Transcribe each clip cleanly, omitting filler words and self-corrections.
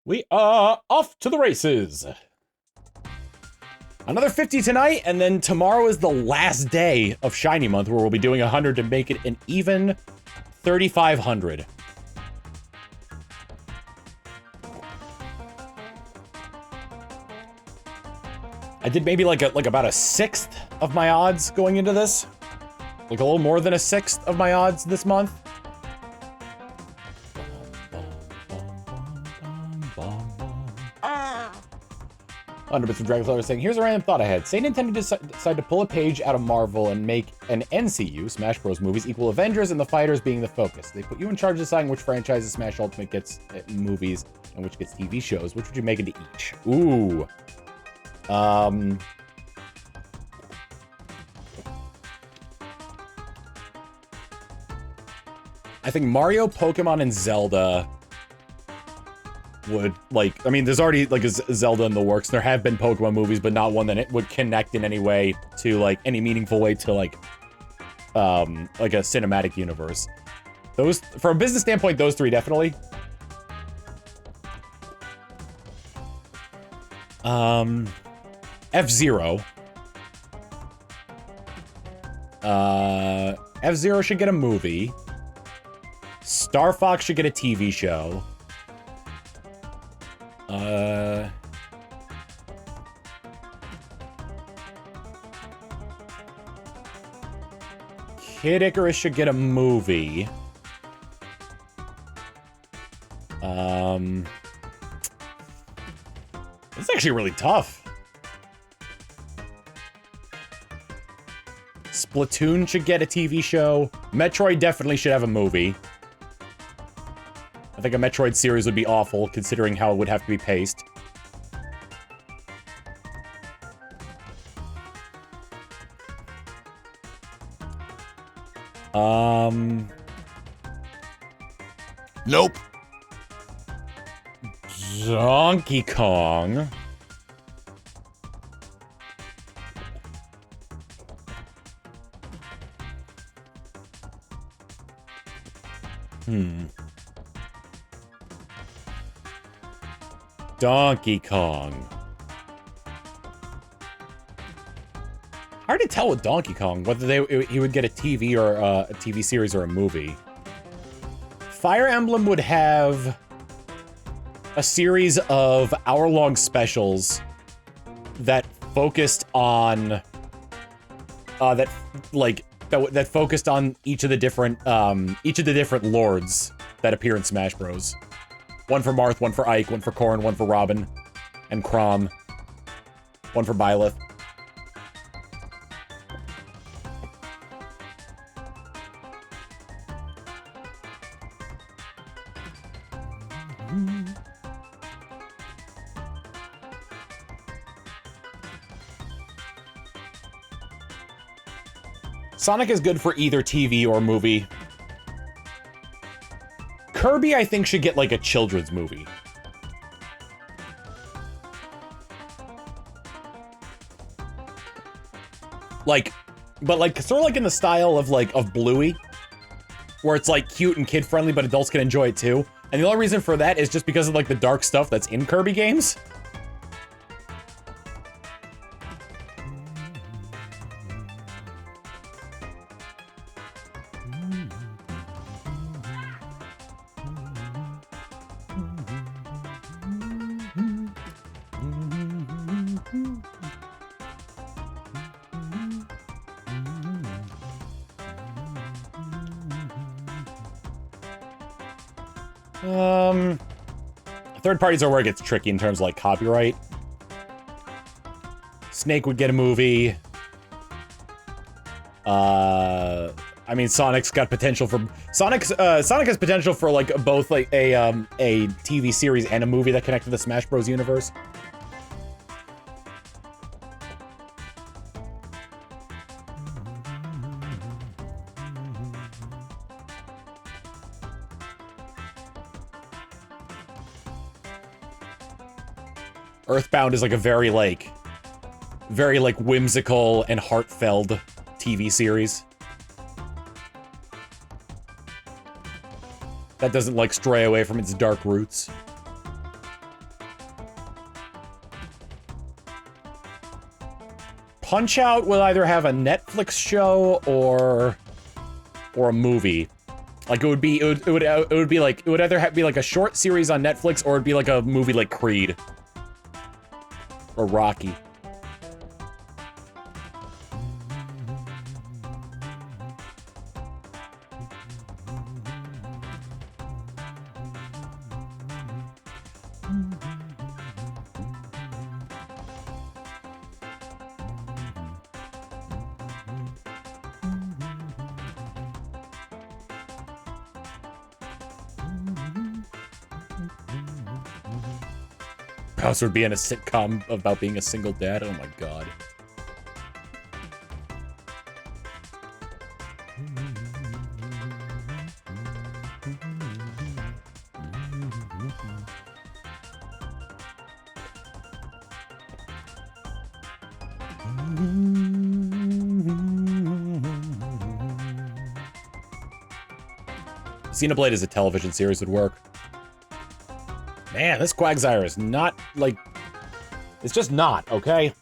We are off to the races. Another 50 tonight, and then tomorrow is the last day of Shiny Month, where we'll be doing 100 to make it an even 3,500. I did maybe like about a sixth of my odds going into this. Like a little more than a sixth of my odds this month. 100 bits from Dragonflower saying, here's a random thought I had. Say Nintendo decide to pull a page out of Marvel and make an NCU, Smash Bros. Movies, equal Avengers and the fighters being the focus. They put you in charge of deciding which franchises Smash Ultimate gets movies and which gets TV shows. Which would you make into each? Ooh. I think Mario, Pokemon, and Zelda would, like, I mean, there's already, like, a Zelda in the works. There have been Pokemon movies, but not one that it would connect in any way to, like, any meaningful way to, like a cinematic universe. Those, from a business standpoint, those three definitely. F-Zero. F-Zero should get a movie. Star Fox should get a TV show. Kid Icarus should get a movie. It's actually really tough. Splatoon should get a TV show. Metroid definitely should have a movie. I think a Metroid series would be awful, considering how it would have to be paced. Nope. Donkey Kong. Donkey Kong. Hard to tell with Donkey Kong whether he would get a TV or a TV series or a movie. Fire Emblem would have a series of hour-long specials that focused on that focused on each of the different lords that appear in Smash Bros. One for Marth, one for Ike, one for Corrin, one for Robin and Chrom, one for Byleth. Sonic is good for either TV or movie. Kirby, I think, should get, like, a children's movie. Like, but, like, sort of like in the style of, like, of Bluey, where it's, like, cute and kid-friendly, but adults can enjoy it, too. And the only reason for that is just because of, like, the dark stuff that's in Kirby games. Third parties are where it gets tricky in terms of, like, copyright. Snake would get a movie. I mean, Sonic's got potential for... Sonic has potential for, like, both, like, a TV series and a movie that connect to the Smash Bros. Universe. Earthbound is like a very whimsical and heartfelt TV series. That doesn't, like, stray away from its dark roots. Punch-Out will either have a Netflix show or a movie. Like it would either be like a short series on Netflix or it'd be like a movie like Creed or Rocky. Bowser would be in a sitcom about being a single dad. Oh my god. Xenoblade as a television series would work. Man, this Quagsire is not, like... It's just not, okay?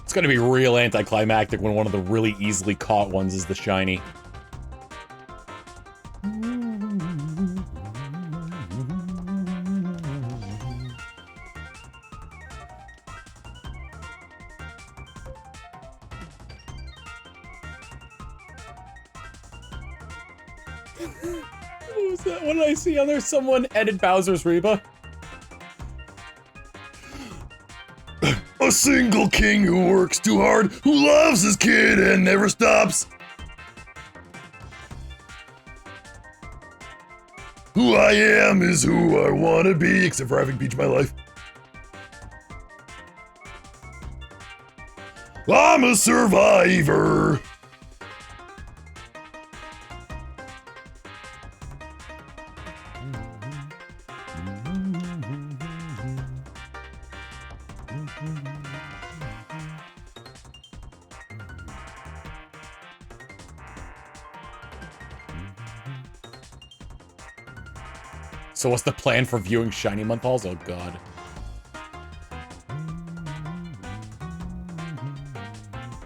It's gonna be real anticlimactic when one of the really easily caught ones is the shiny. What was that? What did I see on there? Someone edit Bowser's Reba. A single king who works too hard, who loves his kid and never stops. Who I am is who I want to be, except for having Peach in my life. I'm a survivor. So what's the plan for viewing Shiny Month hauls? Oh god.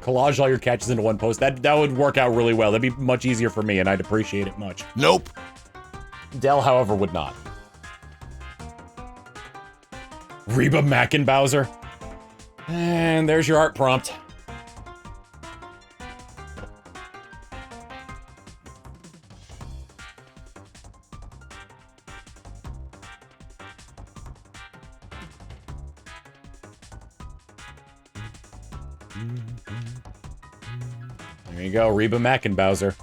Collage all your catches into one post. That would work out really well. That'd be much easier for me, and I'd appreciate it much. Nope. Dell, however, would not. Reba Mackin Bowser. And there's your art prompt. There you go, Reba Mackin Bowser.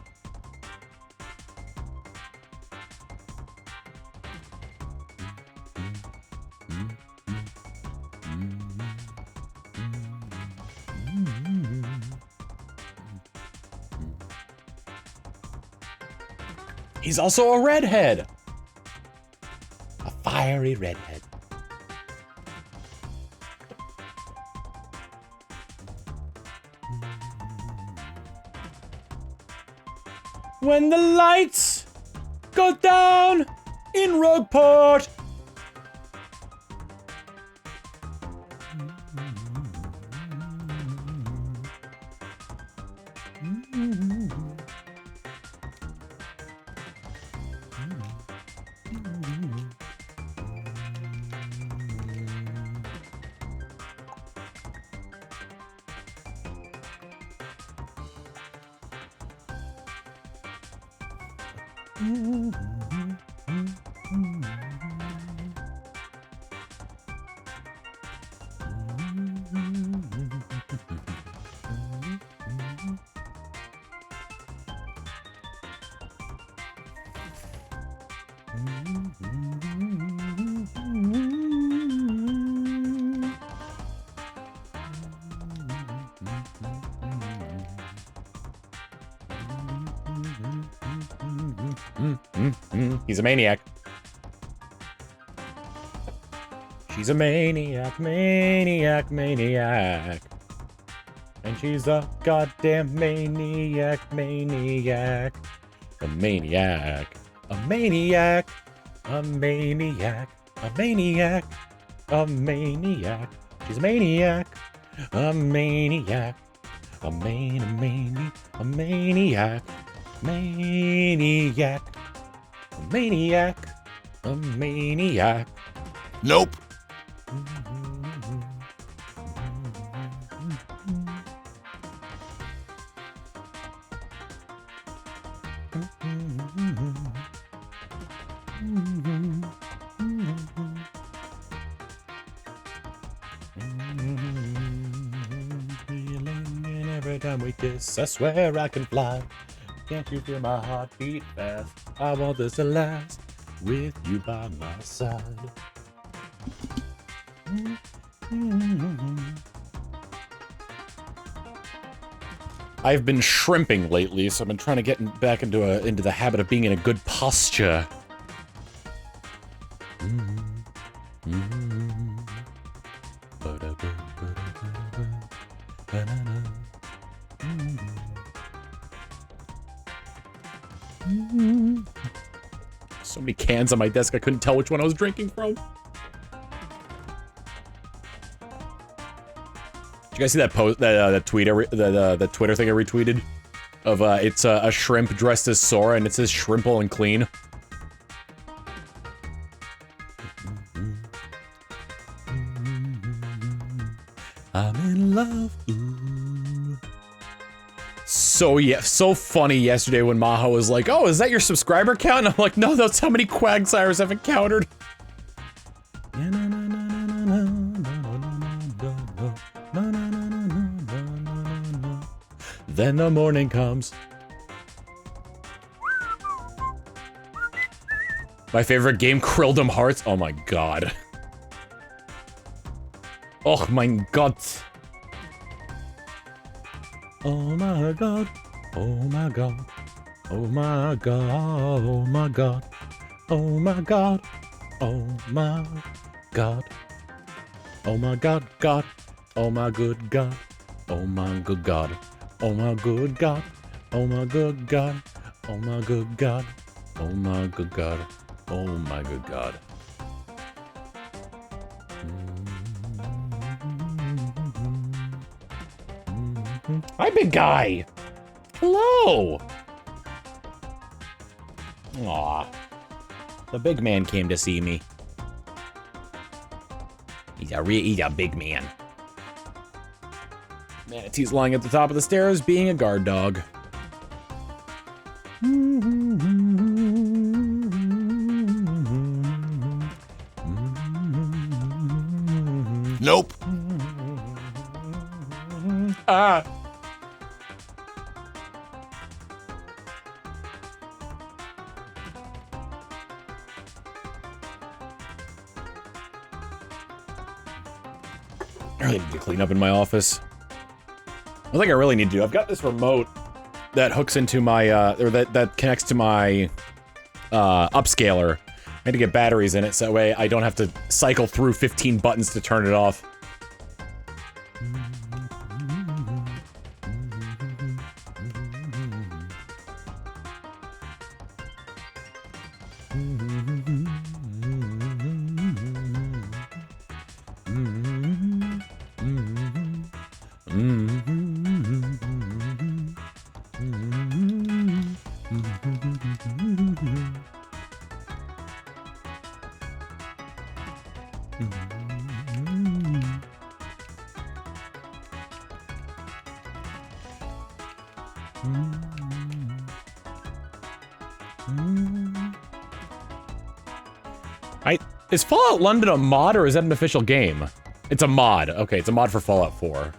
He's also a redhead. A fiery redhead. When the lights go down in Rogueport. He's a maniac. She's a maniac, maniac, maniac. And she's a goddamn maniac, maniac. A maniac, a maniac, a maniac, a maniac, a maniac. She's a maniac, a maniac, a maniac, a maniac, maniac, a maniac, a maniac. Nope. And every time we kiss, I swear I can fly. Can't you feel my heart beat fast? I want this to last with you by my side. I've been shrimping lately, so I've been trying to get back into the habit of being in a good posture. So many cans on my desk, I couldn't tell which one I was drinking from. Did you guys see that post, that tweet, the Twitter thing I retweeted? Of, it's a shrimp dressed as Sora, and it says shrimple and clean. I'm in love, ooh. So, yeah, so funny yesterday when Maho was like, oh, is that your subscriber count? And I'm like, no, that's how many Quagsires I've encountered. Then the morning comes. My favorite game, Krildum Hearts. Oh my god. Oh mein Gott. Oh my god. Oh my god. Oh my god. Oh my god. Oh my god. Oh my god. Oh my god, God. Oh my good God. Oh my good God. Oh my good God. Oh my good God. Oh my good God. Oh my good God. Oh my good God. Hi, big guy. Hello. Aw. The big man came to see me. He's a big man. Manatee's lying at the top of the stairs, being a guard dog. Nope. Ah. I really need to clean up in my office. I think I really need to. I've got this remote that hooks into my, or that connects to my, upscaler. I had to get batteries in it so that way I don't have to cycle through 15 buttons to turn it off. Is Fallout London a mod or is that an official game? It's a mod. Okay, it's a mod for Fallout 4.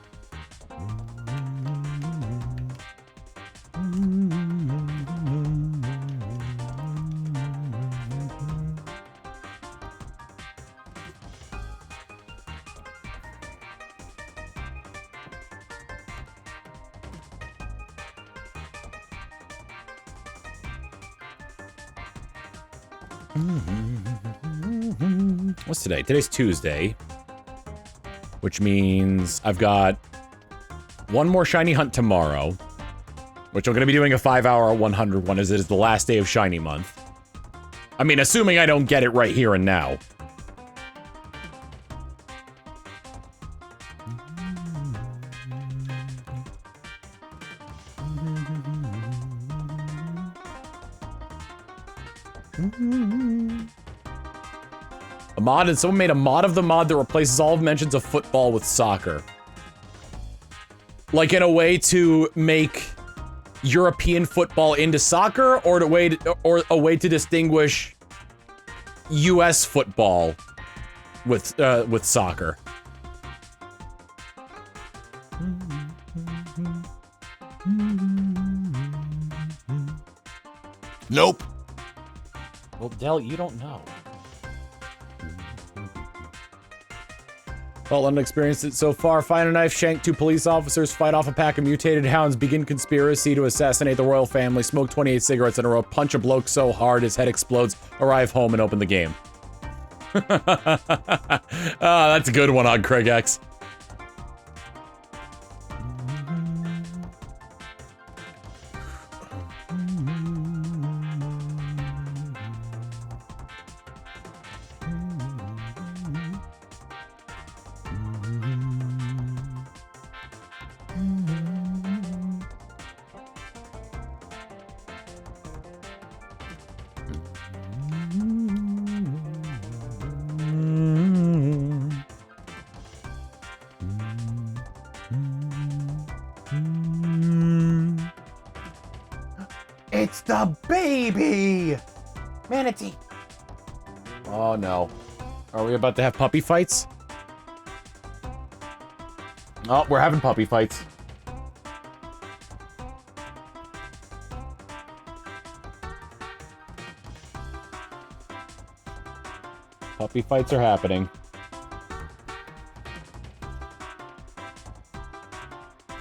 What's today? Today's Tuesday. Which means I've got one more shiny hunt tomorrow, which I'm going to be doing a 5-hour 100 one as it is the last day of shiny month. I mean, assuming I don't get it right here and now. A mod, and someone made a mod of the mod that replaces all mentions of football with soccer. Like in a way to make European football into soccer, or a way to distinguish US football with soccer. Nope. Well, Del, you don't know. Well, unexperienced it so far. Find a knife, shank 2 police officers, fight off a pack of mutated hounds, begin conspiracy to assassinate the royal family, smoke 28 cigarettes in a row, punch a bloke so hard his head explodes, arrive home and open the game. That's a good one on Craig X. It's the baby! Manatee! Oh no. Are we about to have puppy fights? Oh, we're having puppy fights. Puppy fights are happening.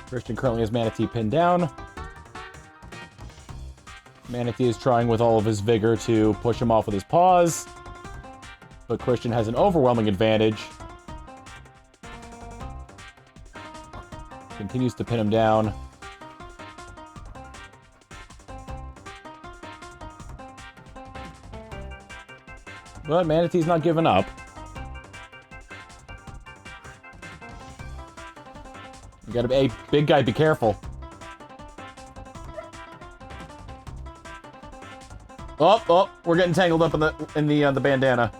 Christian currently has Manatee pinned down. Manatee is trying with all of his vigor to push him off with his paws. But Christian has an overwhelming advantage. Continues to pin him down. But Manatee's not giving up. You gotta be, hey, big guy, be careful. Oh, we're getting tangled up in the bandana.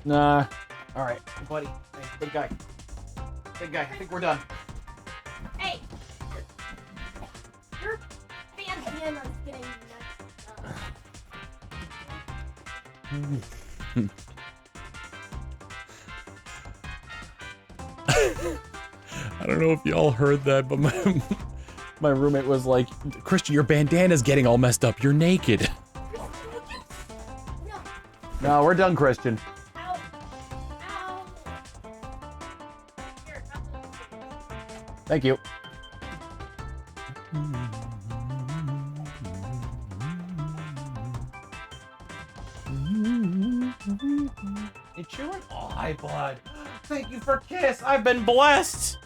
Nah. All right, buddy. Hey, big guy. Big guy. I think we're done. Hey, your bandana's getting messed up. I don't know if y'all heard that, but my roommate was like, Christian, your bandana's getting all messed up. You're naked. No, we're done, Christian. Ow. Ow. Here, Thank you. You chewing? Oh, hi, bud. Thank you for kiss. I've been blessed.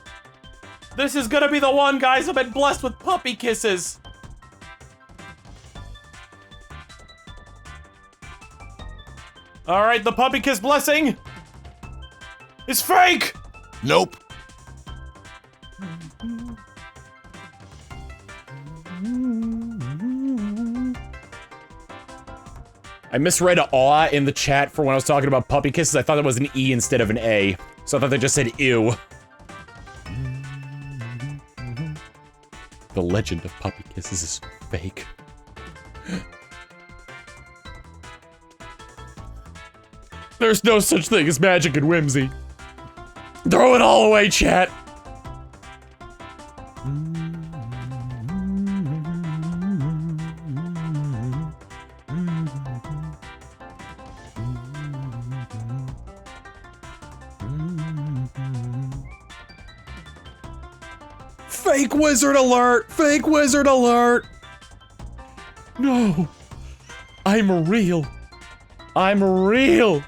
This is gonna be the one, guys. I've been blessed with puppy kisses. All right, the puppy kiss blessing is fake. Nope. I misread awe in the chat for when I was talking about puppy kisses. I thought it was an E instead of an A. So I thought they just said ew. The legend of puppy kisses is fake. There's no such thing as magic and whimsy. Throw it all away, chat. Fake wizard alert! Fake wizard alert! No! I'm real. I'm real.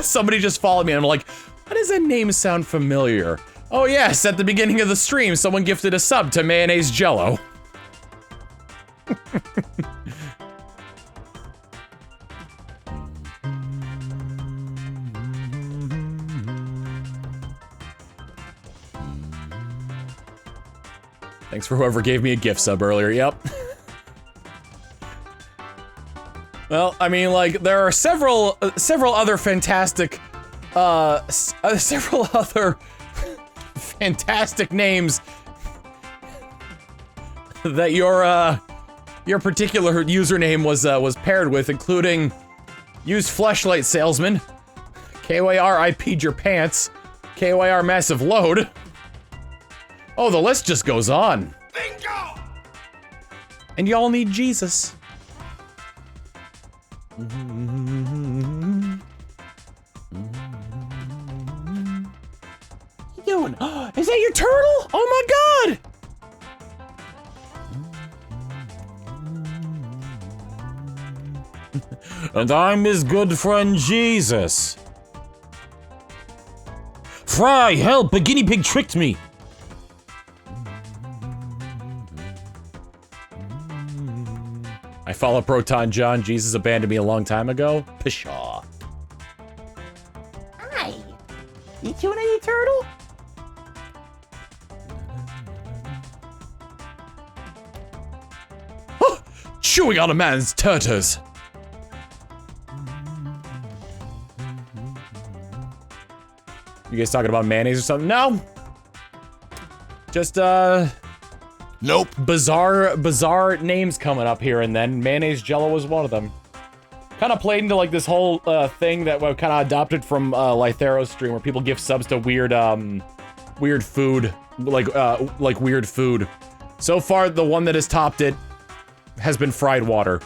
Somebody just followed me and I'm like, why does that name sound familiar? Oh yes, at the beginning of the stream, someone gifted a sub to Mayonnaise Jello. Thanks for whoever gave me a gift sub earlier, yep. Well, I mean, like, there are several other fantastic, several other fantastic names that your particular username was paired with, including used fleshlight salesman, KYR I peed your pants, KYR massive load. Oh, the list just goes on. Bingo! And y'all need Jesus. What you doing? Is that your turtle? Oh my god! And I'm his good friend Jesus. Fry, help! A guinea pig tricked me! I follow Proton John. Jesus abandoned me a long time ago. Pshaw. Hi. You chewing on your turtle? Chewing on a man's turtles. You guys talking about mayonnaise or something? No. Just Nope. bizarre names coming up here and then. Mayonnaise Jello was one of them. Kind of played into like this whole thing that we kind of adopted from Lythero's stream, where people give subs to weird food, like weird food. So far, the one that has topped it has been fried water.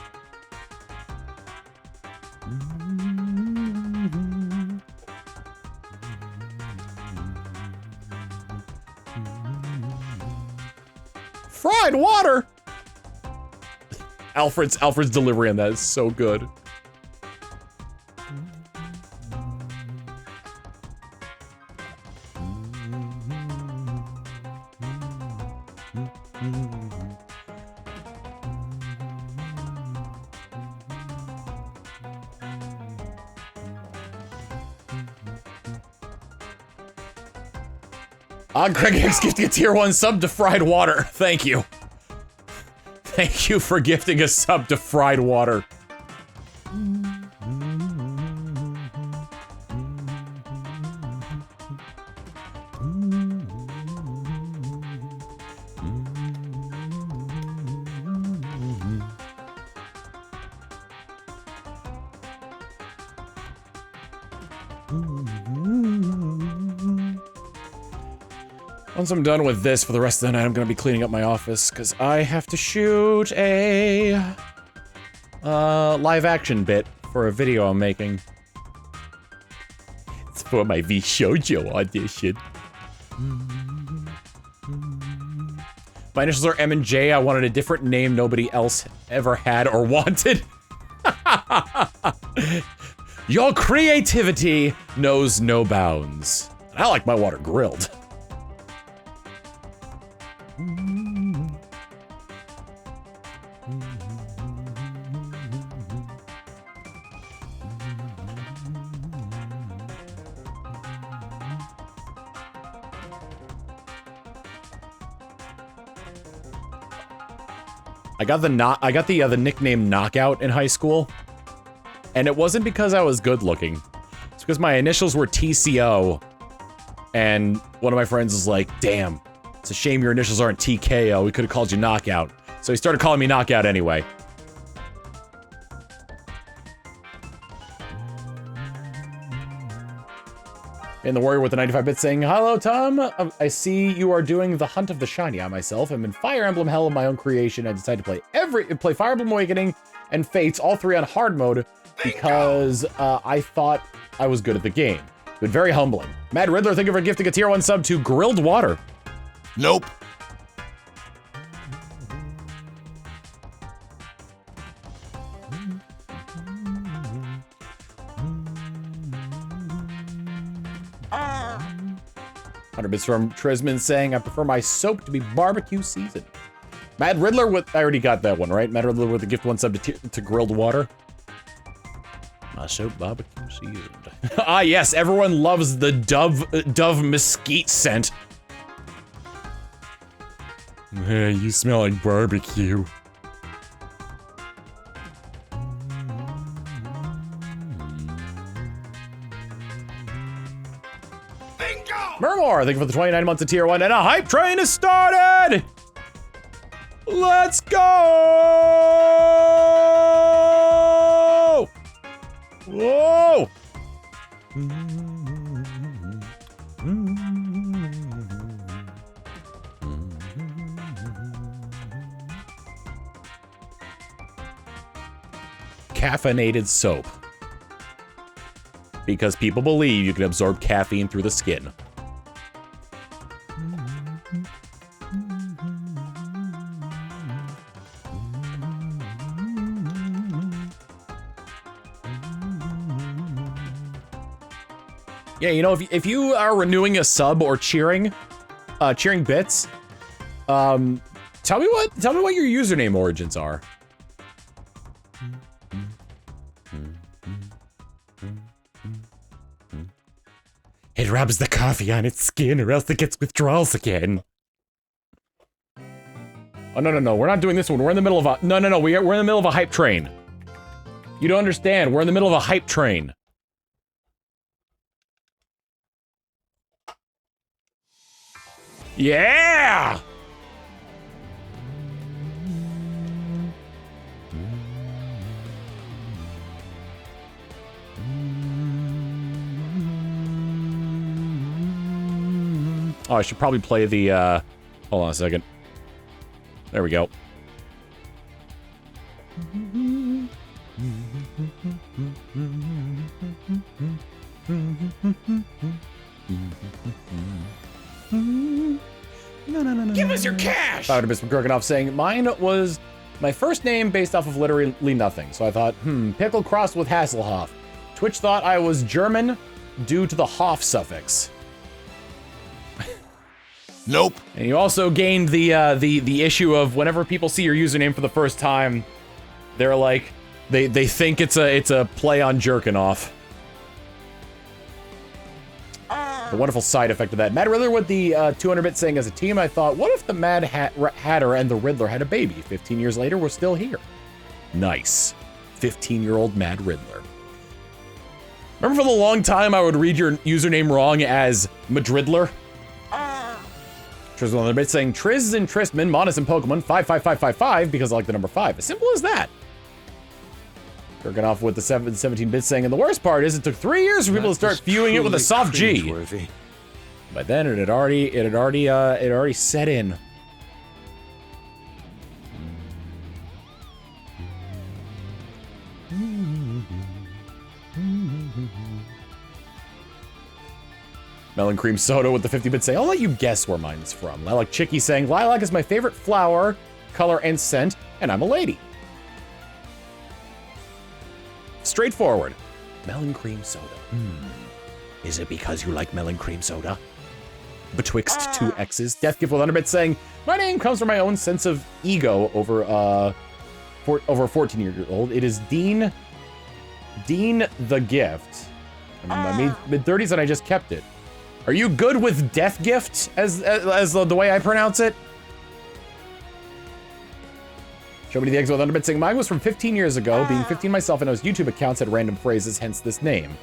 Fried water. Alfred's delivery on that is so good. Greg X gifting a tier 1 sub to fried water. Thank you. Thank you for gifting a sub to fried water. Once I'm done with this for the rest of the night, I'm gonna be cleaning up my office, because I have to shoot a live action bit for a video I'm making. It's for my V-Shoujo audition. My initials are M and J. I wanted a different name nobody else ever had or wanted. Your creativity knows no bounds. I like my water grilled. I got the nickname Knockout in high school, and it wasn't because I was good looking. It's because my initials were TCO, and one of my friends was like, "Damn, it's a shame your initials aren't TKO. We could have called you Knockout." So he started calling me Knockout anyway. And the warrior with the 95-bit saying, "Hello, Tom. I see you are doing the Hunt of the Shiny. I myself am in Fire Emblem Hell of my own creation. I decided to play Fire Emblem Awakening and Fates, all three on hard mode, because I thought I was good at the game. It's been very humbling. Mad Riddler, thank you for gifting a tier 1 sub to Grilled Water. Nope. 100 bits from Trisman saying, I prefer my soap to be barbecue seasoned. Mad Riddler with, I already got that one, right? Mad Riddler with the gift 1 sub to grilled water. My soap barbecue seasoned. Ah, yes, everyone loves the Dove mesquite scent. Hey, you smell like barbecue. Murmur, thank you for the 29 months of tier 1, and a hype train has started! Let's go! Whoa! Caffeinated soap. Because people believe you can absorb caffeine through the skin. Yeah, you know, if you are renewing a sub or cheering bits, tell me what your username origins are. It rubs the coffee on its skin or else it gets withdrawals again. Oh, no, we're not doing this one. We're in the middle of a... No, we're in the middle of a hype train. You don't understand. We're in the middle of a hype train. Yeah! Oh, I should probably play the, hold on a second. There we go. Give us your cash! Bowdibus from Kirkenoff saying, mine was my first name based off of literally nothing. So I thought, pickle crossed with Hasselhoff. Twitch thought I was German due to the Hoff suffix. Nope. And you also gained the issue of whenever people see your username for the first time, they're like, they think it's a play on jerking off. The wonderful side effect of that. Mad Riddler with the 200-bit saying, as a team, I thought, what if the Mad Hatter and the Riddler had a baby? 15 years later, we're still here. Nice. 15-year-old Mad Riddler. Remember for the long time I would read your username wrong as Madridler? Triz on the bit saying, Triz and Tristman, Monas and Pokemon, 55555 because I like the number 5. As simple as that. Jerking off with the 17-bit saying, and the worst part is it took 3 years for people to start viewing it with a soft G. By then it had already set in. Melon Cream Soda with the 50-bit saying, I'll let you guess where mine's from. Lilac Chicky saying, lilac is my favorite flower, color, and scent, and I'm a lady. Straightforward. Melon Cream Soda. Is it because you like melon cream soda? Betwixt two X's. Death Gift with Underbit saying, my name comes from my own sense of ego over 14-year-old. It is Dean the Gift. I'm in my mid-30s and I just kept it. Are you good with Death Gift as the way I pronounce it? Show me the exit with Underbit saying, mine was from 15 years ago. Being 15 myself, and I was YouTube accounts had random phrases, hence this name.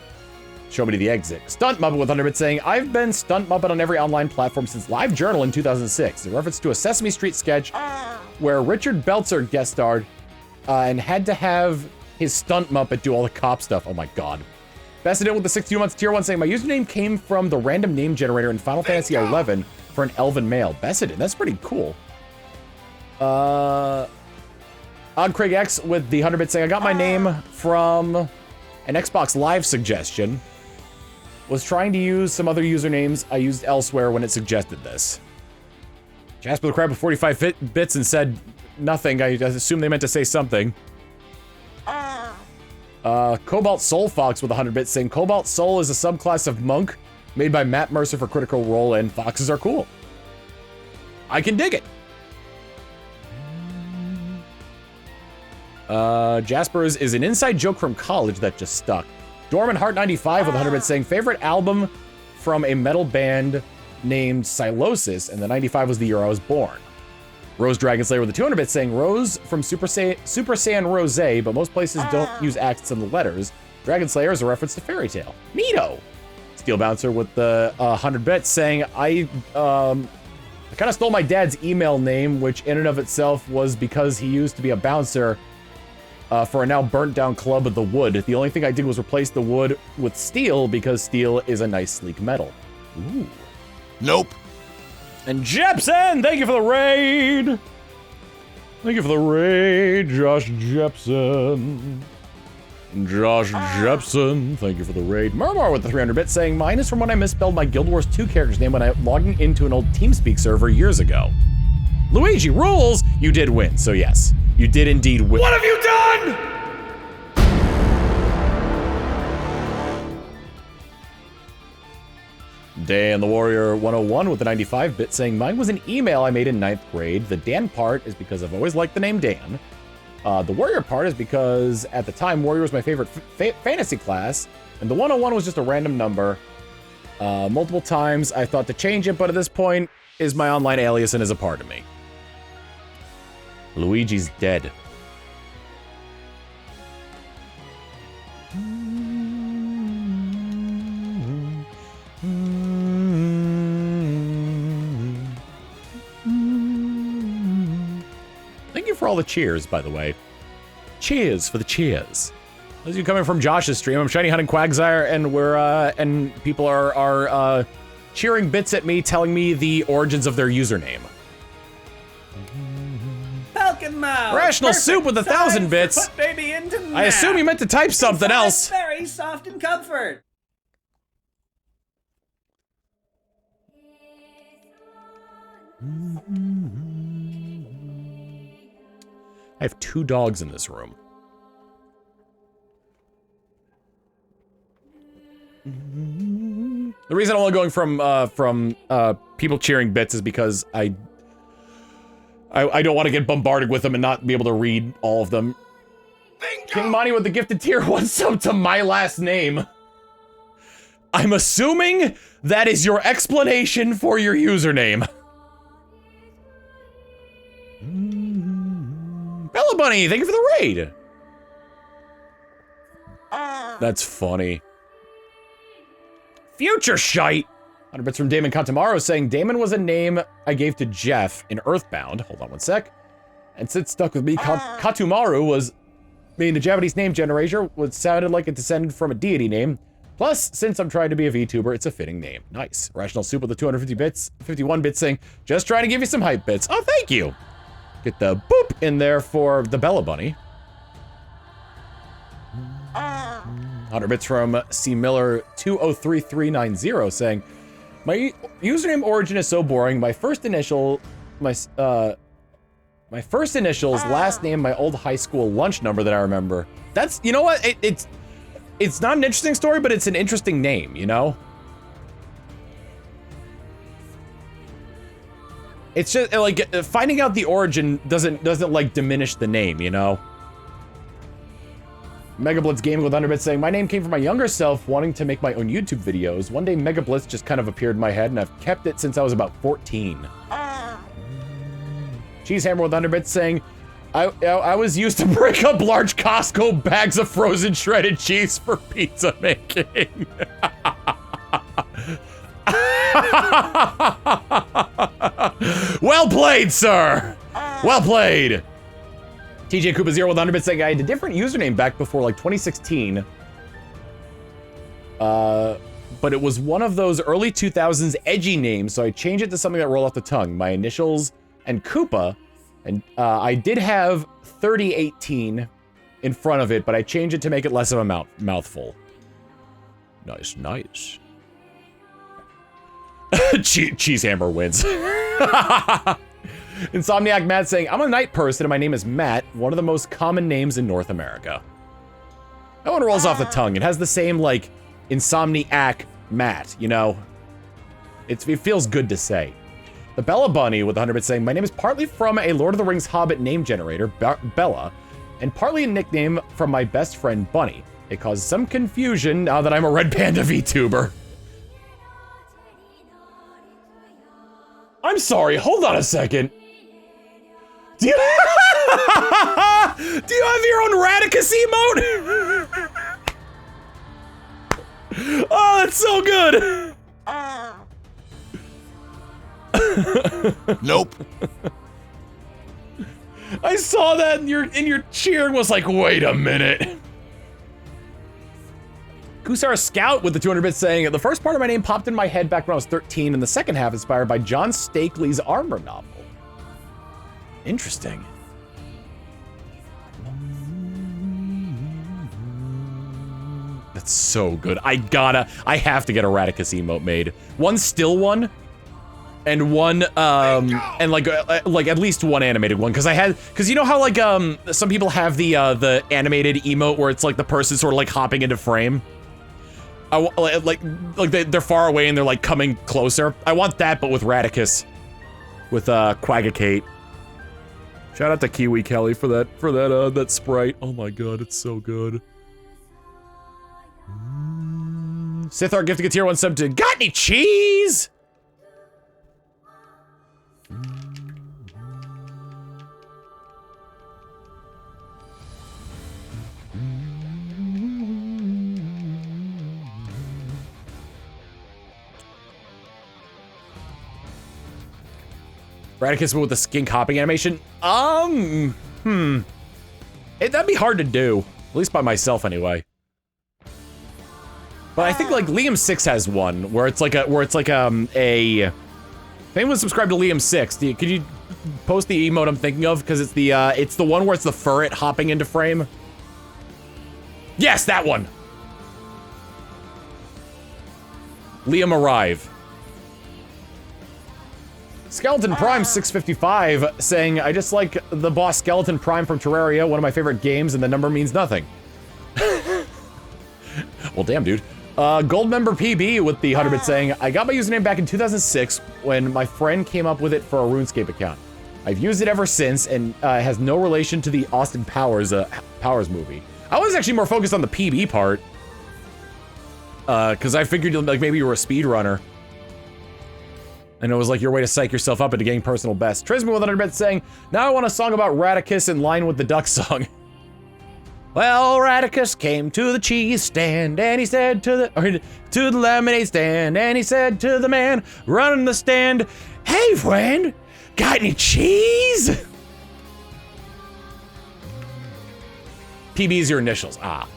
Show me to the exit. Stunt Muppet with Underbit saying, I've been Stunt Muppet on every online platform since LiveJournal in 2006. In reference to a Sesame Street sketch where Richard Belzer guest starred and had to have his Stunt Muppet do all the cop stuff. Oh my god. Bested it with the 62 months tier 1 saying, my username came from the random name generator in Final Fantasy XI for an elven male. Bested it. That's pretty cool. Odd Craig X with the 100-bit saying, I got my name from an Xbox Live suggestion. Was trying to use some other usernames I used elsewhere when it suggested this. Jasper the Crab with 45 bits and said nothing. I assume they meant to say something. Cobalt Soul Fox with 100 bits saying, Cobalt Soul is a subclass of monk Made by Matt Mercer for Critical Role, and foxes are cool. I can dig it. Jasper's is an inside joke from college that just stuck. Dorman Heart 95 with 100 bits saying favorite album from a metal band named Silosis, and the 95 was the year I was born. Rose Dragon Slayer with the 200 bits saying Rose from Super Saiyan Rose, but most places don't use accents in the letters. Dragon Slayer is a reference to Fairy Tale. Neato. Steel Bouncer with the 100 bits saying I kind of stole my dad's email name, which in and of itself was because he used to be a bouncer for a now burnt down Club of the Wood. The only thing I did was replace the wood with steel because steel is a nice sleek metal. Ooh. Nope. And Jepson, thank you for the raid. Thank you for the raid, Josh Jepson. Josh Jepson, thank you for the raid. Murmur with the 300 bits saying mine is from when I misspelled my Guild Wars 2 character's name when I logging into an old TeamSpeak server years ago. Luigi rules, you did win, so yes, you did indeed win. What have you done? Dan the Warrior 101 with the 95 bit saying mine was an email I made in 9th grade. The Dan part is because I've always liked the name Dan. The Warrior part is because at the time Warrior was my favorite fantasy class, and the 101 was just a random number. Multiple times I thought to change it, but at this point is my online alias and is a part of me. Luigi's dead. Thank you for all the cheers, by the way. Cheers for the cheers. As you coming from Josh's stream, I'm Shiny Hunting Quagsire, and we're and people are cheering bits at me, telling me the origins of their username. Falcon Mouse. Rational Soup with 1,000 bits. Put baby into I assume you meant to type something else. Very soft and comfort. I have 2 dogs in this room. The reason I'm only going from people cheering bits is because I don't want to get bombarded with them and not be able to read all of them. Bingo! King Monty with the gifted tier 1 sub to my last name. I'm assuming that is your explanation for your username. Bella Bunny, thank you for the raid. That's funny. Future shite. 100 bits from Damon Contamaro saying Damon was a name I gave to Jeff in Earthbound. Hold on one sec. And since stuck with me, Katumaru was, being the Japanese name generator, what sounded like it descended from a deity name. Plus, since I'm trying to be a VTuber, it's a fitting name. Nice. Rational Soup with the 250 bits, 51 bits saying, just trying to give you some hype bits. Oh, thank you. Get the boop in there for the Bella Bunny. 100 bits from C. Miller 203390 saying, my username origin is so boring. My first initials, last name, my old high school lunch number that I remember. That's, you know what? It's not an interesting story, but it's an interesting name, you know? It's just like finding out the origin doesn't like diminish the name, you know? Megablitz Gaming with 100 bits saying, my name came from my younger self wanting to make my own YouTube videos. One day Megablitz just kind of appeared in my head and I've kept it since I was about 14. Cheesehammer with 100 bits saying, I was used to break up large Costco bags of frozen shredded cheese for pizza making. Well played, sir. Well played. TJ Koopa 0 with 100 bits saying I had a different username back before like 2016. But it was one of those early 2000s edgy names, so I changed it to something that rolled off the tongue. My initials and Koopa, and I did have 3018 in front of it, but I changed it to make it less of a mouthful. Nice, nice. Cheesehammer wins. Insomniac Matt saying, I'm a night person and my name is Matt, one of the most common names in North America. That one rolls off the tongue. It has the same, like, insomniac Matt, you know? It feels good to say. The Bella Bunny with 100 bits saying, my name is partly from a Lord of the Rings Hobbit name generator, Bella, and partly a nickname from my best friend, Bunny. It caused some confusion now that I'm a Red Panda VTuber. I'm sorry, hold on a second. Do you, do you have your own Radicus emote? Oh, that's so good. Nope. I saw that in your cheer and was like, wait a minute. Kusara Scout with the 200 bits saying, the first part of my name popped in my head back when I was 13, and the second half inspired by John Stakely's Armor novel. Interesting. That's so good. I have to get a Radicus emote made. One still one, and one, and like at least one animated one, because you know how like, some people have the animated emote where it's like the person sort of like hopping into frame? Like they're far away and they're like coming closer. I want that, but with Radicus, with Quaggicate. Shout out to Kiwi Kelly for that sprite. Oh my god, it's so good. Sithar gifting a tier 1 sub to Got Any Cheese? Radicus with the skink hopping animation? That'd be hard to do. At least by myself, anyway. But I think, like, Liam 6 has one, where it's like if anyone subscribed to Liam 6, could you post the emote I'm thinking of? Because it's the one where it's the furret hopping into frame. Yes, that one! Liam Arrive. Skeleton Prime 655 saying, I just like the boss Skeleton Prime from Terraria, one of my favorite games, and the number means nothing. Well, damn, dude. Goldmember PB with the 100 bits saying, I got my username back in 2006 when my friend came up with it for a RuneScape account. I've used it ever since and has no relation to the Austin Powers movie. I was actually more focused on the PB part. Because I figured like maybe you were a speedrunner. And it was like your way to psych yourself up into getting personal best. Trisman with 100 bits saying, now I want a song about Radicus in line with the duck song. Well, Radicus came to the cheese stand and he said to the lemonade stand and he said to the man running the stand, hey friend, got any cheese? PB's your initials, ah.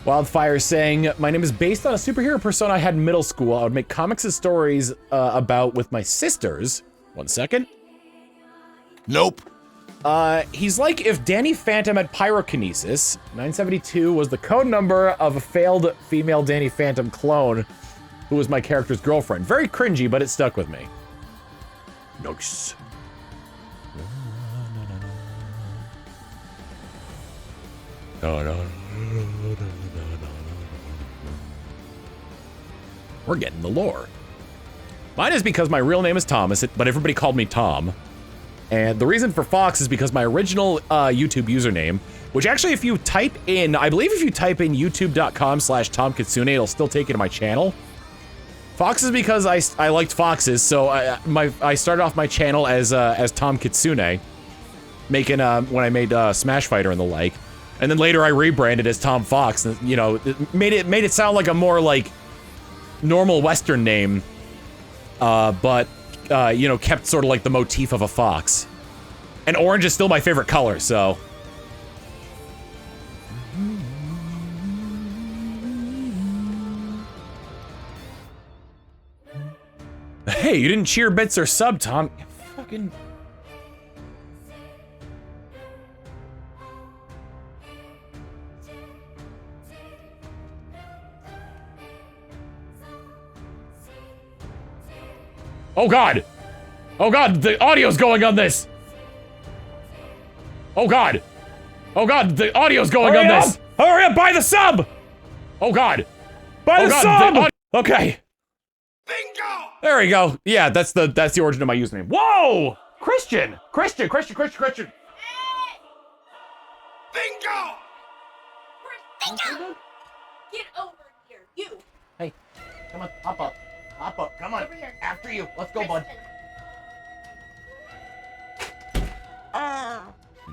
Wildfire saying, my name is based on a superhero persona I had in middle school. I would make comics and stories about with my sisters. 1 second. Nope. He's like if Danny Phantom had pyrokinesis. 972 was the code number of a failed female Danny Phantom clone who was my character's girlfriend. Very cringy, but it stuck with me. Nice. We're getting the lore. Mine is because my real name is Thomas, but everybody called me Tom. And the reason for Fox is because my original YouTube username, which actually if you type in, I believe if you type in youtube.com/TomKitsune, it'll still take you to my channel. Fox is because I liked foxes, so I started off my channel as Tom Kitsune, making when I made Smash Fighter and the like. And then later I rebranded as Tom Fox, and you know, it made it sound like a more like normal Western name, but you know, kept sort of like the motif of a fox. And orange is still my favorite color, so. Hey, you didn't cheer bits or sub, Tom. You fucking. Oh god! Oh god, the audio's going on this! Oh god! Oh god, the audio's going on this! Hurry up, buy the sub! Oh god! Buy Oh the god, sub! okay. Bingo! There we go. Yeah, that's the origin of my username. Whoa! Christian! Christian! Bingo! Get over here. You. Hey, come on, hop up. Hop up, come on. Over here. After you. Let's go, bud.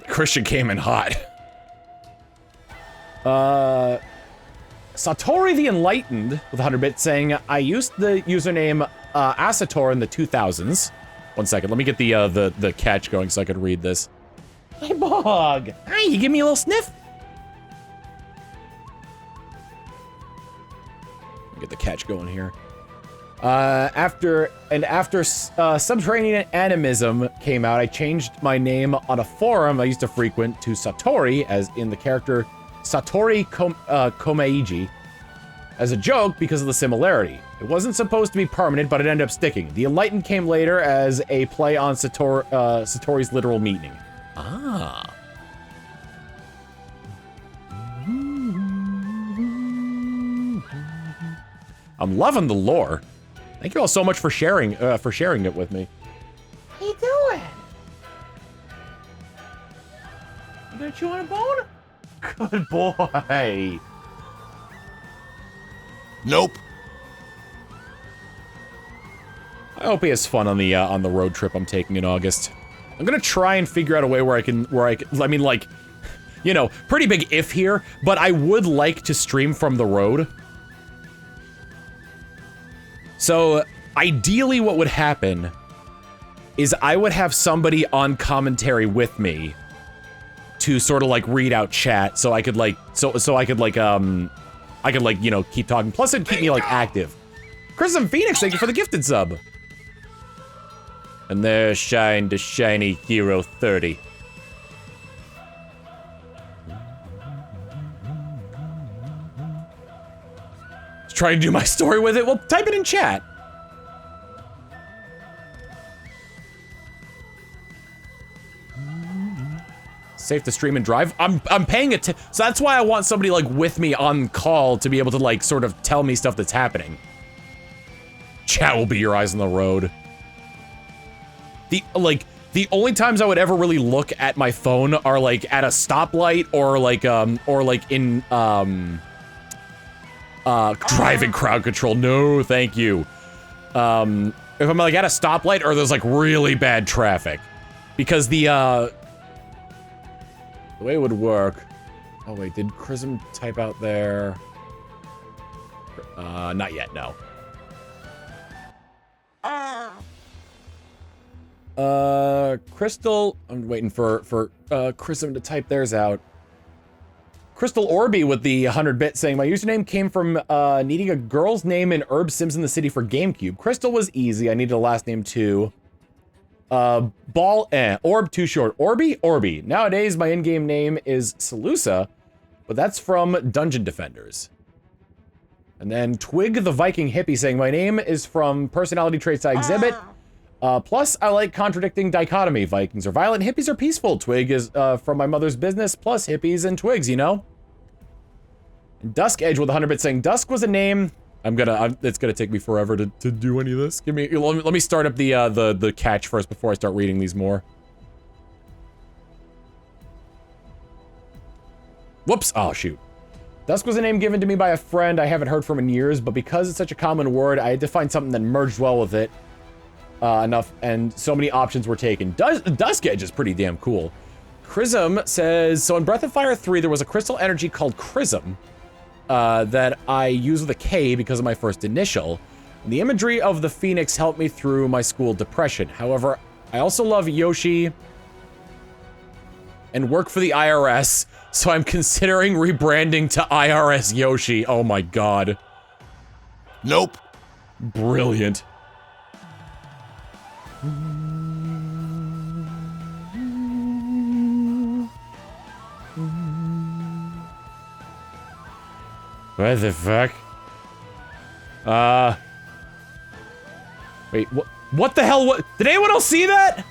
Christian came in hot. Satori the Enlightened with 100 bits saying, I used the username Asator in the 2000s. One second, let me get the catch going so I could read this. Hey, Bog! Hi, you give me a little sniff? Let me get the catch going here. After Subterranean Animism came out, I changed my name on a forum I used to frequent to Satori, as in the character Satori Komeiji, as a joke because of the similarity. It wasn't supposed to be permanent, but it ended up sticking. The Enlightened came later as a play on Satori's literal meaning. Ah. I'm loving the lore. Thank you all so much for sharing it with me. How you doing? You gonna chew on a bone? Good boy. Nope. I hope he has fun on the road trip I'm taking in August. I'm gonna try and figure out a way where I can, I mean, like, you know, pretty big if here, but I would like to stream from the road. So, ideally what would happen is I would have somebody on commentary with me to sort of like read out chat so I could like, you know, keep talking. Plus it'd keep me like active. Chrism Phoenix, thank you for the gifted sub. And there shined the shiny Hero 30. Trying to do my story with it? Well, type it in chat. Safe to stream and drive. I'm paying it to, so that's why I want somebody like with me on call to be able to like sort of tell me stuff that's happening. Chat will be your eyes on the road. The only times I would ever really look at my phone are like at a stoplight or like in driving crowd control. No, thank you. If I'm like at a stoplight or there's like really bad traffic, because the way it would work. Oh wait, did Chrism type out there? Not yet, no. Crystal, I'm waiting for Chrism to type theirs out. Crystal Orby with the 100-bit saying, my username came from needing a girl's name in Herb Sims in the City for GameCube. Crystal was easy. I needed a last name too. Orb too short. Orby. Nowadays, my in-game name is Salusa, but that's from Dungeon Defenders. And then Twig the Viking Hippie saying, my name is from personality traits I exhibit. Plus, I like contradicting dichotomy. Vikings are violent, hippies are peaceful. Twig is from my mother's business, plus hippies and twigs, you know? And Dusk Edge with 100 bits saying, Dusk was a name. It's gonna take me forever to do any of this. Let me start up the catch first before I start reading these more. Whoops, oh shoot. Dusk was a name given to me by a friend I haven't heard from in years, but because it's such a common word, I had to find something that merged well with it. Enough, and so many options were taken. Dusk Edge is pretty damn cool. Chrism says, so in Breath of Fire 3, there was a crystal energy called Chrism that I use with a K because of my first initial. And the imagery of the phoenix helped me through my school depression. However, I also love Yoshi and work for the IRS, so I'm considering rebranding to IRS Yoshi. Oh my god. Nope. Brilliant. What the fuck? Wait, what? What the hell? What? Did anyone else see that?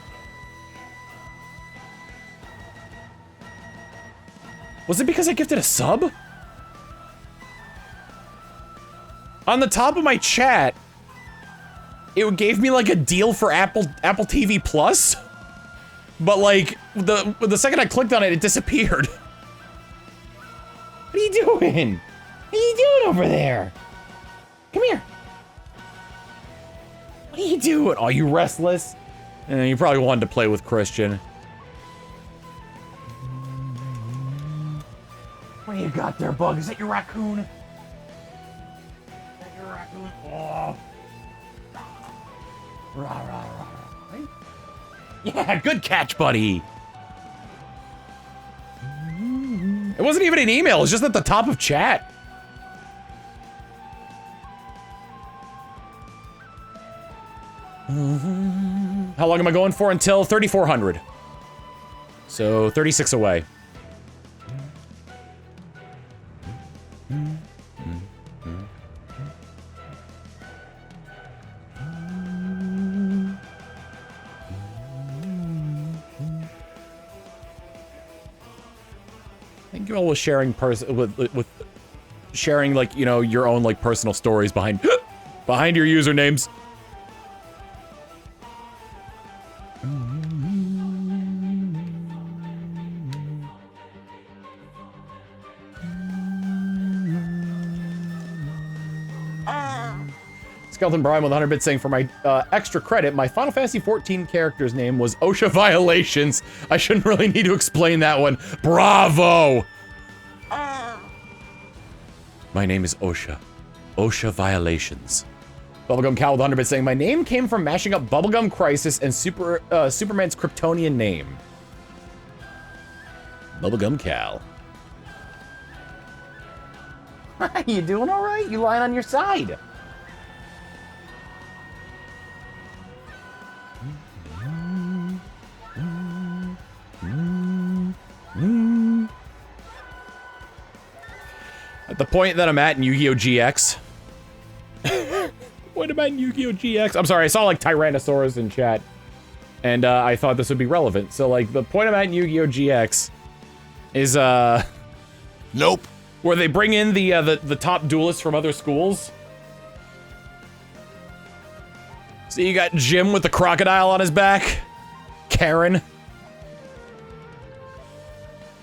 Was it because I gifted a sub? On the top of my chat, it gave me like a deal for Apple TV Plus, but like the second I clicked on it, it disappeared. What are you doing? What are you doing over there? Come here. What are you doing? Are you restless? You probably wanted to play with Christian. What do you got there, Bug? Is that your raccoon? Is that your raccoon? Oh. Rah, rah, rah, rah. Yeah, good catch, buddy. It wasn't even an email. It was just at the top of chat. How long am I going for? Until 3,400. So 36 away. Thank you all with sharing with sharing, like, you know, your own like personal stories behind behind your usernames. Skeleton Brian with 100 bits saying, for my extra credit, my Final Fantasy 14 character's name was OSHA Violations. I shouldn't really need to explain that one. Bravo! My name is OSHA. OSHA Violations. Bubblegum Cow with 100 bits saying, my name came from mashing up Bubblegum Crisis and Superman's Kryptonian name. Bubblegum Cal. You doing alright? You lying on your side? At the point that I'm at in Yu-Gi-Oh! GX. What about Yu-Gi-Oh! GX? I'm sorry, I saw like Tyrannosaurus in chat. And I thought this would be relevant. So like the point I'm at in Yu-Gi-Oh! GX is nope. Where they bring in the top duelists from other schools. So you got Jim with the crocodile on his back. Karen.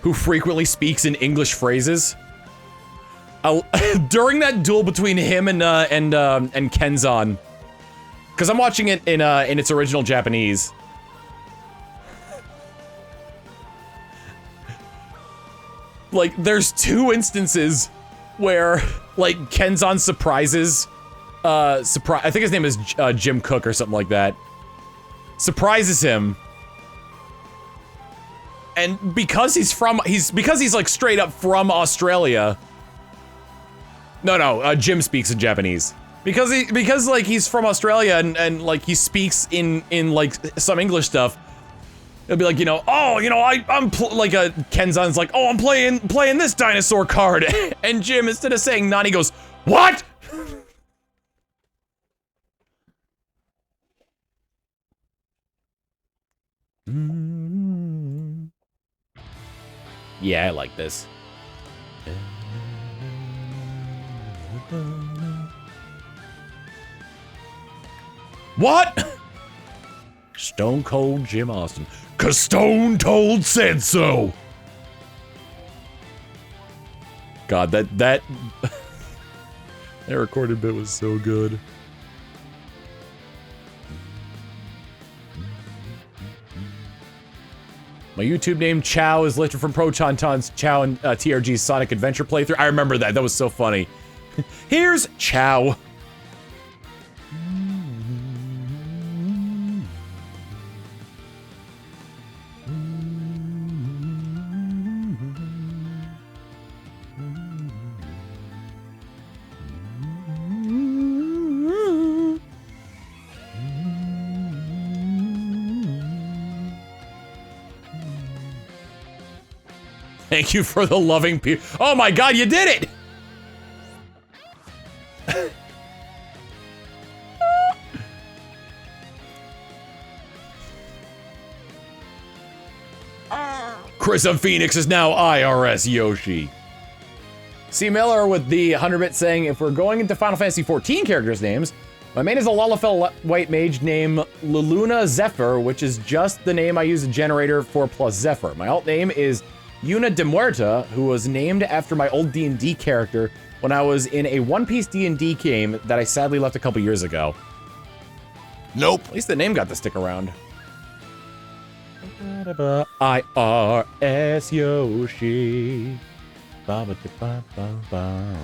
Who frequently speaks in English phrases. During that duel between him and Kenzan, because I'm watching it in its original Japanese. Like, there's two instances where, like, Kenzan surprises, I think his name is Jim Cook or something like that. Surprises him. And because he's like straight up from Australia. No, Jim speaks in Japanese. Because like he's from Australia and like he speaks in like some English stuff. It'll be like, you know, oh, you know, I'm like Kenzan's like, oh, I'm playing this dinosaur card. And Jim, instead of saying none, he goes, what? Yeah, I like this. What? Stone Cold Jim Austin. 'Cause Stone Cold said so. God, that that recorded bit was so good. My YouTube name, Chow, is lifted from Proton Ton's Chow and TRG's Sonic Adventure playthrough. I remember that. That was so funny. Here's Chow. Thank you for the loving people. Oh my god, you did it! Chris of Phoenix is now IRS Yoshi. C. Miller with the 100-bit saying, if we're going into Final Fantasy XIV characters' names, my main is a Lalafell white mage named Luluna Zephyr, which is just the name I use a generator for plus Zephyr. My alt name is Yuna de Muerta, who was named after my old D&D character when I was in a One Piece D&D game that I sadly left a couple years ago. Nope. At least the name got to stick around. IRS Yoshi. Ba ba ba ba ba.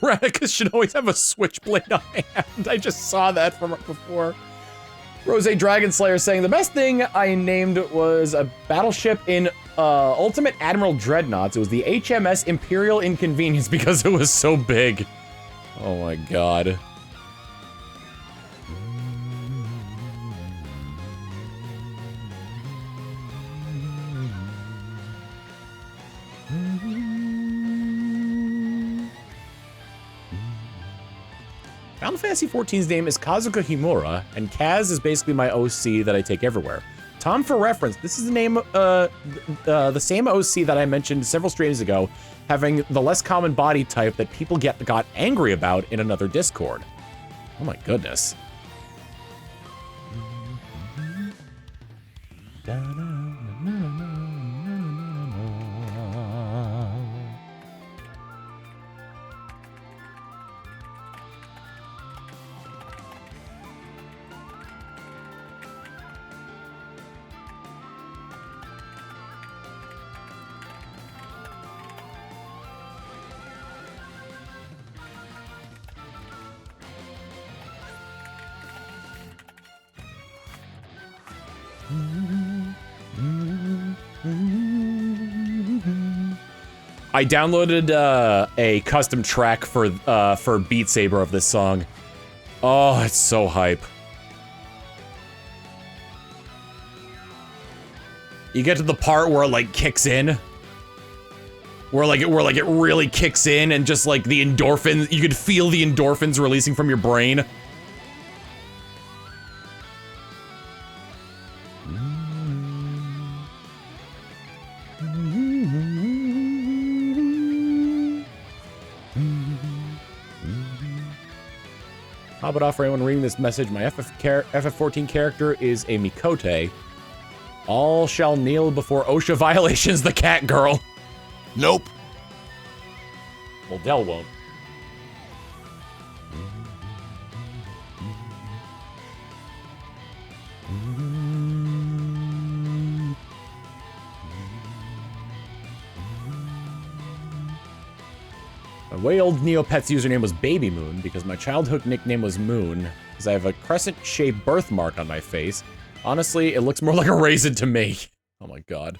Radicus should always have a switchblade on hand. I just saw that from before. Rose Dragon Slayer saying, the best thing I named was a battleship in Ultimate Admiral Dreadnoughts. It was the HMS Imperial Inconvenience because it was so big. Oh my god. Final Fantasy XIV's name is Kazuka Himura, and Kaz is basically my OC that I take everywhere. Tom, for reference, this is the name, the same OC that I mentioned several streams ago, having the less common body type that people got angry about in another Discord. Oh my goodness. I downloaded a custom track for Beat Saber of this song. Oh, it's so hype. You get to the part where it like kicks in. Where it really kicks in and just like the endorphins, you could feel the endorphins releasing from your brain. Hop it off for anyone reading this message. My FF14 character is a Mikote. All shall kneel before OSHA violations, the cat girl. Nope. Well, Dell won't. My way old Neopet's username was Baby Moon because my childhood nickname was Moon because I have a crescent-shaped birthmark on my face. Honestly, it looks more like a raisin to me. Oh my god.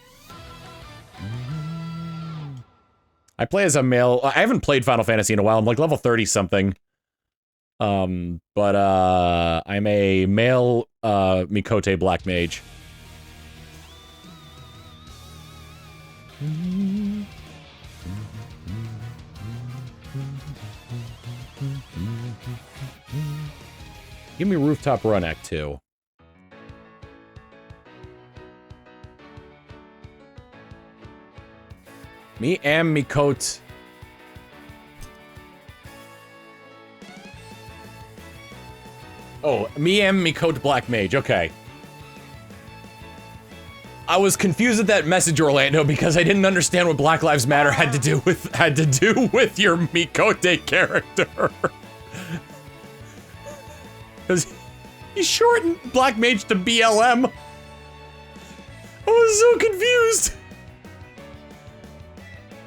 I play as a male. I haven't played Final Fantasy in a while. I'm like level 30-something. But I'm a male Mikote Black Mage. Give me Rooftop Run Act 2. Me am Mikote. Oh, me am Mikote Black Mage, okay. I was confused at that message, Orlando, because I didn't understand what Black Lives Matter had to do with your Mikote character. Because he shortened Black Mage to BLM. I was so confused.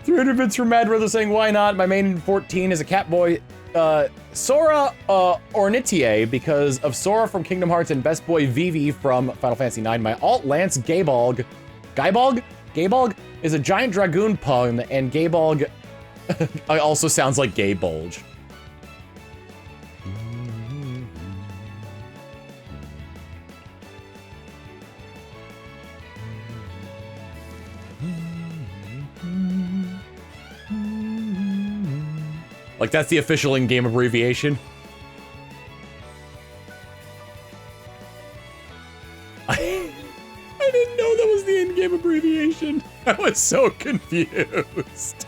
300 bits from Mad Brother saying, why not? My main in 14 is a Catboy Sora Ornitier because of Sora from Kingdom Hearts and Best Boy Vivi from Final Fantasy IX. My alt Lance Gaybolg is a giant dragoon pun, and Gaybolg also sounds like gay bulge. Like, that's the official in-game abbreviation. I didn't know that was the in-game abbreviation. I was so confused.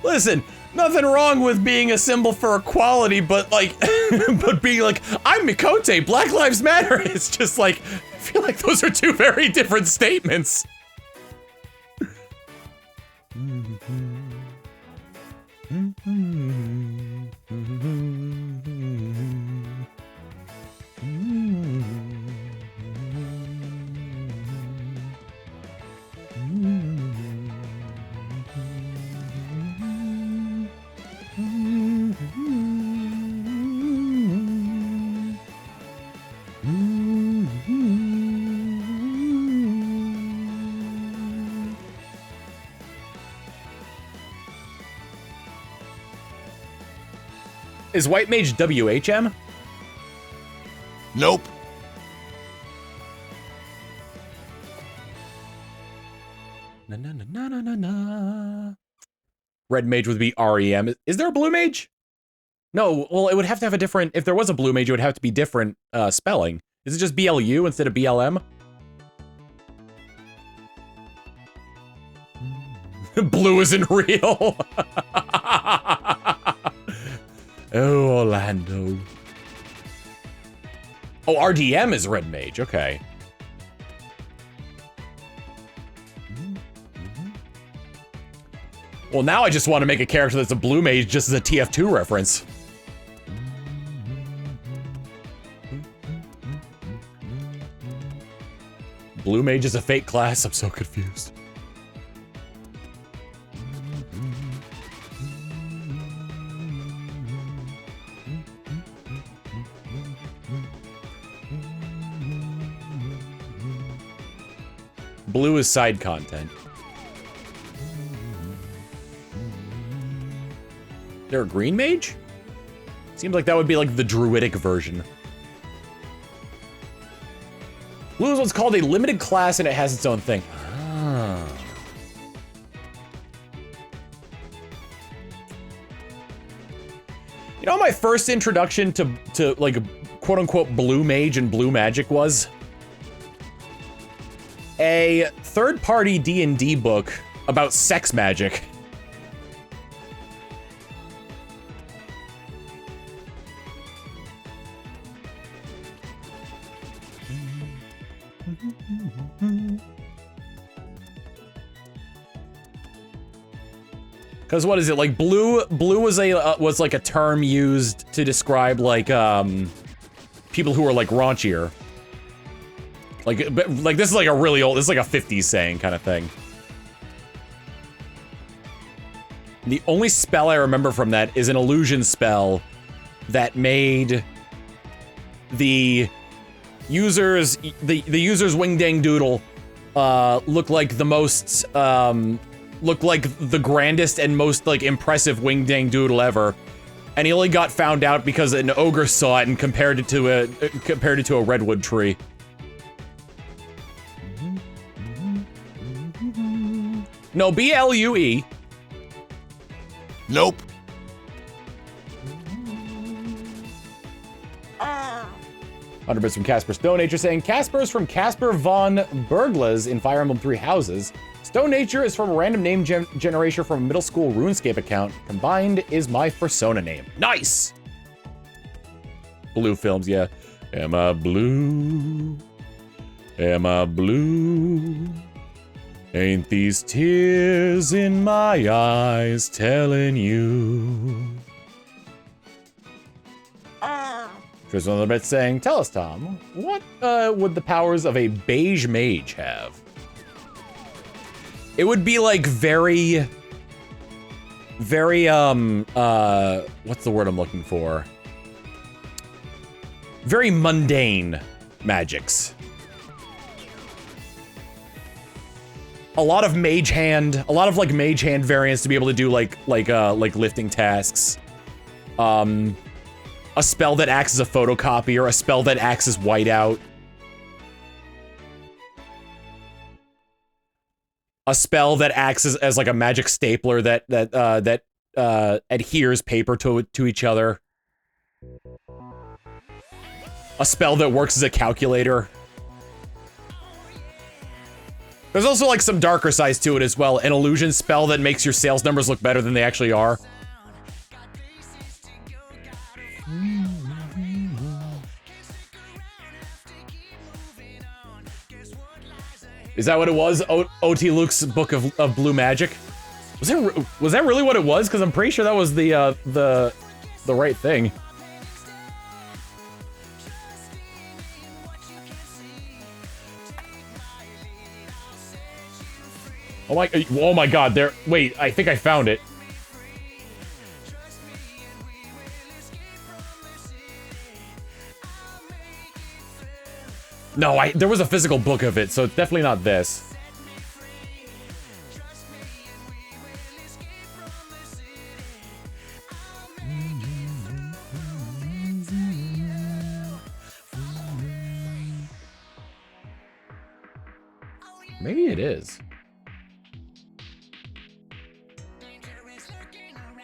Listen, nothing wrong with being a symbol for equality, but like, but being like, I'm Mikote, Black Lives Matter. It's just like, I feel like those are two very different statements. Is White Mage WHM? Nope. Na na na na na na na. Red Mage would be REM. Is there a Blue Mage? No, well, it would have to have a different, if there was a Blue Mage, it would have to be different spelling. Is it just BLU instead of BLM? Blue isn't real. Oh, Orlando. Oh, RDM is Red Mage, okay. Well, now I just want to make a character that's a Blue Mage just as a TF2 reference. Blue Mage is a fake class, I'm so confused. Blue is side content. Is there a green mage? Seems like that would be like the druidic version. Blue is what's called a limited class and it has its own thing. Ah. You know what my first introduction to like quote unquote blue mage and blue magic was? A third-party D&D book about sex magic. Because what is it, like blue was was like a term used to describe like people who are like raunchier. Like this is like a really old, this is like a 50s saying kind of thing. The only spell I remember from that is an illusion spell that made the user's wingdang doodle look like the most look like the grandest and most like impressive wingdang doodle ever. And he only got found out because an ogre saw it and compared it to a redwood tree. No, B-L-U-E. Nope. 100 bits from Casper Stone Nature saying, Casper's from Casper von Berglas in Fire Emblem Three Houses. Stone Nature is from a random name generation from a middle school RuneScape account. Combined is my persona name. Nice! Blue films, yeah. Am I blue? Am I blue? Ain't these tears in my eyes telling you? There's another bit saying, tell us, Tom, what would the powers of a beige mage have? It would be like very, what's the word I'm looking for? Very mundane magics. A lot of mage hand, a lot of like mage hand variants to be able to do like lifting tasks. A spell that acts as a photocopy or a spell that acts as whiteout. A spell that acts as like a magic stapler that adheres paper to each other. A spell that works as a calculator. There's also like some darker sides to it as well. An illusion spell that makes your sales numbers look better than they actually are. Is that what it was? OT Luke's Book of Blue Magic? Was that really what it was? Because I'm pretty sure that was the right thing. Oh my god, there, wait, I think I found it. No, there was a physical book of it, so it's definitely not this. Maybe it is.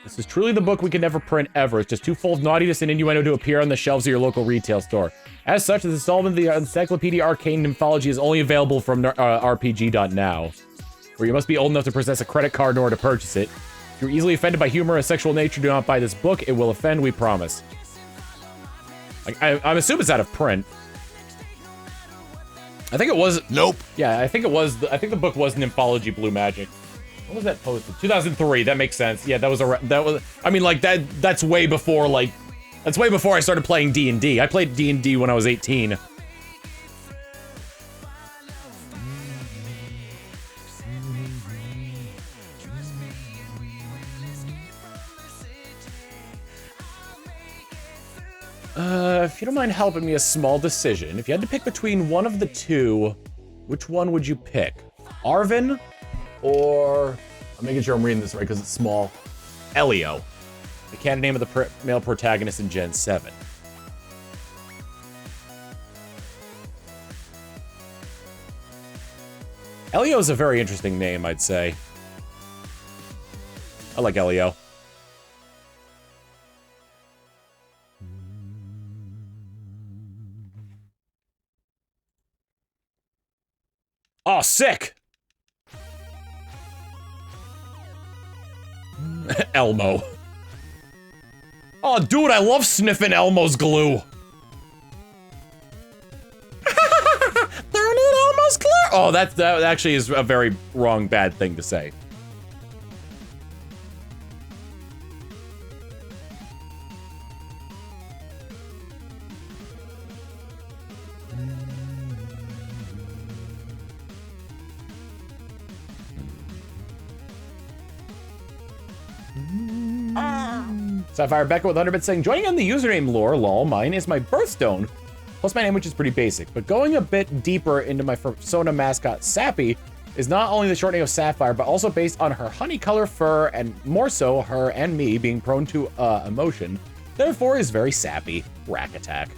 This is truly the book we can never print ever. It's just too full of naughtiness and innuendo to appear on the shelves of your local retail store. As such, this installment of the Encyclopedia Arcane Nymphology is only available from RPG.now, where you must be old enough to possess a credit card in order to purchase it. If you're easily offended by humor or sexual nature, do not buy this book. It will offend, we promise. I'm assuming it's out of print. I think it was. Nope. Yeah, I think it was. I think the book was Nymphology Blue Magic. When was that posted? 2003. That makes sense. Yeah, that was. I mean, like that's way before like. That's way before I started playing D&D. I played D&D when I was 18. If you don't mind helping me, a small decision. If you had to pick between one of the two, which one would you pick? Arvin or... I'm making sure I'm reading this right because it's small. Elio, the canon name of the male protagonist in Gen 7. Elio is a very interesting name, I'd say. I like Elio. Oh, sick! Elmo. Oh, dude, I love sniffing Elmo's glue. Don't need Elmo's glue. Oh, that actually is a very wrong, bad thing to say. Sapphire Becca with 100 bits saying, joining on the username lore, lol, mine is my birthstone, plus my name, which is pretty basic. But going a bit deeper into my persona mascot, Sappy, is not only the short name of Sapphire, but also based on her honey color fur, and more so, her and me being prone to emotion. Therefore, is very sappy. Rack Attack.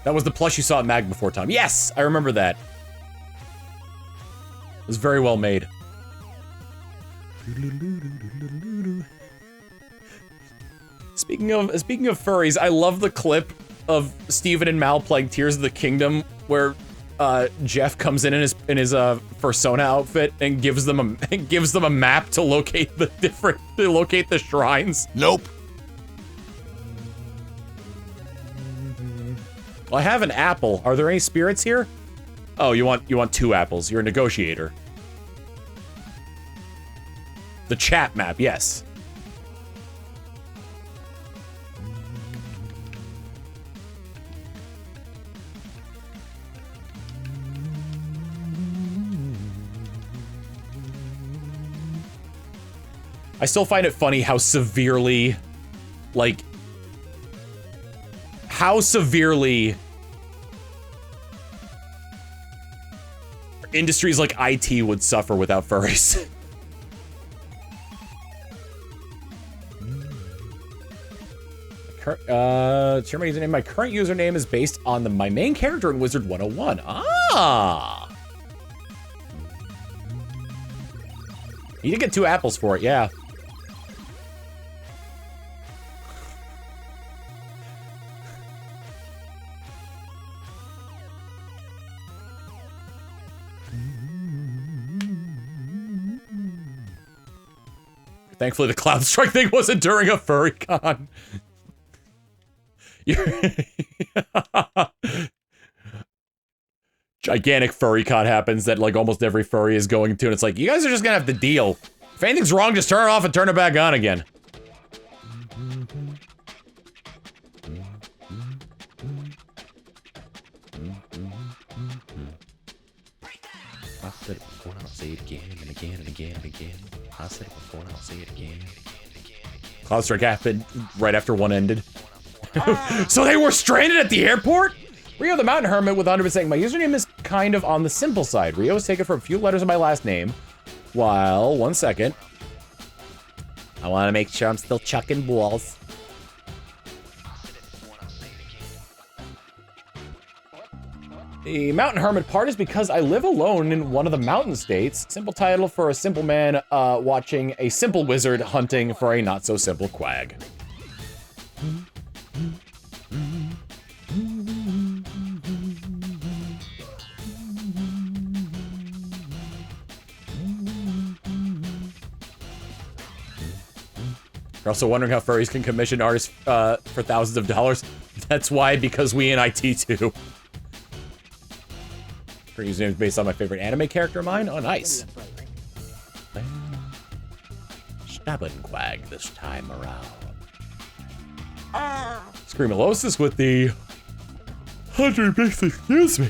That was the plush you saw at Mag before time. Yes, I remember that. It was very well made. Speaking of furries, I love the clip of Steven and Mal playing Tears of the Kingdom, where Jeff comes in his persona outfit and gives them a map to locate the shrines. Nope. Well, I have an apple. Are there any spirits here? Oh, you want 2 apples. You're a negotiator. The chat map, yes. I still find it funny how severely, like, industries like IT would suffer without furries. Share my username. My current username is based on my main character in Wizard 101. Ah! You did get 2 apples for it, yeah. Thankfully, the Cloud Strike thing wasn't during a furry con. Gigantic furry con happens that like almost every furry is going to, and it's like, you guys are just gonna have to deal. If anything's wrong, just turn it off and turn it back on again. I've said it before and I'll say it again and again and again and again. I said it before and I'll say it again and again and again and again. Cloud Strike happened right after one ended. So they were stranded at the airport? Rio the Mountain Hermit with 100% saying, my username is kind of on the simple side. Rio is taken from a few letters of my last name. While, 1 second. I want to make sure I'm still chucking balls. The Mountain Hermit part is because I live alone in one of the mountain states. Simple title for a simple man watching a simple wizard hunting for a not-so-simple quag. You're also wondering how furries can commission artists for thousands of dollars. That's why, because we in IT too. Her username is based on my favorite anime character of mine. Oh, nice. Stubborn quag this time around. Screamalosis with the 100 bits, excuse me.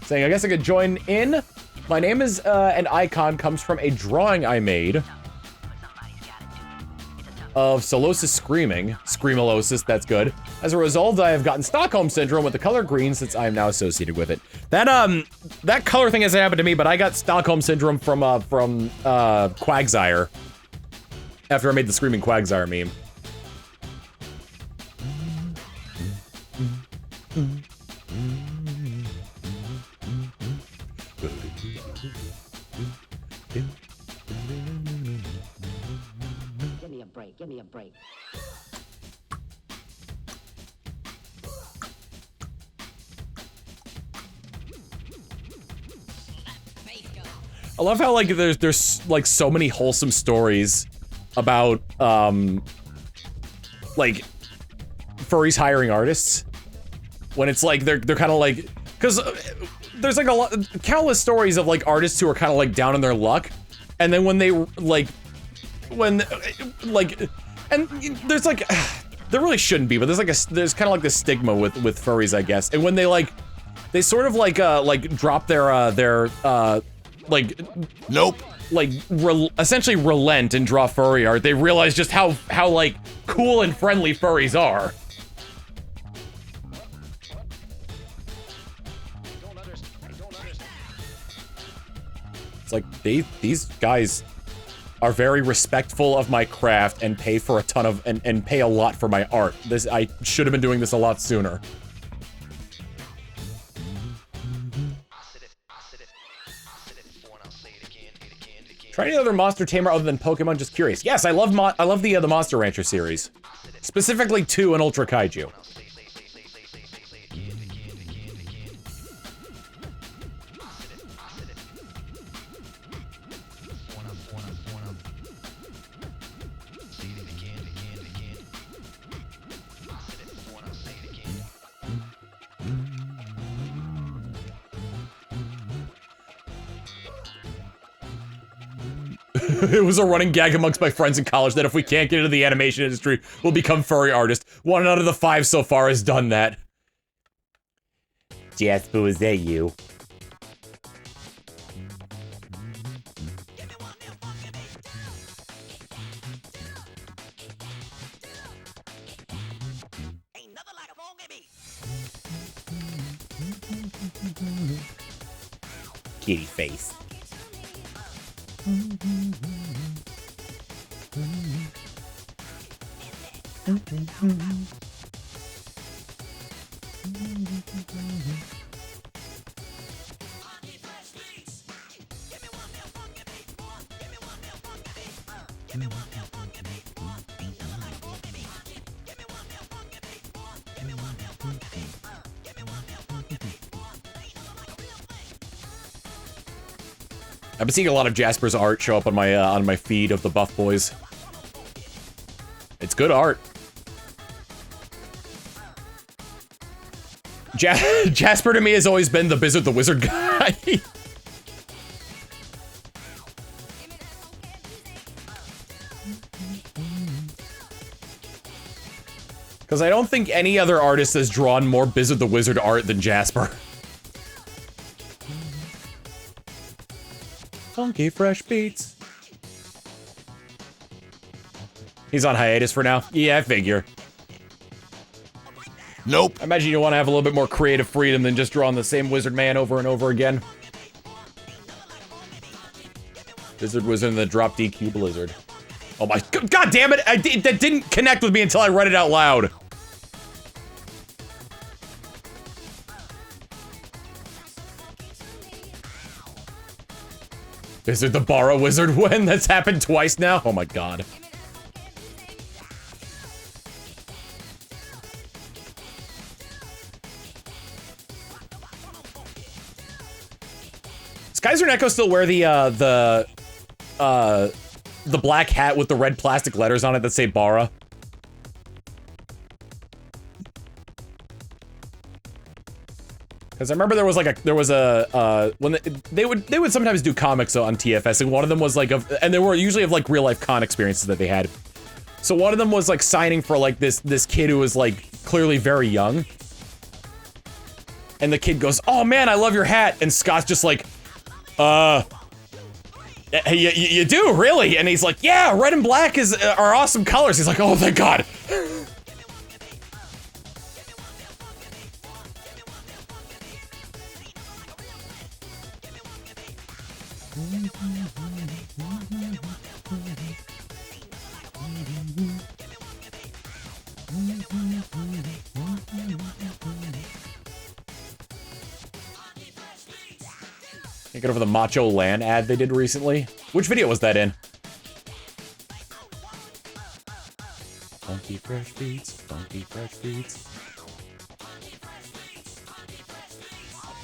Saying, I guess I could join in. My name is, an icon comes from a drawing I made of Solosis screaming. Screamalosis, that's good. As a result, I have gotten Stockholm Syndrome with the color green since I am now associated with it. That color thing hasn't happened to me, but I got Stockholm Syndrome from Quagsire. After I made the Screaming Quagsire meme. Give me a break, give me a break. I love how like there's like so many wholesome stories about like furries hiring artists when it's like they're kind of like, because there's like countless stories of like artists who are kind of like down on their luck, and then when they like and there's like there really shouldn't be, but there's kind of like this stigma with furries, I guess, and when they sort of like drop their like nope, like essentially relent and draw furry art, they realize just how like cool and friendly furries are. It's like these guys are very respectful of my craft and pay for a ton of and pay a lot for my art. I should have been doing this a lot sooner. Try any other monster tamer other than Pokemon, just curious. Yes, I love the Monster Rancher series. Specifically 2 and Ultra Kaiju. It was a running gag amongst my friends in college that if we can't get into the animation industry, we'll become furry artists. 1 out of the 5 so far has done that. Jasper, is that you? Kitty face. I've been seeing a lot of Jasper's art show up on my feed of the Buff Boys. It's good art. Jasper to me has always been the Bizzard the Wizard guy. Because I don't think any other artist has drawn more Bizzard the Wizard art than Jasper. Funky fresh beats. He's on hiatus for now. Yeah, I figure. Nope. I imagine you want to have a little bit more creative freedom than just drawing the same wizard man over and over again. Bizzard Wizard and the Drop D Cube Blizzard. Oh my god damn it! That didn't connect with me until I read it out loud. Bizzard the Borrow Wizard when that's happened twice now? Oh my god. Does Kaiser Neko still wear the black hat with the red plastic letters on it that say Bara? Because I remember there was when they would sometimes do comics on TFS, and one of them was like and they were usually of like real life con experiences that they had. So one of them was like signing for like this kid who was like clearly very young, and the kid goes, "Oh man, I love your hat," and Scott's just like, you do really?" And he's like, "Yeah, red and black are awesome colors." He's like, "Oh thank God." Can't get over the Macho Land ad they did recently. Which video was that in? Funky fresh beats, funky fresh beats.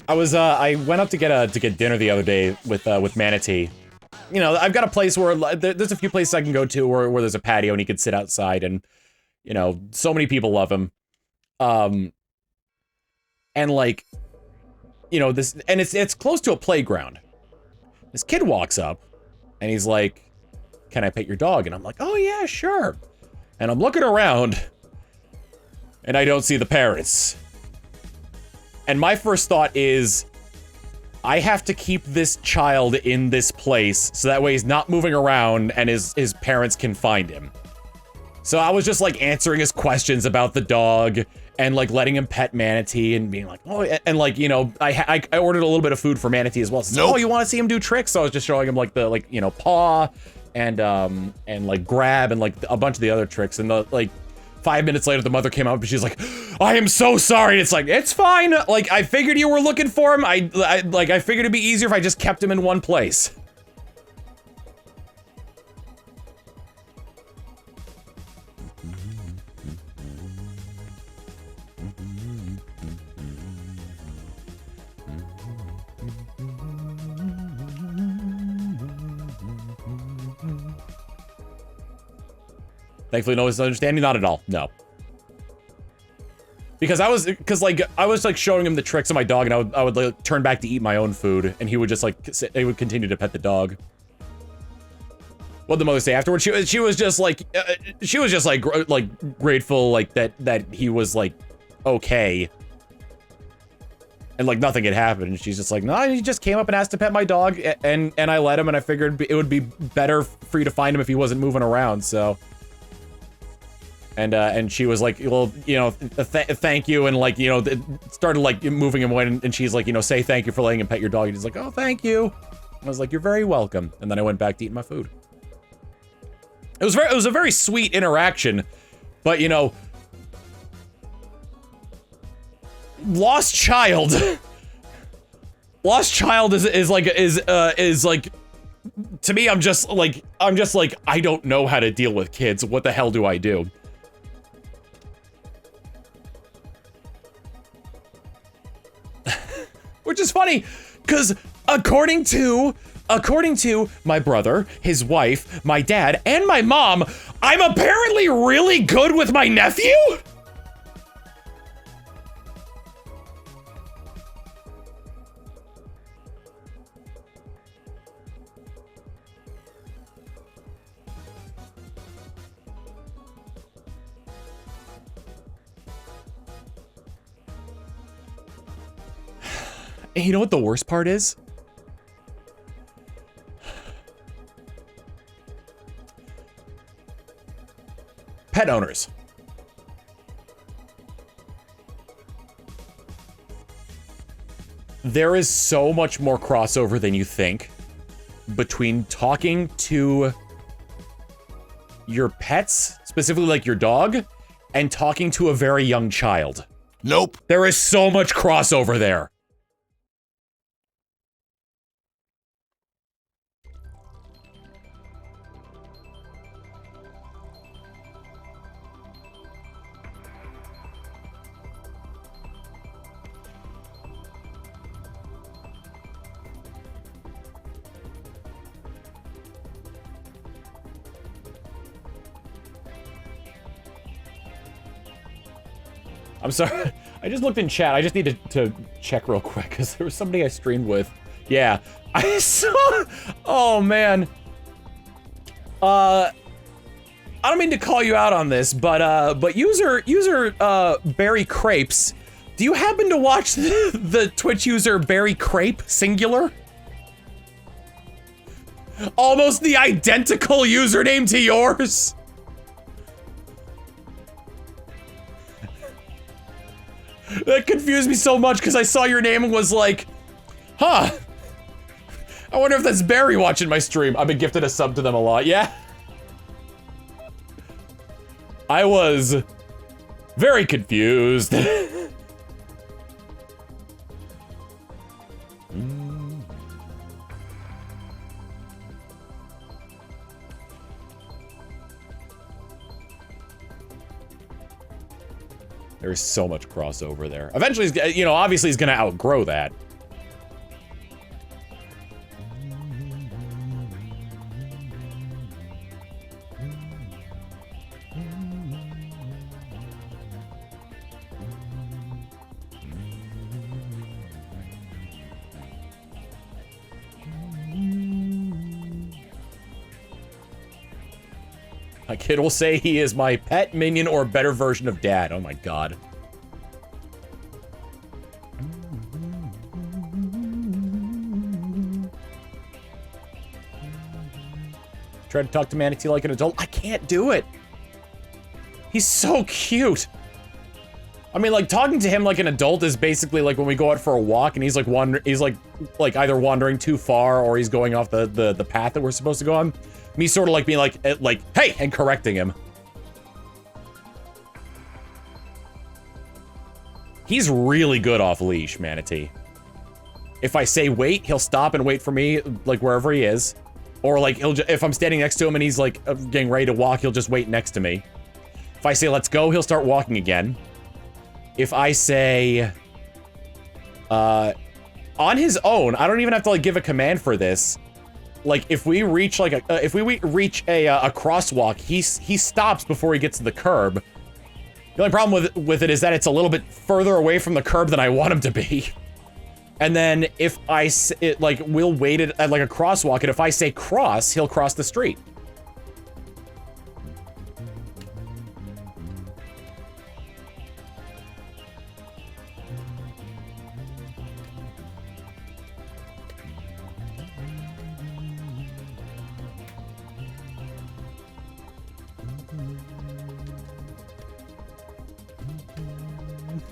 I went up to get dinner the other day with Manatee. You know, I've got a place where there's a few places I can go to where there's a patio and he can sit outside, and you know, so many people love him. And like, you know, it's close to a playground. This kid walks up and he's like, "Can I pet your dog?" And I'm like, "Oh yeah, sure." And I'm looking around and I don't see the parents. And my first thought is, I have to keep this child in this place so that way he's not moving around and his parents can find him. So I was just like answering his questions about the dog and like letting him pet Manatee and being like, "Oh," and like, you know, I ordered a little bit of food for Manatee as well. So, "Oh, you want to see him do tricks?" So I was just showing him like the you know, paw and like grab and like a bunch of the other tricks. And the like 5 minutes later, the mother came up and she's like, "I am so sorry." And it's like, it's fine. Like, I figured you were looking for him. I figured it'd be easier if I just kept him in one place. Thankfully, no misunderstanding. Not at all. No. Because I was like showing him the tricks of my dog, and I would like turn back to eat my own food, and he would just like he would continue to pet the dog. what the mother say afterwards? She was just like, grateful like that he was like okay, and like nothing had happened. And she's just like, no, he just came up and asked to pet my dog, and I let him, and I figured it would be better for you to find him if he wasn't moving around. So, and she was like, well, you know, thank you, and like, you know, started like moving him away, and she's like, you know, say thank you for letting him pet your dog. And he's like, oh, thank you. I was like, you're very welcome. And then I went back to eating my food. It was a very sweet interaction, but you know, lost child. Lost child is like to me, I'm just like I don't know how to deal with kids. What the hell do I do? Which is funny, because according to my brother, his wife, my dad, and my mom, I'm apparently really good with my nephew? And you know what the worst part is? Pet owners. There is so much more crossover than you think between talking to your pets, specifically like your dog, and talking to a very young child. Nope. There is so much crossover there. I'm sorry, I just looked in chat. I just need to check real quick, because there was somebody I streamed with. Yeah, I saw, oh man. I don't mean to call you out on this, but user Barry Crepes, do you happen to watch the Twitch user Barry Crepe, singular? Almost the identical username to yours. That confused me so much, because I saw your name and was like, huh, I wonder if that's Barry watching my stream. I've been gifted a sub to them a lot, yeah? I was very confused. There's so much crossover there. Eventually, you know, obviously he's gonna outgrow that. My kid will say he is my pet, minion, or better version of dad. Oh my god. Try to talk to Manatee like an adult. I can't do it. He's so cute. I mean, like, talking to him like an adult is basically like when we go out for a walk and he's like like either wandering too far or he's going off the path that we're supposed to go on. Me sort of like being like, hey, and correcting him. He's really good off leash, Manatee. If I say wait, he'll stop and wait for me, like wherever he is. Or like, if I'm standing next to him and he's like getting ready to walk, he'll just wait next to me. If I say let's go, he'll start walking again. If I say, on his own, I don't even have to like give a command for this. Like, if we reach like a crosswalk, he stops before he gets to the curb. The only problem with it is that it's a little bit further away from the curb than I want him to be. And then if we'll wait at like a crosswalk, and if I say cross, he'll cross the street.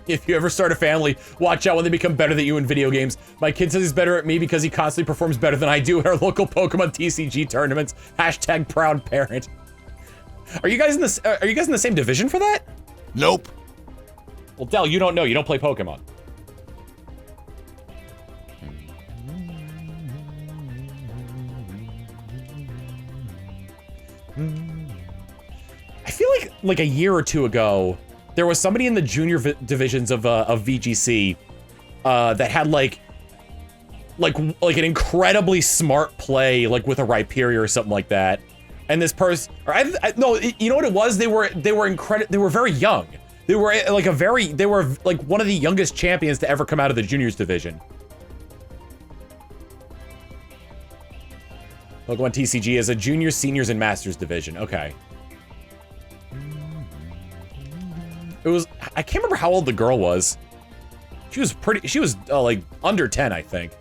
If you ever start a family, watch out when they become better than you in video games. My kid says he's better at me because he constantly performs better than I do at our local Pokemon TCG tournaments. Hashtag proud parent. Are you guys in this? Are you guys in the same division for that? Nope. Well, Del, you don't know. You don't play Pokemon. I feel like a year or two ago, there was somebody in the junior divisions of VGC that had like an incredibly smart play, like with a Rhyperior or something like that. And this person, no, you know what it was? They were very young. They were like one of the youngest champions to ever come out of the juniors division. Pokemon TCG is a juniors, seniors, and masters division. Okay. I can't remember how old the girl was. She was like under 10, I think.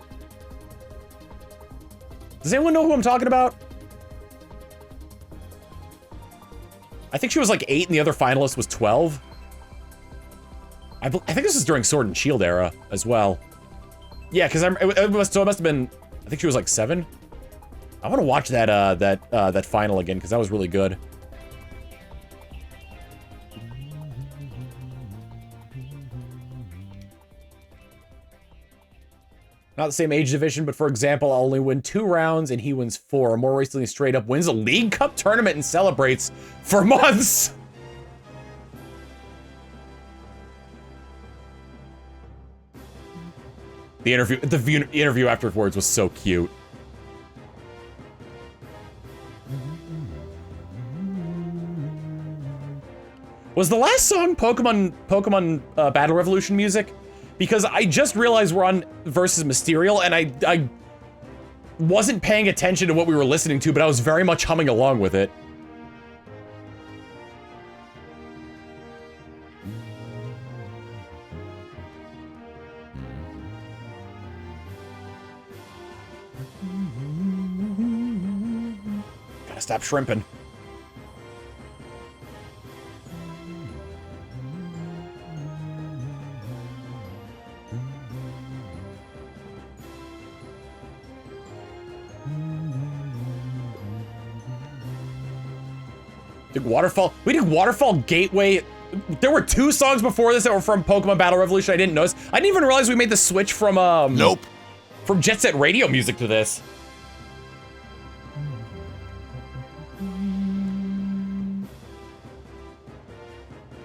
Does anyone know who I'm talking about? I think she was like 8 and the other finalist was 12. I think this is during Sword and Shield era as well. Yeah, because it must have been, I think she was like 7. I want to watch that final again because that was really good. Not the same age division, but for example, I'll only win 2 rounds and he wins 4. More recently, straight up wins a League Cup tournament and celebrates for months. The interview afterwards was so cute. Was the last song Pokemon Battle Revolution music? Because I just realized we're on versus Mysterial, and I wasn't paying attention to what we were listening to, but I was very much humming along with it. Gotta stop shrimping. We did Waterfall Gateway. There were 2 songs before this that were from Pokemon Battle Revolution I didn't notice. I didn't even realize we made the switch from Nope. From Jet Set Radio music to this.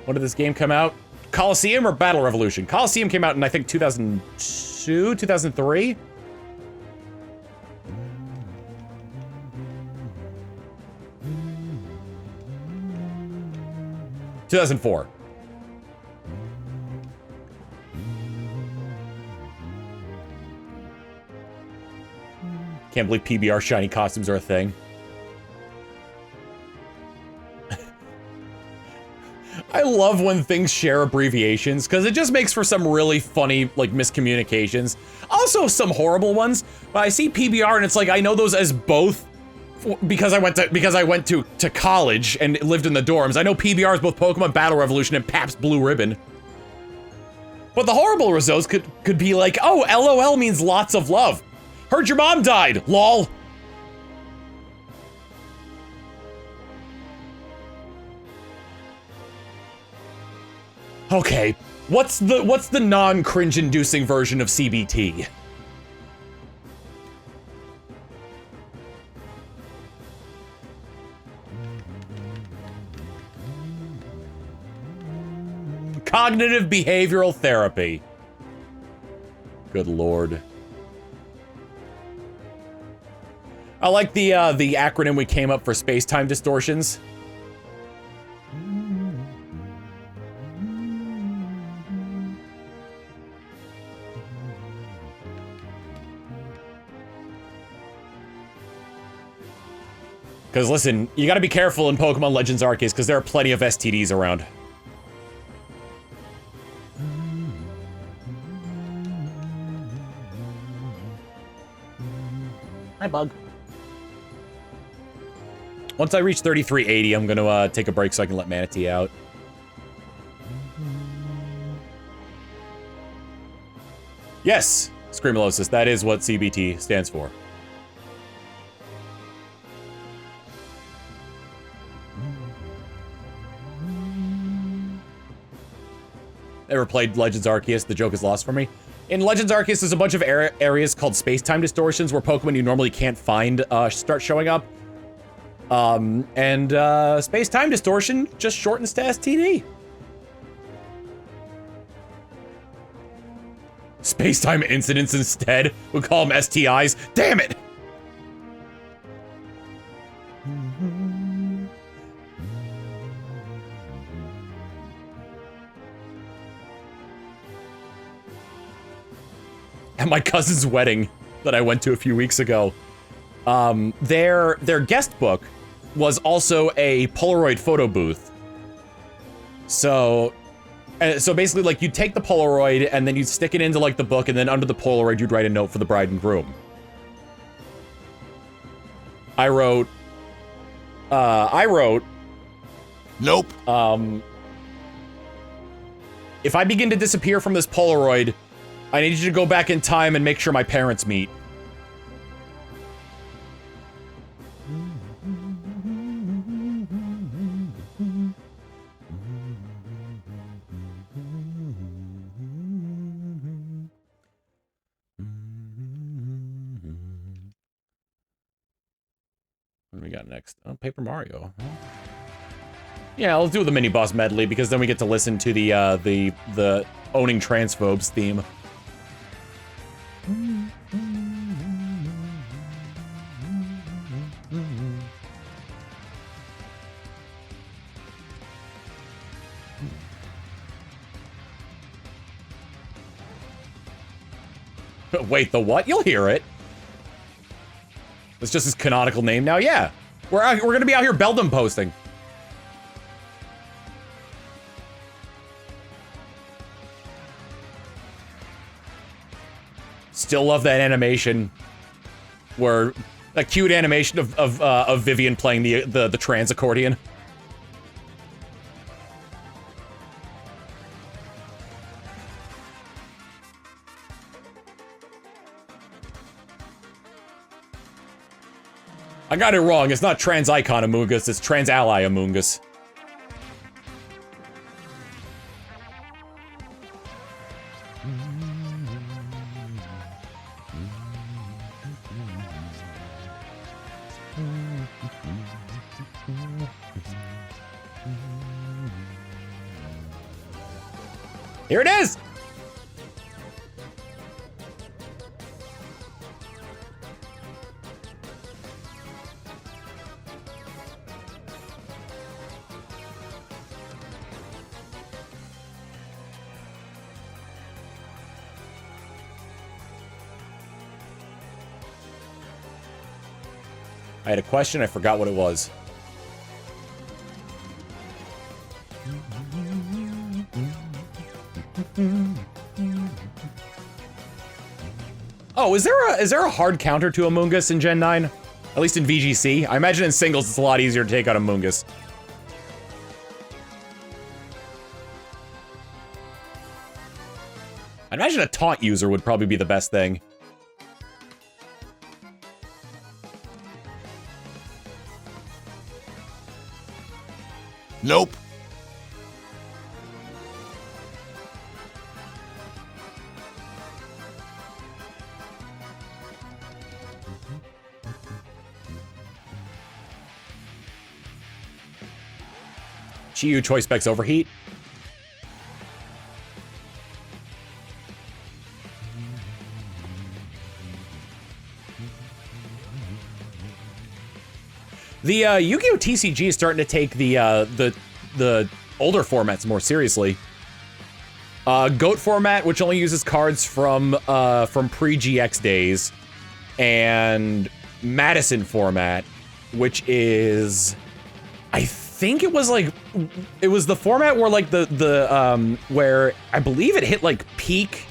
When did this game come out? Colosseum or Battle Revolution? Colosseum came out in I think 2002, 2003. 2004. Can't believe PBR shiny costumes are a thing. I love when things share abbreviations because it just makes for some really funny like miscommunications. Also some horrible ones. But I see PBR and it's like I know those as both because I went to college and lived in the dorms. I know PBR is both Pokemon Battle Revolution and Pabst Blue Ribbon. But the horrible results could be like, oh, LOL means lots of love. Heard your mom died, lol. Okay, what's the non-cringe inducing version of CBT? Cognitive behavioral therapy. Good lord. I like the acronym we came up for space-time distortions. Because listen, you gotta be careful in Pokemon Legends Arceus because there are plenty of STDs around. Hi, Bug. Once I reach 3380, I'm gonna take a break so I can let Manatee out. Yes, Screamalosis. That is what CBT stands for. Ever played Legends Arceus? The joke is lost for me. In Legends Arceus, there's a bunch of areas called space-time distortions where Pokemon you normally can't find start showing up. Space-time distortion just shortens to STD. Space-time incidents instead. We'll call them STIs. Damn it! At my cousin's wedding that I went to a few weeks ago, their guest book was also a Polaroid photo booth. So basically, like, you'd take the Polaroid and then you'd stick it into, like, the book, and then under the Polaroid, you'd write a note for the bride and groom. I wrote, Nope. if I begin to disappear from this Polaroid, I need you to go back in time and make sure my parents meet. What do we got next? Oh, Paper Mario. Huh? Yeah, let's do the mini boss medley because then we get to listen to the owning transphobes theme. Wait, the what? You'll hear it. It's just his canonical name now. Yeah, we're gonna be out here Beldum posting. Still love that animation, where a cute animation of Vivian playing the trans accordion. I got it wrong. It's not Trans Icon Amoongus, it's Trans Ally Amoongus. Here it is! I had a question, I forgot what it was. Oh, is there a hard counter to Amoongus in Gen 9? At least in VGC? I imagine in singles it's a lot easier to take out Amoongus. I imagine a taunt user would probably be the best thing. Nope. Chiyu choice specs overheat. The Yu-Gi-Oh! TCG is starting to take the older formats more seriously. GOAT format, which only uses cards from pre-GX days, and Madison format, which is, I think it was the format where like where I believe it hit like peak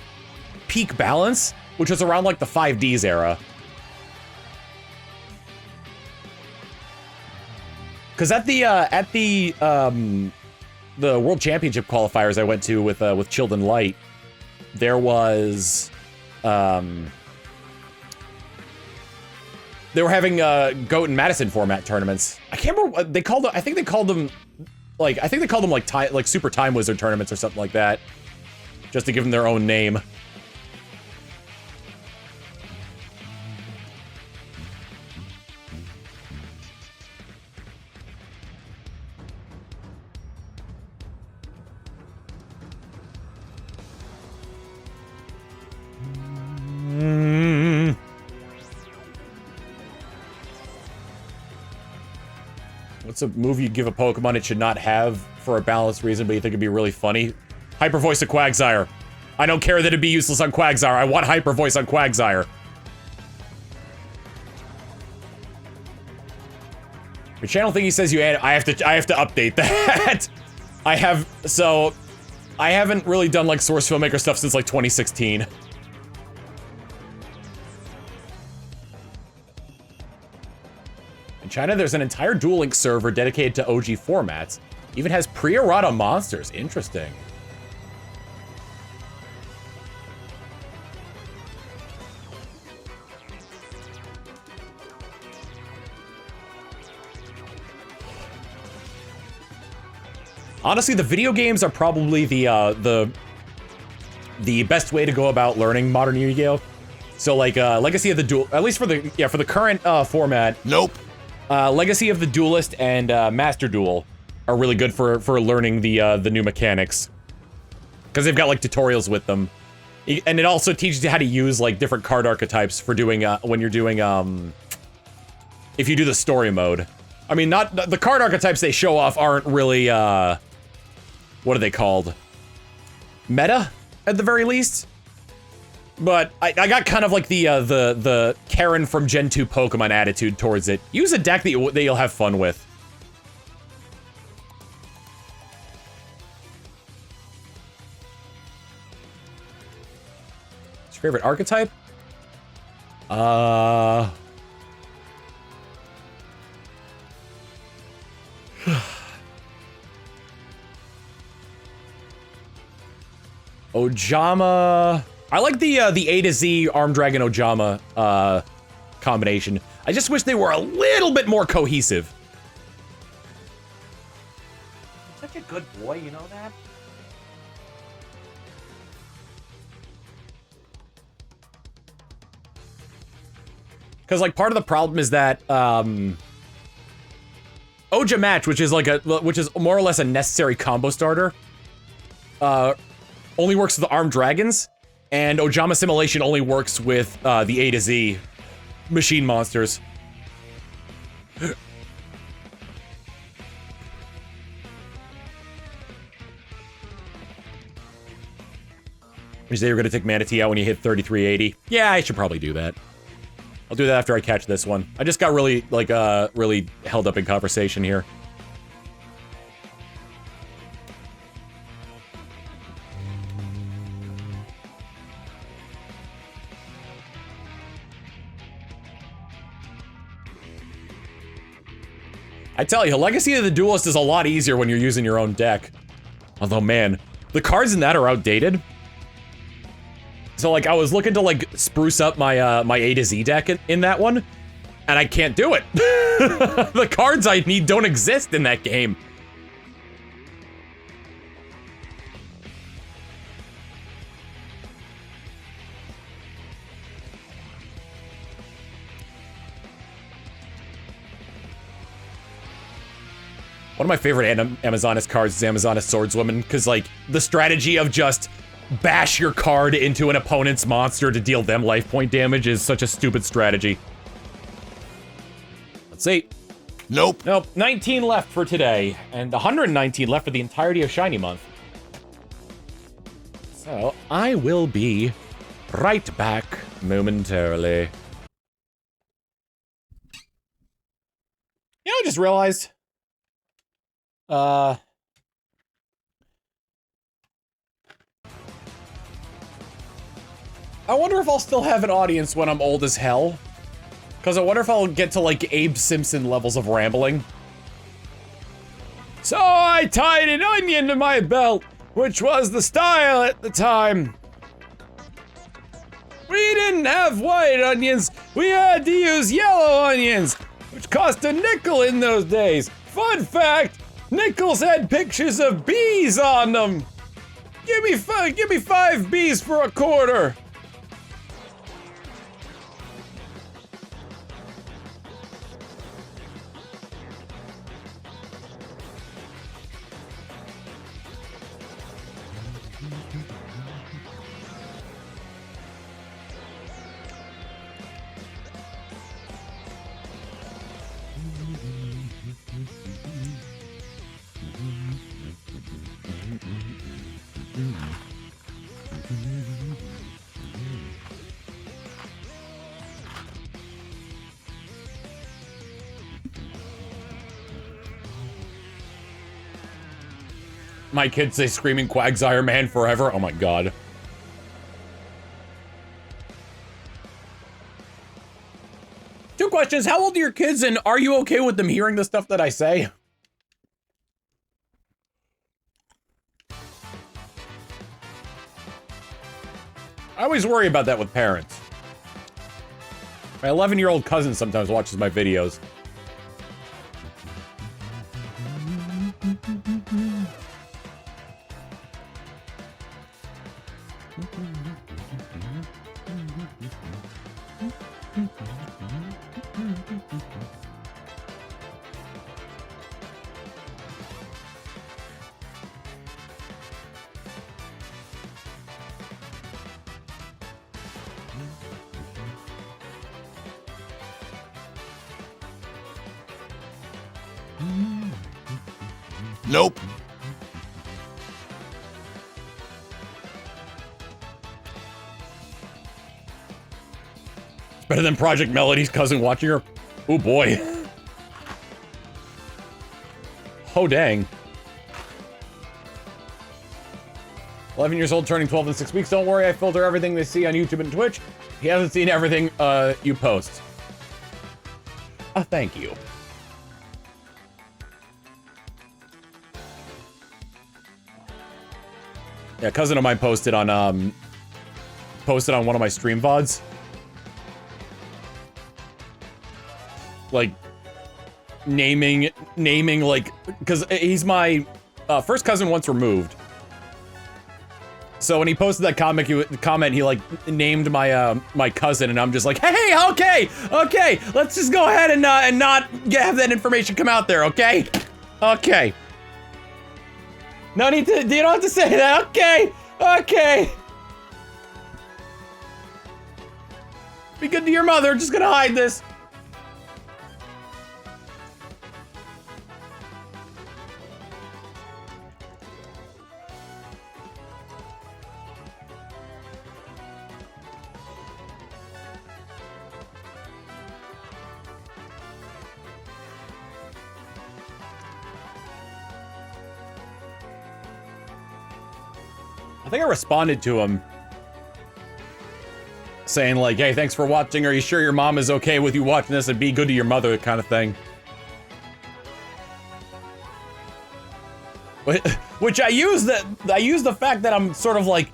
balance, which was around like the 5Ds era. Because at the World Championship qualifiers I went to with Childen Light, there was They were having Goat and Madison format tournaments. I can't remember what they called them. I think they called them like Super Time Wizard tournaments or something like that. Just to give them their own name. What's a move you give a Pokemon it should not have for a balanced reason, but you think it'd be really funny? Hyper Voice of Quagsire. I don't care that it'd be useless on Quagsire. I want Hyper Voice on Quagsire. Your channel thing he says you add. I have to update that. I haven't really done like Source Filmmaker stuff since like 2016. In China, there's an entire Duel Links server dedicated to OG formats. Even has pre-errata monsters. Interesting. Honestly, the video games are probably the best way to go about learning modern Yu-Gi-Oh! So like Legacy of the Duel, at least for the current format. Nope. Legacy of the Duelist and Master Duel are really good for learning the new mechanics, because they've got like tutorials with them, and it also teaches you how to use like different card archetypes for doing when you're doing if you do the story mode. I mean, not the card archetypes they show off aren't really what are they called? Meta, at the very least. But I got kind of like the Karen from Gen 2 Pokemon attitude towards it. Use a deck that you'll have fun with. What's your favorite archetype? Ojama. I like the A to Z Arm Dragon Ojama combination. I just wish they were a little bit more cohesive. Such a good boy, you know that? Because like part of the problem is that Oja Match, which is more or less a necessary combo starter, only works with the Armed Dragons, and Ojama Simulation only works with the A to Z machine monsters. Did you say you're gonna take Manatee out when you hit 3380? Yeah, I should probably do that. I'll do that after I catch this one. I just got really, like, really held up in conversation here. I tell you, Legacy of the Duelist is a lot easier when you're using your own deck. Although, man, the cards in that are outdated. So, like, I was looking to, like, spruce up my, my A to Z deck in that one, and I can't do it. The cards I need don't exist in that game. One of my favorite Amazoness cards is Amazoness Swordswoman, because, like, the strategy of just bash your card into an opponent's monster to deal them life point damage is such a stupid strategy. Let's see. Nope. Nope. 19 left for today, and 119 left for the entirety of Shiny Month. So, I will be right back momentarily. You know, I just realized... I wonder if I'll still have an audience when I'm old as hell. Because I wonder if I'll get to, like, Abe Simpson levels of rambling. So I tied an onion to my belt, which was the style at the time. We didn't have white onions. We had to use yellow onions, which cost a nickel in those days. Fun fact, nickels had pictures of bees on them. Give me 5 bees for a quarter. My kids say screaming Quagsire Man forever. Oh my god. Two questions. How old are your kids and are you okay with them hearing the stuff that I say? I always worry about that with parents. My 11-year-old cousin sometimes watches my videos. Nope. It's better than Project Melody's cousin watching her. Oh boy. Oh dang. 11 years old, turning 12 in 6 weeks. Don't worry, I filter everything they see on YouTube and Twitch. He hasn't seen everything you post. Thank you. Yeah, a cousin of mine posted on one of my stream VODs. Like naming like, because he's my first cousin once removed. So when he posted that comment, he like named my my cousin, and I'm just like, hey, okay, let's just go ahead and not have that information come out there, okay? Okay. No need to, you don't have to say that, okay. Be good to your mother, just gonna hide this. I think I responded to him saying like, hey, thanks for watching. Are you sure your mom is okay with you watching this, and be good to your mother, kind of thing. Which I use the fact that I'm sort of like,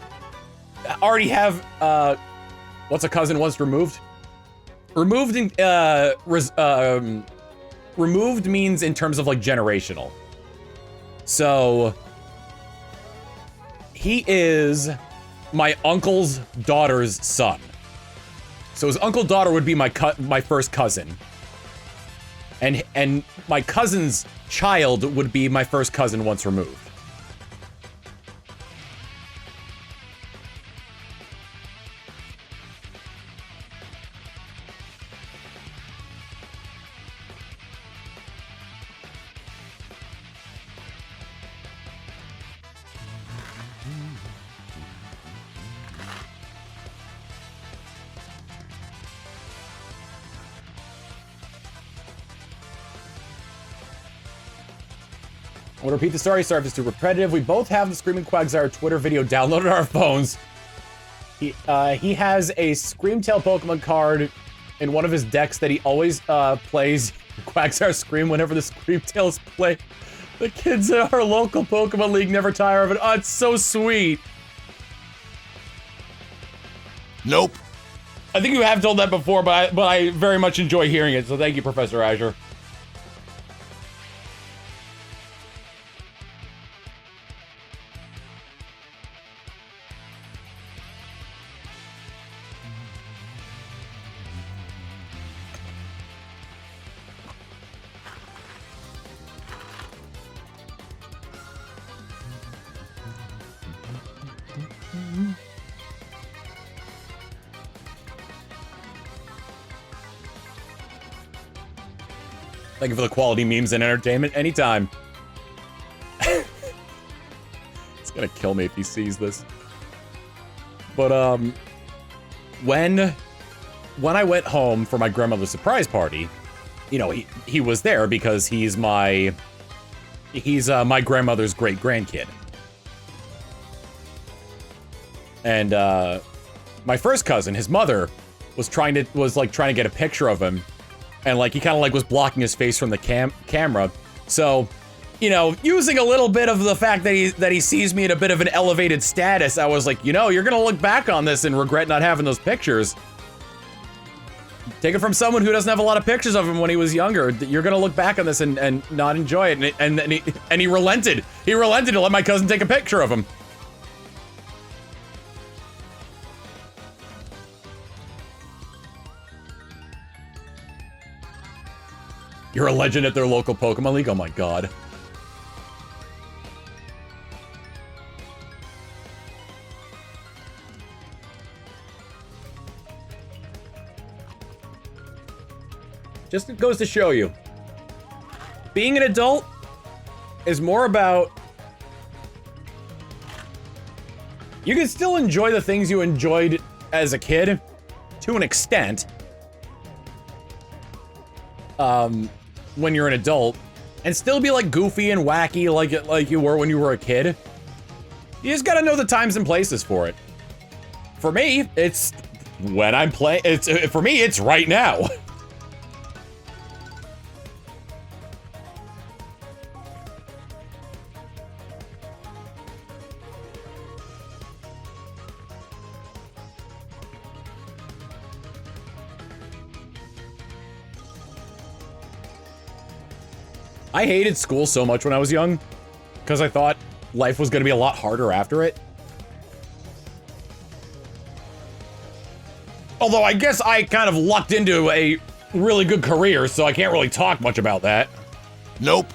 already have, what's a cousin once removed? Removed means in terms of like generational. So he is my uncle's daughter's son. So his uncle daughter would be my first cousin. And my cousin's child would be my first cousin once removed. We'll repeat the story. Sorry if it's too repetitive. We both have the Screaming Quagsire Twitter video downloaded on our phones. He has a Screamtail Pokemon card in one of his decks that he always plays Quagsire Scream whenever the Screamtails play. The kids in our local Pokemon League never tire of it. Oh, it's so sweet. Nope. I think you have told that before, but I very much enjoy hearing it, so thank you, Professor Azure. Thank you for the quality memes and entertainment anytime. It's gonna kill me if he sees this. But when I went home for my grandmother's surprise party, you know, he was there because he's my grandmother's great grandkid. And my first cousin, his mother, was trying to get a picture of him. And like he kind of like was blocking his face from the camera. So, you know, using a little bit of the fact that he sees me at a bit of an elevated status, I was like, you know, you're gonna look back on this and regret not having those pictures. Take it from someone who doesn't have a lot of pictures of him when he was younger. You're gonna look back on this and not enjoy it. And he relented. He relented to let my cousin take a picture of him. You're a legend at their local Pokemon League? Oh my god. Just goes to show you. Being an adult is more about... You can still enjoy the things you enjoyed as a kid, to an extent. When you're an adult, and still be like goofy and wacky like you were when you were a kid. You just gotta know the times and places for it. For me, it's when I'm playing. For me, it's right now. I hated school so much when I was young, because I thought life was going to be a lot harder after it. Although I guess I kind of lucked into a really good career, so I can't really talk much about that. Nope.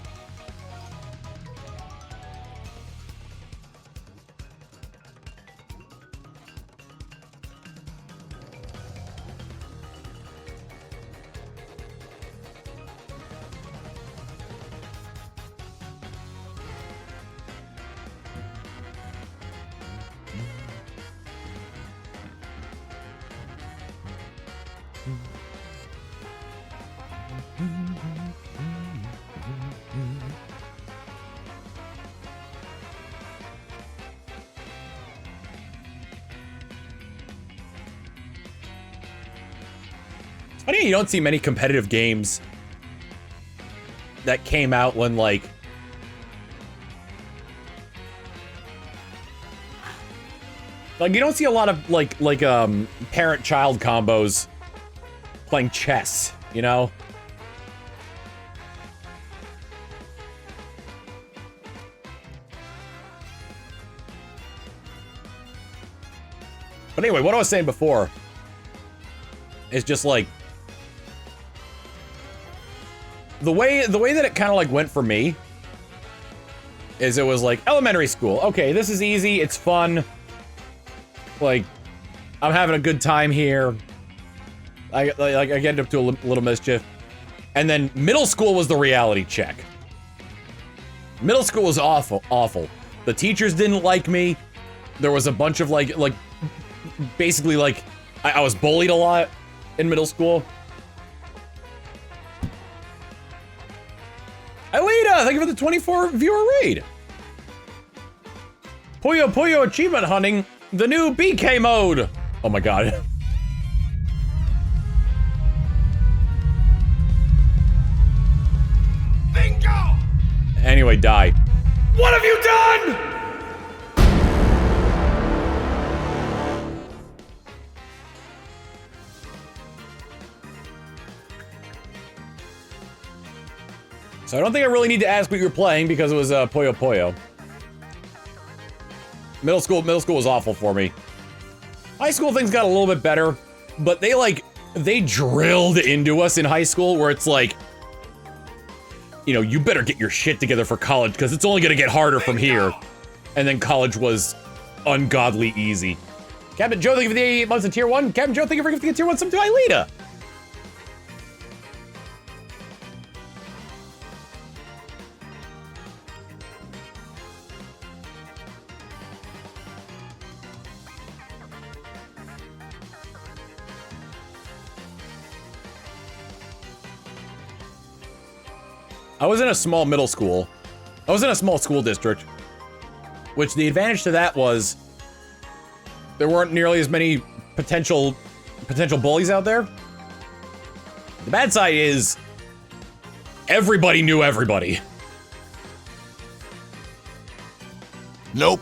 It's funny you don't see many competitive games that came out when, like... Like, you don't see a lot of, parent-child combos playing chess, you know? But anyway, what I was saying before is just, like... The way that it kind of, like, went for me is it was, like, elementary school. Okay, this is easy, it's fun. Like, I'm having a good time here. I get up to a little mischief. And then middle school was the reality check. Middle school was awful. The teachers didn't like me. There was a bunch of, basically, I was bullied a lot in middle school. Alita, thank you for the 24 viewer raid. Puyo Puyo achievement hunting, the new BK mode. Oh my god. Bingo! Anyway, die. What have you done? So I don't think I really need to ask what you were playing because it was Puyo Puyo. Middle school was awful for me. High school things got a little bit better, but they drilled into us in high school where it's like, you know, you better get your shit together for college because it's only gonna get harder from here. And then college was ungodly easy. Captain Joe, thank you for the 88 months of tier 1. Captain Joe, thank you for gifting a tier 1 sub to Aelita. I was in a small middle school. I was in a small school district, which the advantage to that was there weren't nearly as many potential bullies out there. The bad side is everybody knew everybody. Nope.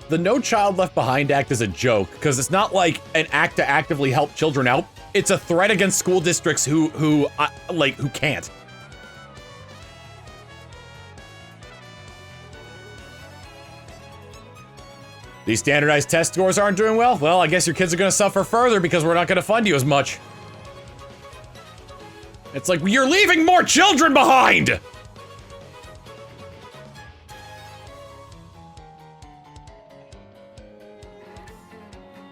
The No Child Left Behind Act is a joke, because it's not like an act to actively help children out. It's a threat against school districts who can't. These standardized test scores aren't doing well? Well, I guess your kids are gonna suffer further because we're not gonna fund you as much. It's like, you're leaving more children behind!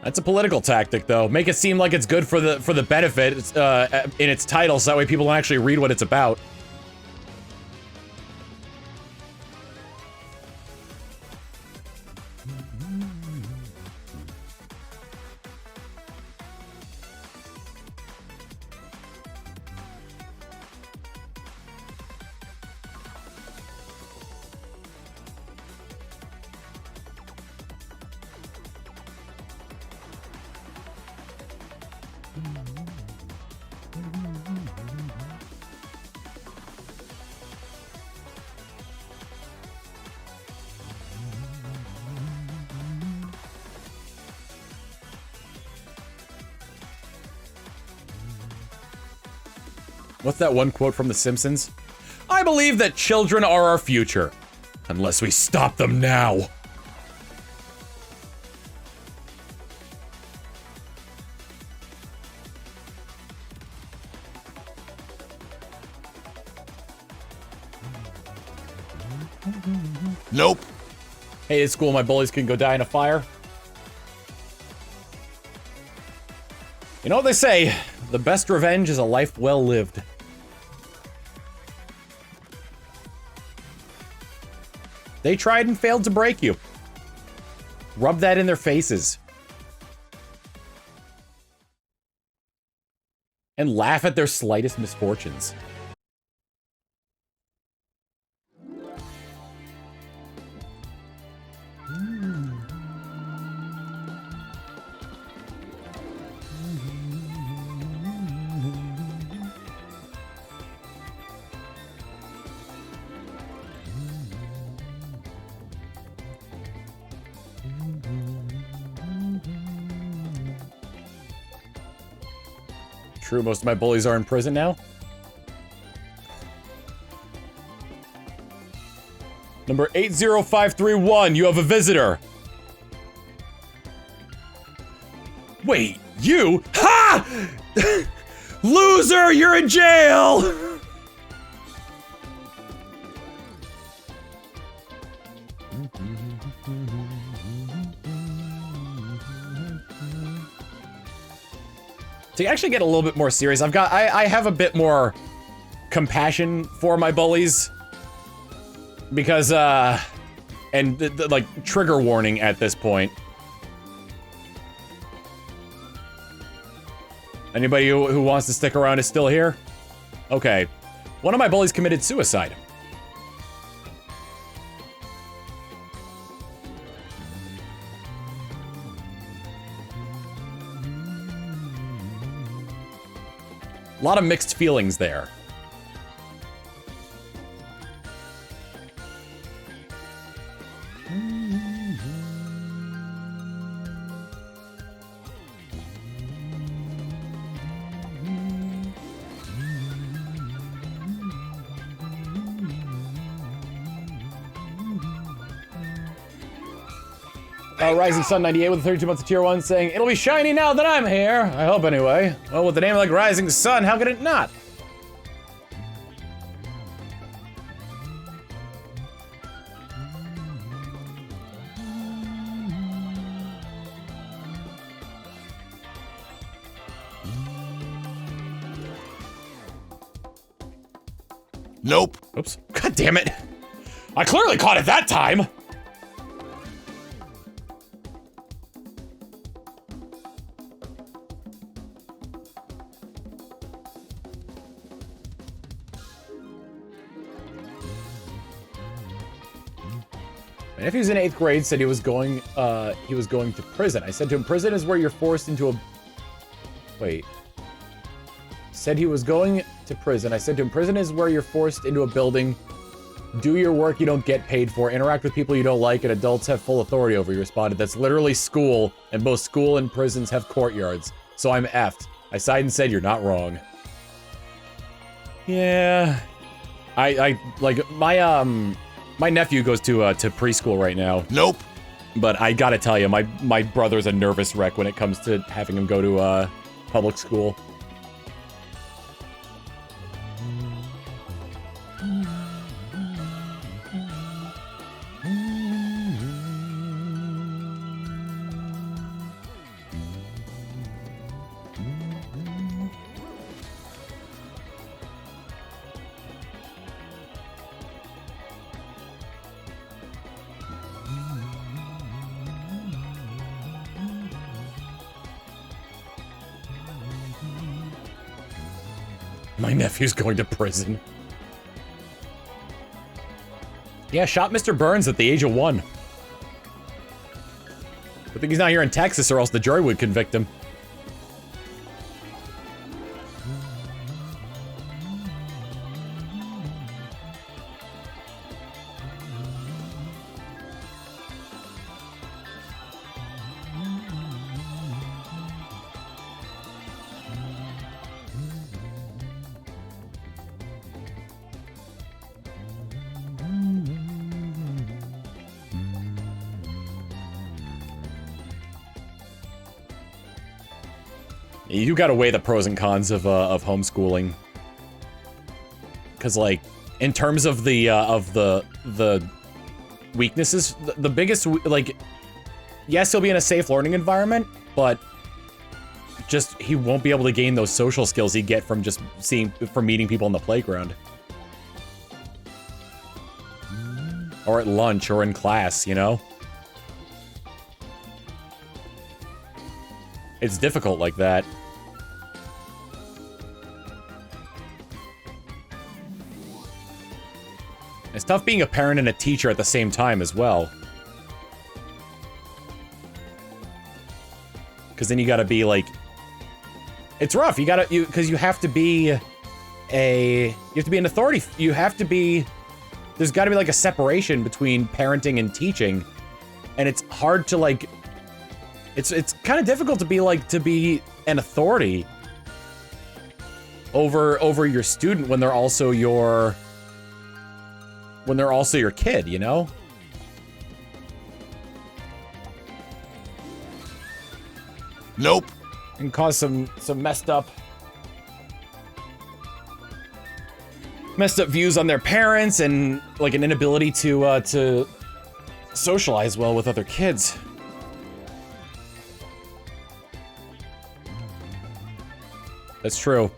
That's a political tactic, though. Make it seem like it's good for the benefit in its title, so that way people don't actually read what it's about. What's that one quote from The Simpsons? I believe that children are our future, unless we stop them now. Nope. Hey, at school, my bullies can go die in a fire. You know what they say, the best revenge is a life well lived. They tried and failed to break you. Rub that in their faces. And laugh at their slightest misfortunes. True, most of my bullies are in prison now. Number 80531, you have a visitor. Wait, you? Ha! Loser, you're in jail! To actually get a little bit more serious, I have a bit more compassion for my bullies. Because, and, like, trigger warning at this point. Anybody who wants to stick around is still here? Okay. One of my bullies committed suicide. A lot of mixed feelings there. Rising Sun 98 with 32 months of tier 1 saying, it'll be shiny now that I'm here. I hope anyway. Well, with the name like Rising Sun, how could it not? Nope. Oops. God damn it. I clearly caught it that time. My nephew's in 8th grade, said he was going to prison. I said to him, prison is where you're forced into a... Wait. Said he was going to prison. I said to him, prison is where you're forced into a building, do your work you don't get paid for, interact with people you don't like, and adults have full authority over you. Responded, that's literally school, and both school and prisons have courtyards. So I'm effed. I sighed and said, you're not wrong. Yeah. My nephew goes to preschool right now. Nope. But I gotta tell you, my brother's a nervous wreck when it comes to having him go to public school. My nephew's going to prison. Yeah, shot Mr. Burns at the age of 1. I think he's not here in Texas or else the jury would convict him. You gotta weigh the pros and cons of homeschooling. Cause like, in terms of the weaknesses, the biggest, like, yes, he'll be in a safe learning environment, but just, he won't be able to gain those social skills he'd get from just from meeting people on the playground. Or at lunch, or in class, you know? It's difficult like that. It's tough being a parent and a teacher at the same time as well. Because then you gotta be like... It's rough, because you have to be an authority. You have to be... There's gotta be like a separation between parenting and teaching. And it's hard to like... It's kind of difficult to be an authority over your student when they're also your kid, you know? Nope. And cause some messed up views on their parents and like an inability to socialize well with other kids. That's true.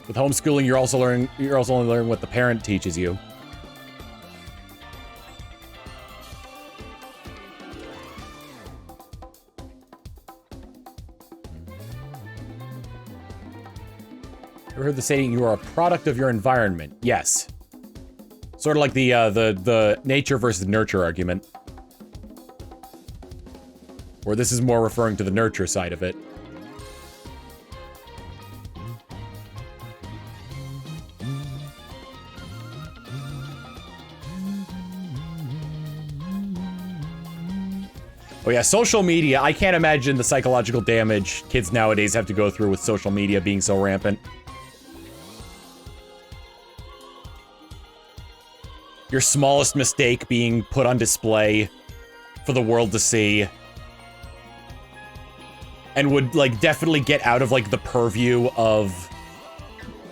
With homeschooling, you're also only learning what the parent teaches you. Ever heard the saying, you are a product of your environment? Yes. Sort of like the nature versus nurture argument. Or this is more referring to the nurture side of it. Oh yeah, social media. I can't imagine the psychological damage kids nowadays have to go through with social media being so rampant. Your smallest mistake being put on display for the world to see. And would, like, definitely get out of, like, the purview of...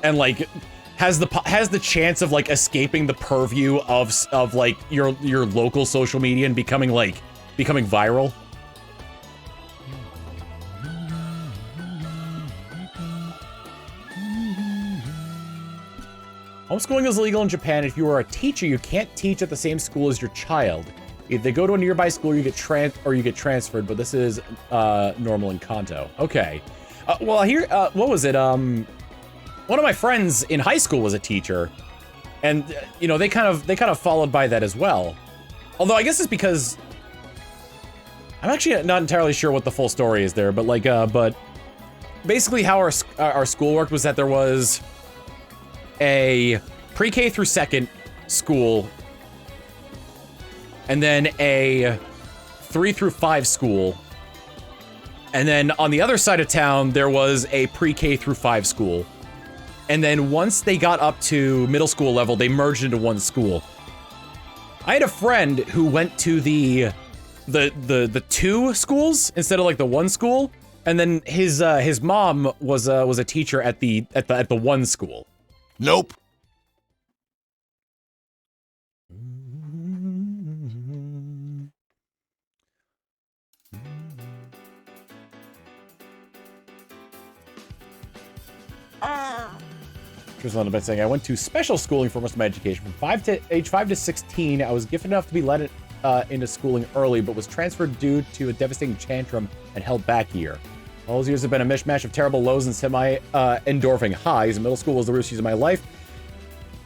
And, like, has the chance of, like, escaping the purview of like, your local social media and becoming viral. Homeschooling is illegal in Japan. If you are a teacher, you can't teach at the same school as your child. If they go to a nearby school, you get transferred, but this is normal in Kanto. Okay. Well, here, what was it? One of my friends in high school was a teacher, and you know, they kind of followed by that as well. Although I guess it's because I'm actually not entirely sure what the full story is there, but like, but basically how our school worked was that there was a pre-K through second school, and then a 3 through 5 school, and then on the other side of town there was a pre-K through 5 school, and then once they got up to middle school level, they merged into one school. I had a friend who went to the 2 schools instead of like the 1 school, and then his mom was a teacher at the 1 school. Nope. Goes on about saying, I went to special schooling for most of my education. From age 5 to 16, I was gifted enough to be let into schooling early, but was transferred due to a devastating tantrum and held back a year. All those years have been a mishmash of terrible lows and semi-endorphin highs. Middle school was the worst years of my life,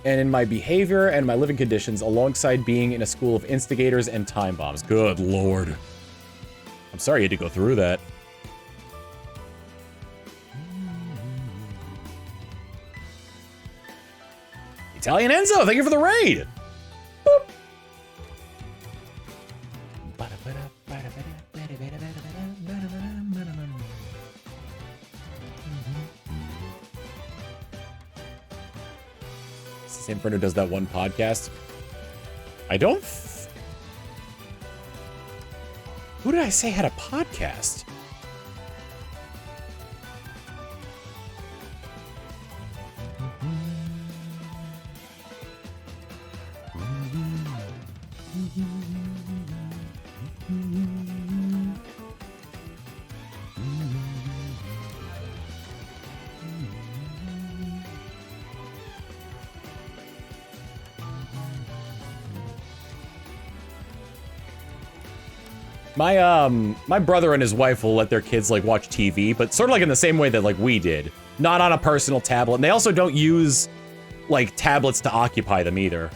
and in my behavior and my living conditions, alongside being in a school of instigators and time bombs. Good lord. I'm sorry you had to go through that. Italian Enzo, thank you for the raid! Boop. It's the same friend who does that one podcast. I don't... Who did I say had a podcast? My brother and his wife will let their kids, like, watch TV, but sort of like in the same way that, like, we did. Not on a personal tablet. And they also don't use, like, tablets to occupy them either.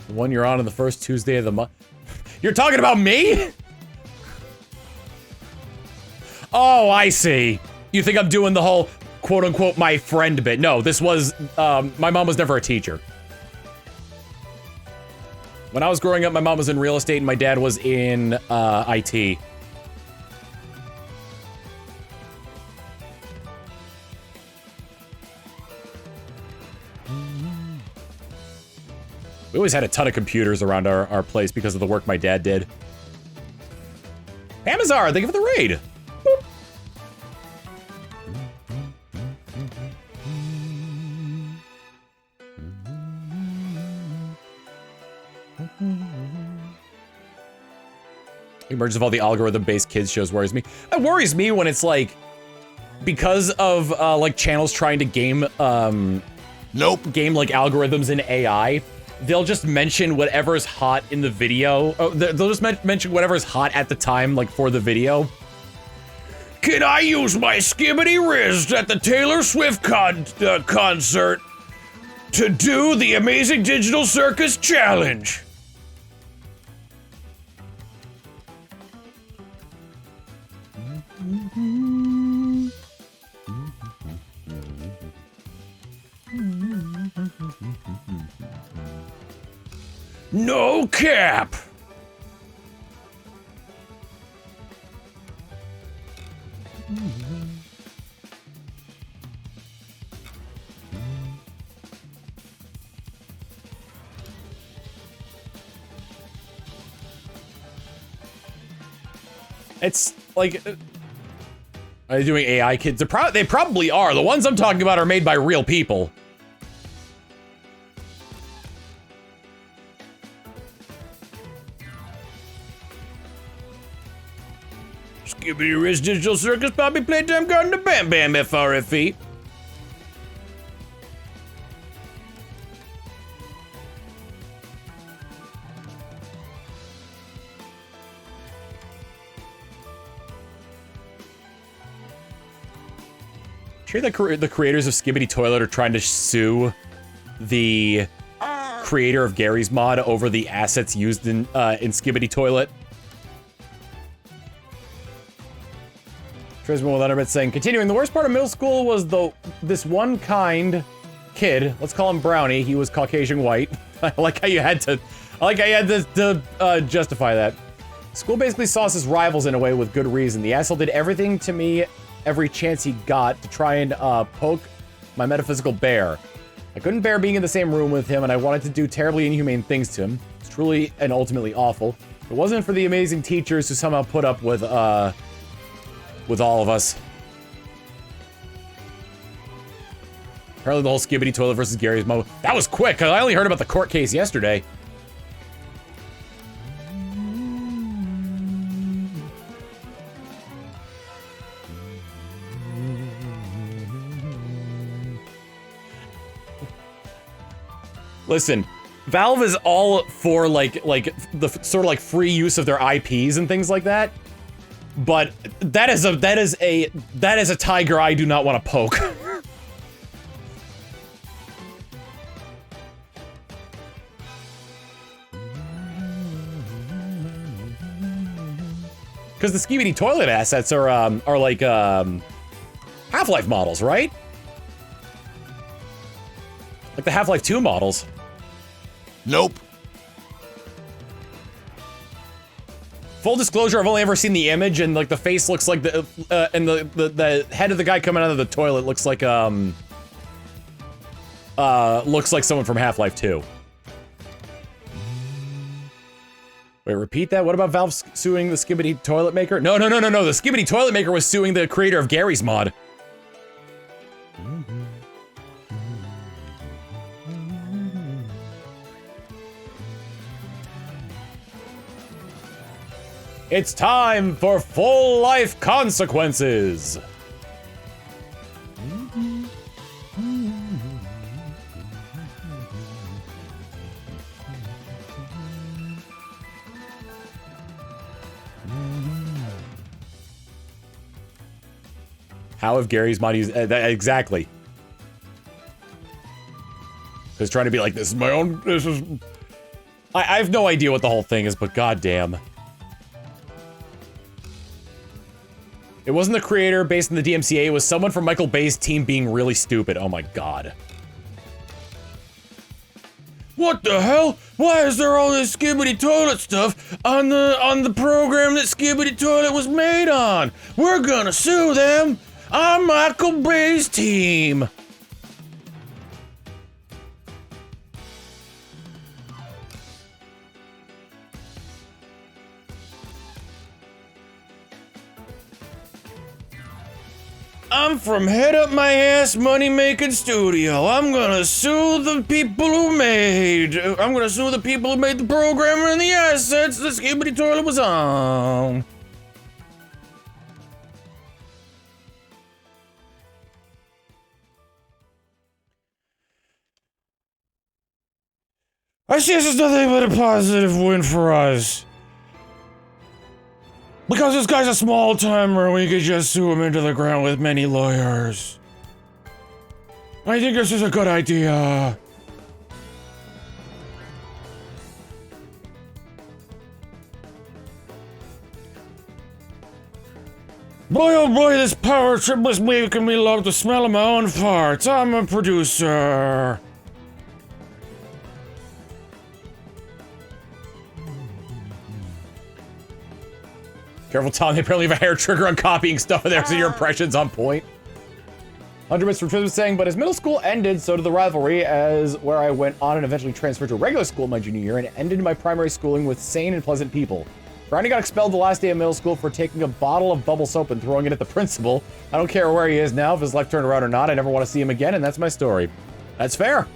The one you're on the first Tuesday of the month. You're talking about me? Oh, I see. You think I'm doing the whole quote-unquote my friend bit. No, this was, my mom was never a teacher. When I was growing up, my mom was in real estate and my dad was in, IT. We always had a ton of computers around our place because of the work my dad did. Amazar, thank you for the raid! Boop. Emergence of all the algorithm-based kids shows worries me. It worries me when it's like, because of like channels trying to game like algorithms in AI, they'll just mention whatever's hot in the video. Oh, they'll just mention whatever's hot at the time, like for the video. Can I use my skibbity wrist at the Taylor Swift concert to do the Amazing Digital Circus Challenge? No cap! It's like, are they doing AI kids? They probably are. The ones I'm talking about are made by real people. Skibbity Riz Digital Circus Poppy Playtime Garden to Bam Bam FRFE. Sure, the creators of Skibbity Toilet are trying to sue the creator of Gary's Mod over the assets used in Skibbity Toilet. Trisman with Underbit saying, continuing, the worst part of middle school was this one kind kid, let's call him Brownie, he was Caucasian white. I like how you had to justify that. School basically saw us as rivals in a way with good reason. The asshole did everything to me, every chance he got to try and poke my metaphysical bear. I couldn't bear being in the same room with him, and I wanted to do terribly inhumane things to him. It's truly and ultimately awful. If it wasn't for the amazing teachers who somehow put up with all of us. Apparently the whole Skibbity Toilet versus Gary's Mod. That was quick, I only heard about the court case yesterday. Listen, Valve is all for like the sort of like free use of their IPs and things like that. But that is a tiger I do not want to poke. Because the Skibbity Toilet assets are like Half-Life models, right? Like the Half-Life 2 models. Nope. Full disclosure, I've only ever seen the image, and like the face looks like the and the head of the guy coming out of the toilet looks like someone from Half-Life 2. Wait, repeat that? What about Valve suing the Skibbity Toilet Maker? No. The Skibbity Toilet Maker was suing the creator of Gary's Mod. It's time for full life consequences. How have Gary's Mod used exactly? Because trying to be like, this is my own. This is. I have no idea what the whole thing is, but goddamn. It wasn't the creator based in the DMCA, it was someone from Michael Bay's team being really stupid. Oh my god. What the hell? Why is there all this Skibbity Toilet stuff on the program that Skibbity Toilet was made on? We're gonna sue them! I'm Michael Bay's team! I'm from head up my ass money making studio. I'm gonna sue the people who made the program and the assets the Skibbity Toilet was on. I see this is nothing but a positive win for us. Because this guy's a small timer, we could just sue him into the ground with many lawyers. I think this is a good idea. Boy, oh boy, this power trip was making me love the smell of my own farts. I'm a producer. Careful, Tom. They apparently have a hair trigger on copying stuff in there, so your impression's on point. 100 Bits from Twitter was saying, but as middle school ended, so did the rivalry, as where I went on and eventually transferred to a regular school my junior year and ended my primary schooling with sane and pleasant people. Brownie got expelled the last day of middle school for taking a bottle of bubble soap and throwing it at the principal. I don't care where he is now, if his life turned around or not. I never want to see him again, and that's my story. That's fair.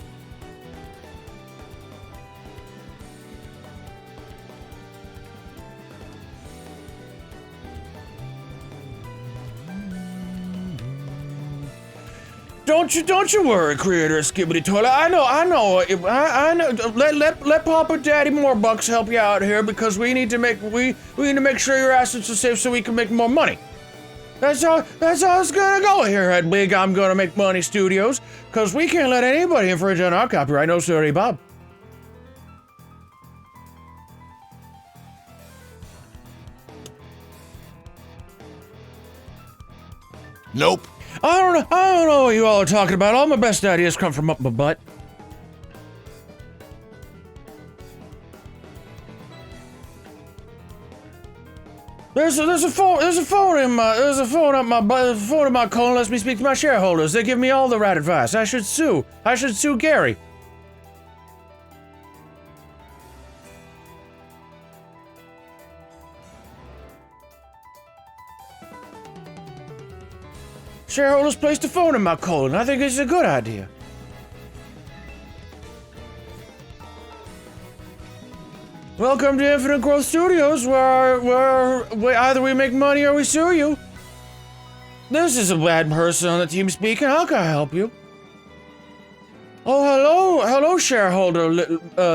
Don't you worry, creator of Skibbity Toilet. I know. Let Papa Daddy Morebucks help you out here because we need to make sure your assets are safe so we can make more money. That's how it's gonna go here at Big I'm Gonna Make Money Studios, because we can't let anybody infringe on our copyright. No, sorry, Bob. Nope. I don't know what you all are talking about. All my best ideas come from up my butt. There's a phone in my colon lets me speak to my shareholders. They give me all the right advice. I should sue Gary. Shareholders placed a phone in my colon. I think it's a good idea. Welcome to Infinite Growth Studios, where either we make money or we sue you. This is a bad person on the team speaking. How can I help you? Oh, hello, shareholder,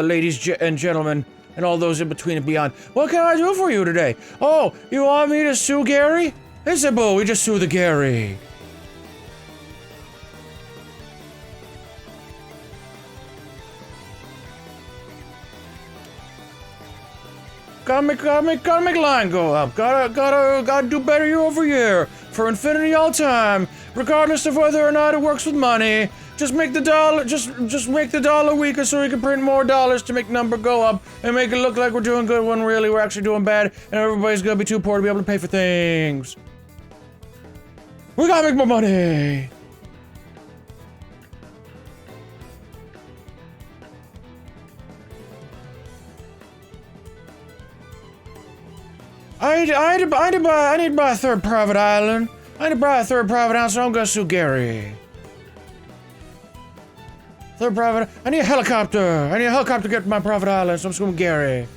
ladies and gentlemen, and all those in between and beyond. What can I do for you today? Oh, you want me to sue Gary? It's simple. We just sue the Gary. Gotta make line go up. Gotta do better year over year. For infinity all time. Regardless of whether or not it works with money. Just make the dollar, just make the dollar weaker so we can print more dollars to make the number go up and make it look like we're doing good when really we're actually doing bad and everybody's gonna be too poor to be able to pay for things. We gotta make more money. I need to buy a third private island. I need to buy a third private island, so I'm gonna sue Gary. Third private. I need a helicopter. I need a helicopter to get to my private island, so I'm suing Gary.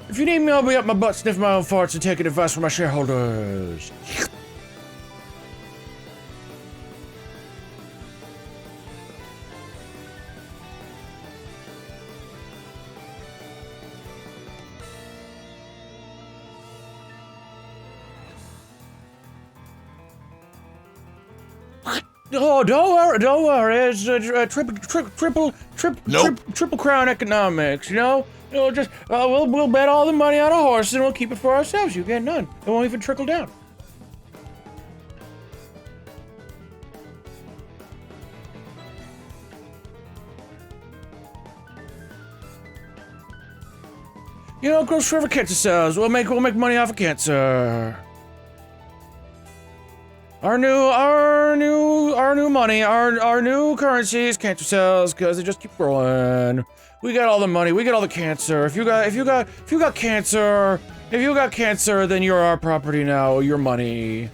If you need me, I'll be up my butt sniffing my own farts and taking advice from my shareholders. Oh, don't worry. It's triple crown economics, you know? Just we'll bet all the money on a horse and we'll keep it for ourselves. You get none. It won't even trickle down. know, gross forever cancer cells. We'll make money off of cancer. Our new money, our new currency is cancer cells because they just keep growing. We got all the money, we got all the cancer. If you got cancer, then you're our property now, your money.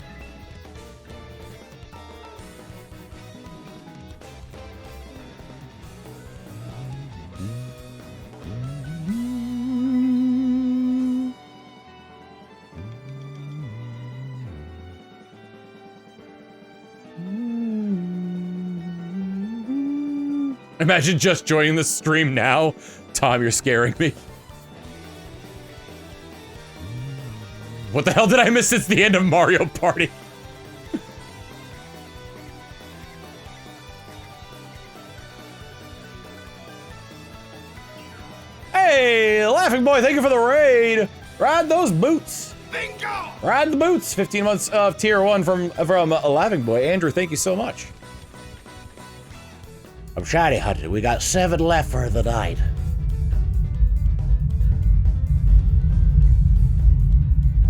Imagine just joining the stream now. Tom, you're scaring me. What the hell did I miss since the end of Mario Party? Hey, Laughing Boy, thank you for the raid. Ride those boots. Bingo! Ride the boots. 15 months of tier 1 from Laughing Boy. Andrew, thank you so much. I'm shiny hunted. We got 7 left for the night.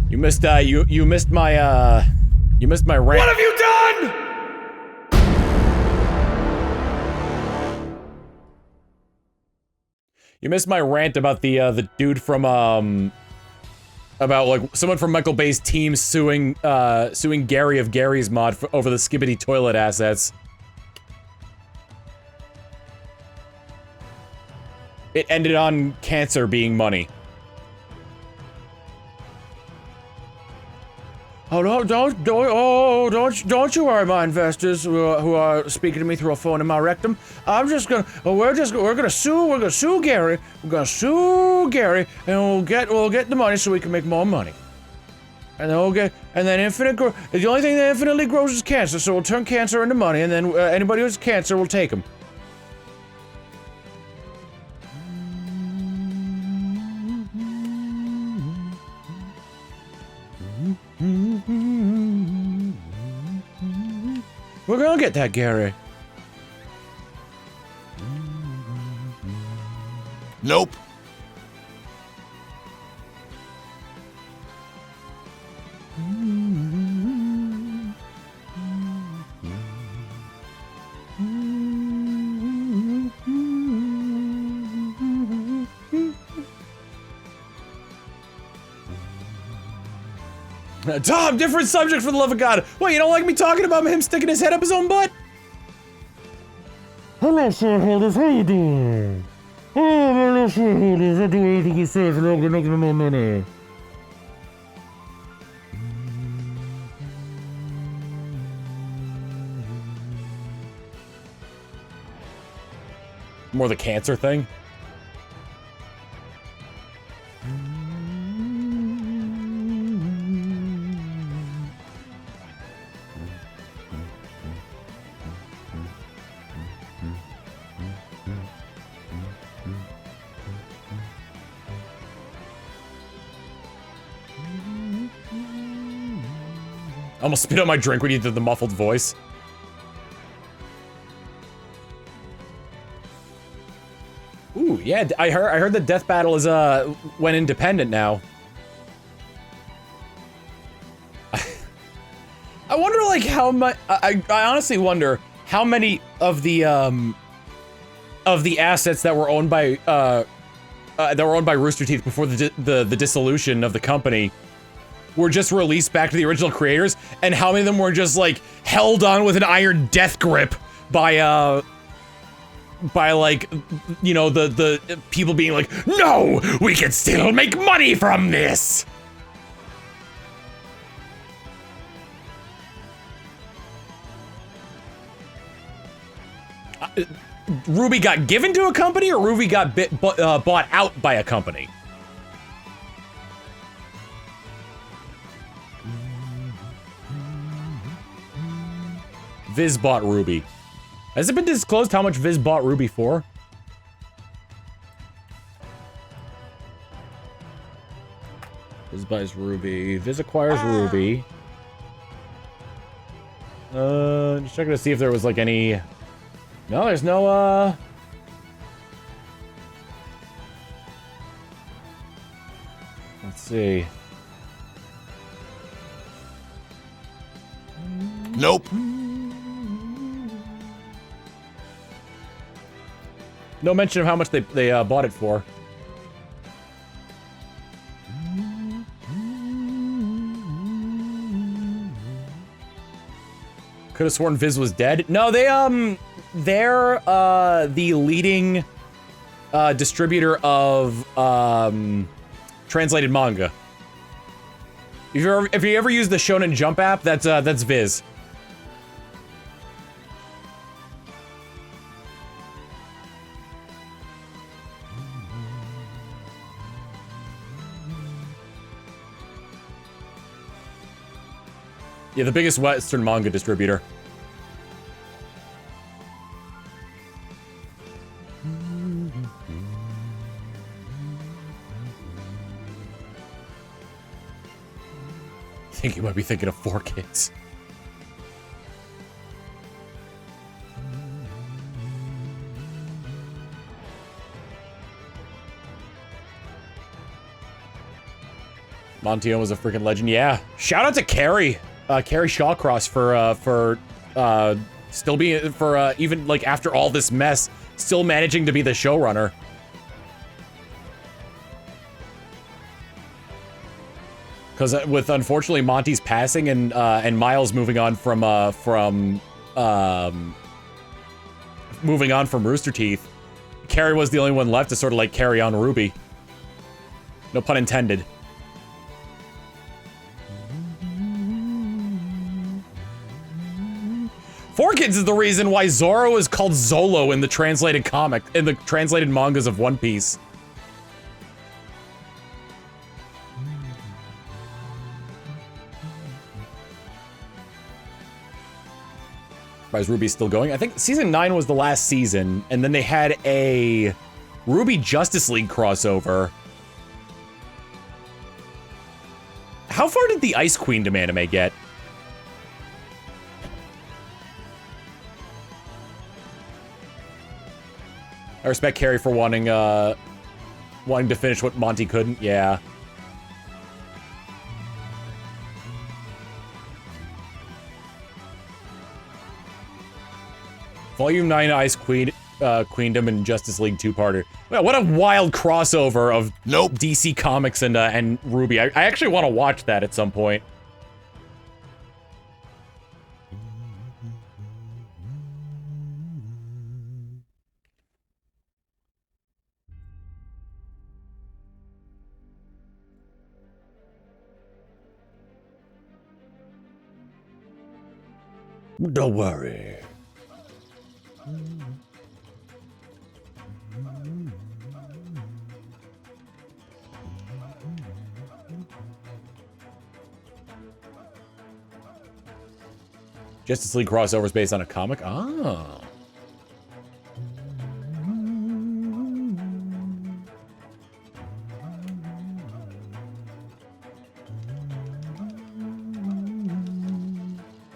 You missed you missed my rant. What have you done? You missed my rant about the dude from about like someone from Michael Bay's team suing Gary of Gary's mod over the Skibbity toilet assets. It ended on cancer being money. Oh, don't you worry, my investors who are speaking to me through a phone in my rectum. I'm just gonna, we're gonna sue Gary. We're gonna sue Gary, and we'll get the money so we can make more money. And then the only thing that infinitely grows is cancer, so we'll turn cancer into money, and then anybody who has cancer will take them. We're gonna get that, Gary. Nope. Tom, different subject for the love of God. What, you don't like me talking about him sticking his head up his own butt? Hello, shareholders. How you doing? Oh, hello, shareholders. I'll do anything you say for longer, making more money. More the cancer thing? I almost spit out my drink when you did the muffled voice. Ooh, yeah, I heard that Death Battle is went independent now. I wonder like how much I honestly wonder how many of the assets that were owned by Rooster Teeth before the dissolution of the company were just released back to the original creators, and how many of them were just like held on with an iron death grip by like, you know, the people being like, no, we can still make money from this. Ruby got given to a company, or Ruby got bought out by a company? Viz bought Ruby. Has it been disclosed how much Viz bought Ruby for? Viz buys Ruby. Viz acquires Ruby. Just checking to see if there was like any... No, there's no, see. Nope. No mention of how much they bought it for. Could have sworn Viz was dead. No, they're the leading distributor of translated manga. If you ever use the Shonen Jump app, that's Viz. Yeah, the biggest Western manga distributor. I think you might be thinking of 4Kids. Montiel was a freaking legend. Yeah. Shout out to Carrie. Carrie Shawcross for still being, even like after all this mess, still managing to be the showrunner. Because with unfortunately Monty's passing and Miles moving on from Rooster Teeth, Carrie was the only one left to sort of like carry on Ruby. No pun intended. Four Kids is the reason why Zoro is called Zolo in the translated translated mangas of One Piece. Why is Ruby still going? I think season 9 was the last season, and then they had a Ruby Justice League crossover. How far did the Ice Queendom anime get? I respect Carrie for wanting to finish what Monty couldn't. Yeah. Volume 9 Ice Queendom and Justice League two-parter. Well, what a wild crossover of DC Comics and Ruby. I actually want to watch that at some point. Don't worry. Justice League crossovers based on a comic? Oh.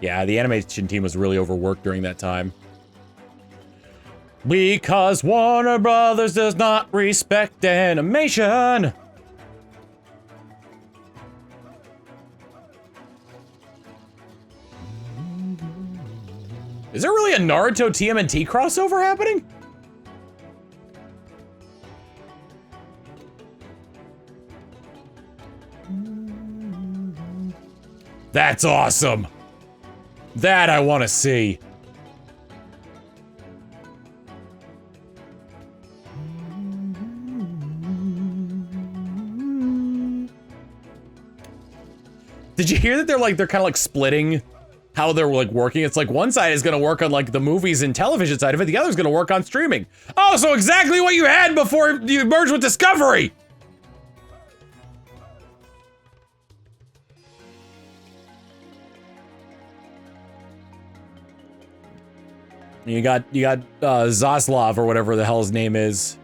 Yeah, the animation team was really overworked during that time. Because Warner Brothers does not respect animation! Is there really a Naruto TMNT crossover happening? That's awesome! That I want to see. Did you hear that they're kind of like splitting how they're like working? It's like one side is going to work on like the movies and television side of it, the other is going to work on streaming. Oh, so exactly what you had before you merged with Discovery! You got Zaslav or whatever the hell his name is,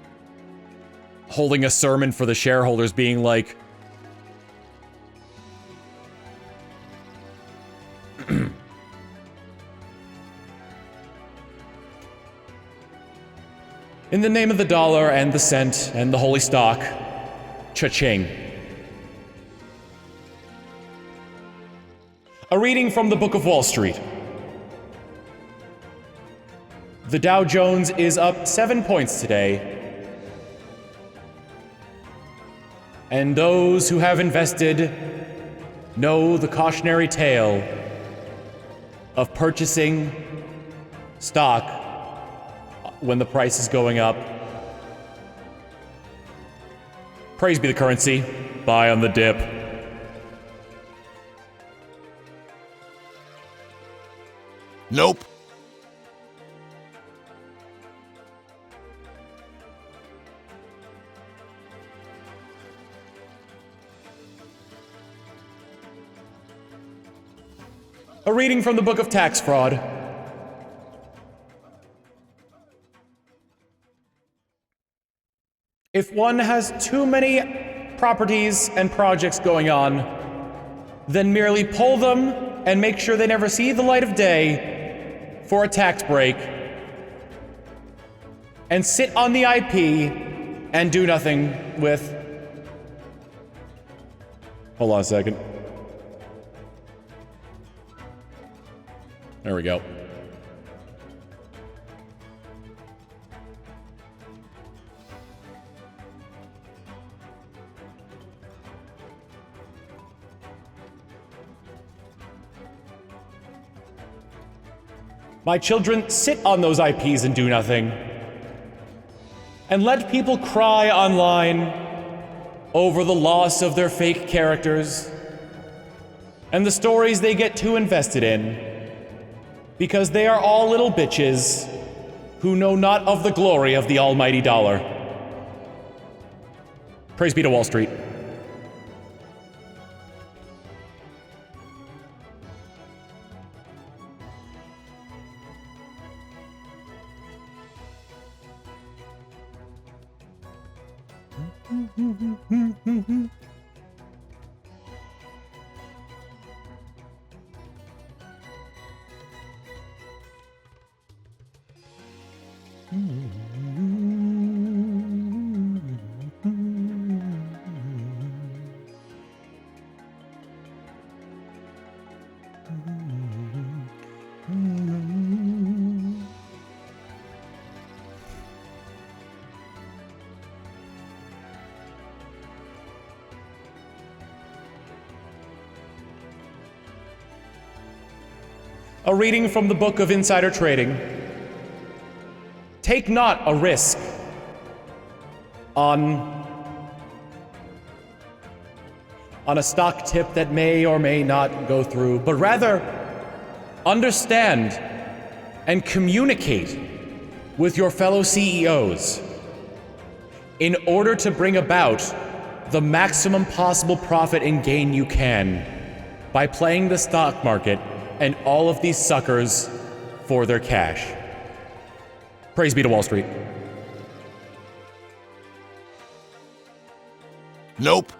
holding a sermon for the shareholders, being like, in the name of the dollar and the cent and the holy stock, cha-ching. A reading from the Book of Wall Street. The Dow Jones is up 7 points today. And those who have invested know the cautionary tale of purchasing stock when the price is going up. Praise be the currency. Buy on the dip. Nope. A reading from the Book of Tax Fraud. If one has too many properties and projects going on, then merely pull them and make sure they never see the light of day for a tax break, and sit on the IP and do nothing with... Hold on a second. There we go. My children, sit on those IPs and do nothing. And let people cry online over the loss of their fake characters and the stories they get too invested in, because they are all little bitches who know not of the glory of the almighty dollar. Praise be to Wall Street. A reading from the Book of Insider Trading. Take not a risk on a stock tip that may or may not go through, but rather understand and communicate with your fellow CEOs in order to bring about the maximum possible profit and gain you can by playing the stock market and all of these suckers for their cash. Praise be to Wall Street. Nope.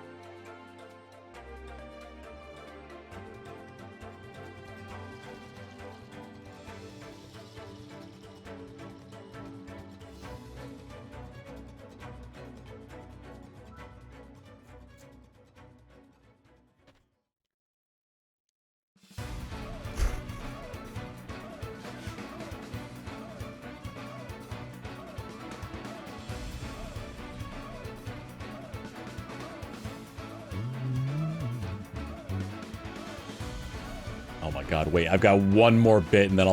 Oh my god, wait, I've got one more bit and then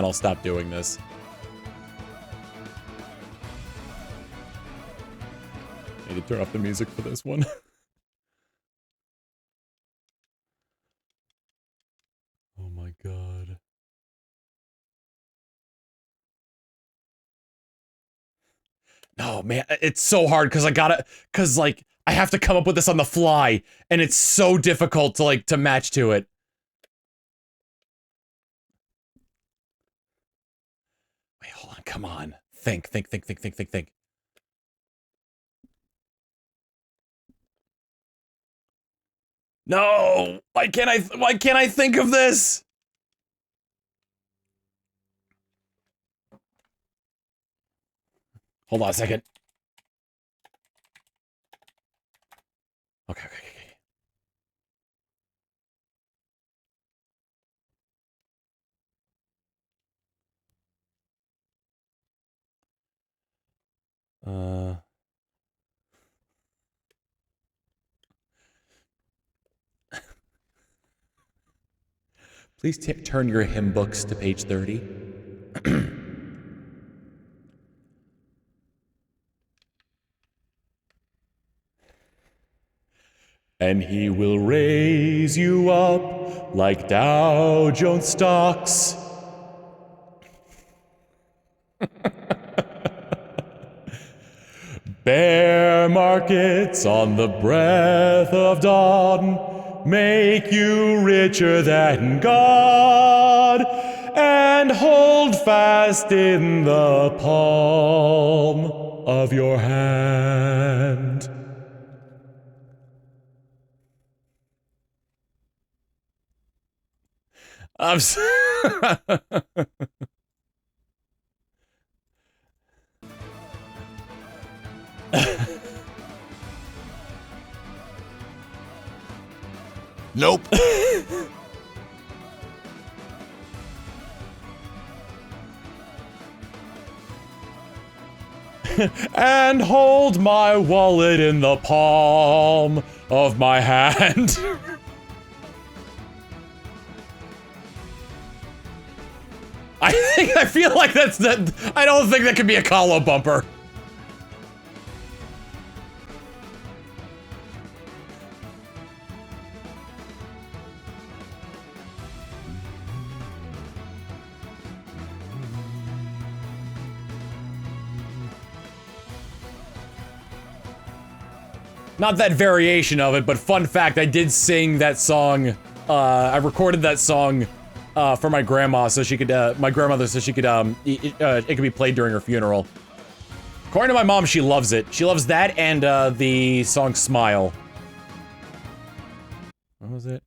I'll stop doing this. I need to turn off the music for this one. Oh my god. No, man, it's so hard because I have to come up with this on the fly, and it's so difficult to match to it. Wait, hold on, come on. Think. No! Why can't I think of this? Hold on a second. Okay. Please turn your hymn books to page 30. And he will raise you up like Dow Jones stocks. Bear markets on the breath of dawn make you richer than God, and hold fast in the palm of your hand. I'm Nope. And hold my wallet in the palm of my hand. I feel like I don't think that could be a call-out bumper. Not that variation of it, but fun fact, I did sing that song, I recorded that song, for my grandma so she could, my grandmother so she could, it could be played during her funeral. According to my mom, she loves it. She loves that and, the song Smile. What was it?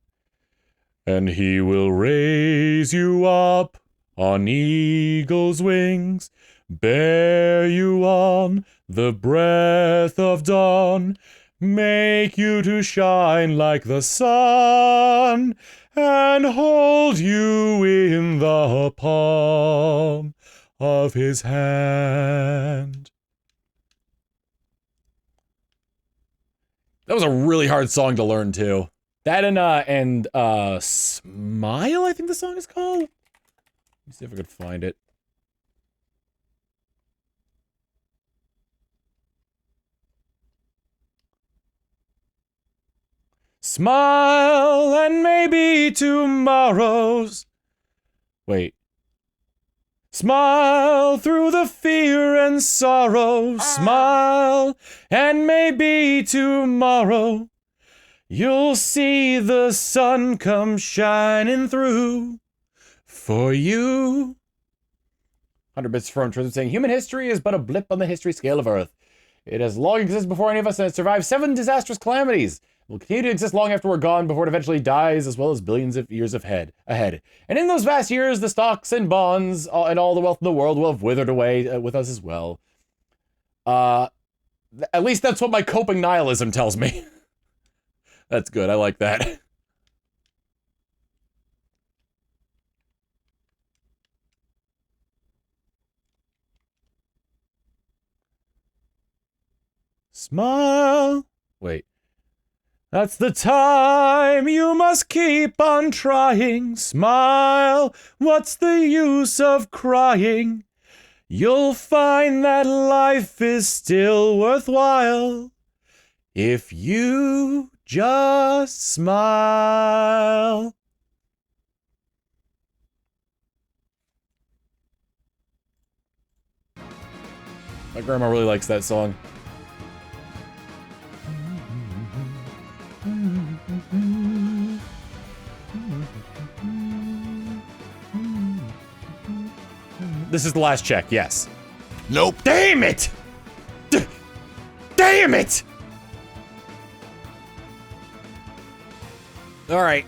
And he will raise you up on eagle's wings, bear you on the breath of dawn, make you to shine like the sun, and hold you in the palm of his hand. That was a really hard song to learn, too. That and Smile, I think the song is called? Let me see if I could find it. Smile and maybe tomorrow's... Wait. Smile through the fear and sorrow. Smile and maybe tomorrow you'll see the sun come shining through for you. 100 bits from Truth saying, human history is but a blip on the history scale of Earth. It has long existed before any of us and it survived 7 disastrous calamities. It will continue to exist long after we're gone before it eventually dies, as well as billions of years ahead. And in those vast years, the stocks and bonds and all the wealth in the world will have withered away with us as well. At least that's what my coping nihilism tells me. That's good, I like that. Smile. Wait. That's the time you must keep on trying. Smile. What's the use of crying? You'll find that life is still worthwhile if you just smile. My grandma really likes that song. This is the last check, yes. Nope. Damn it! Damn it! Alright.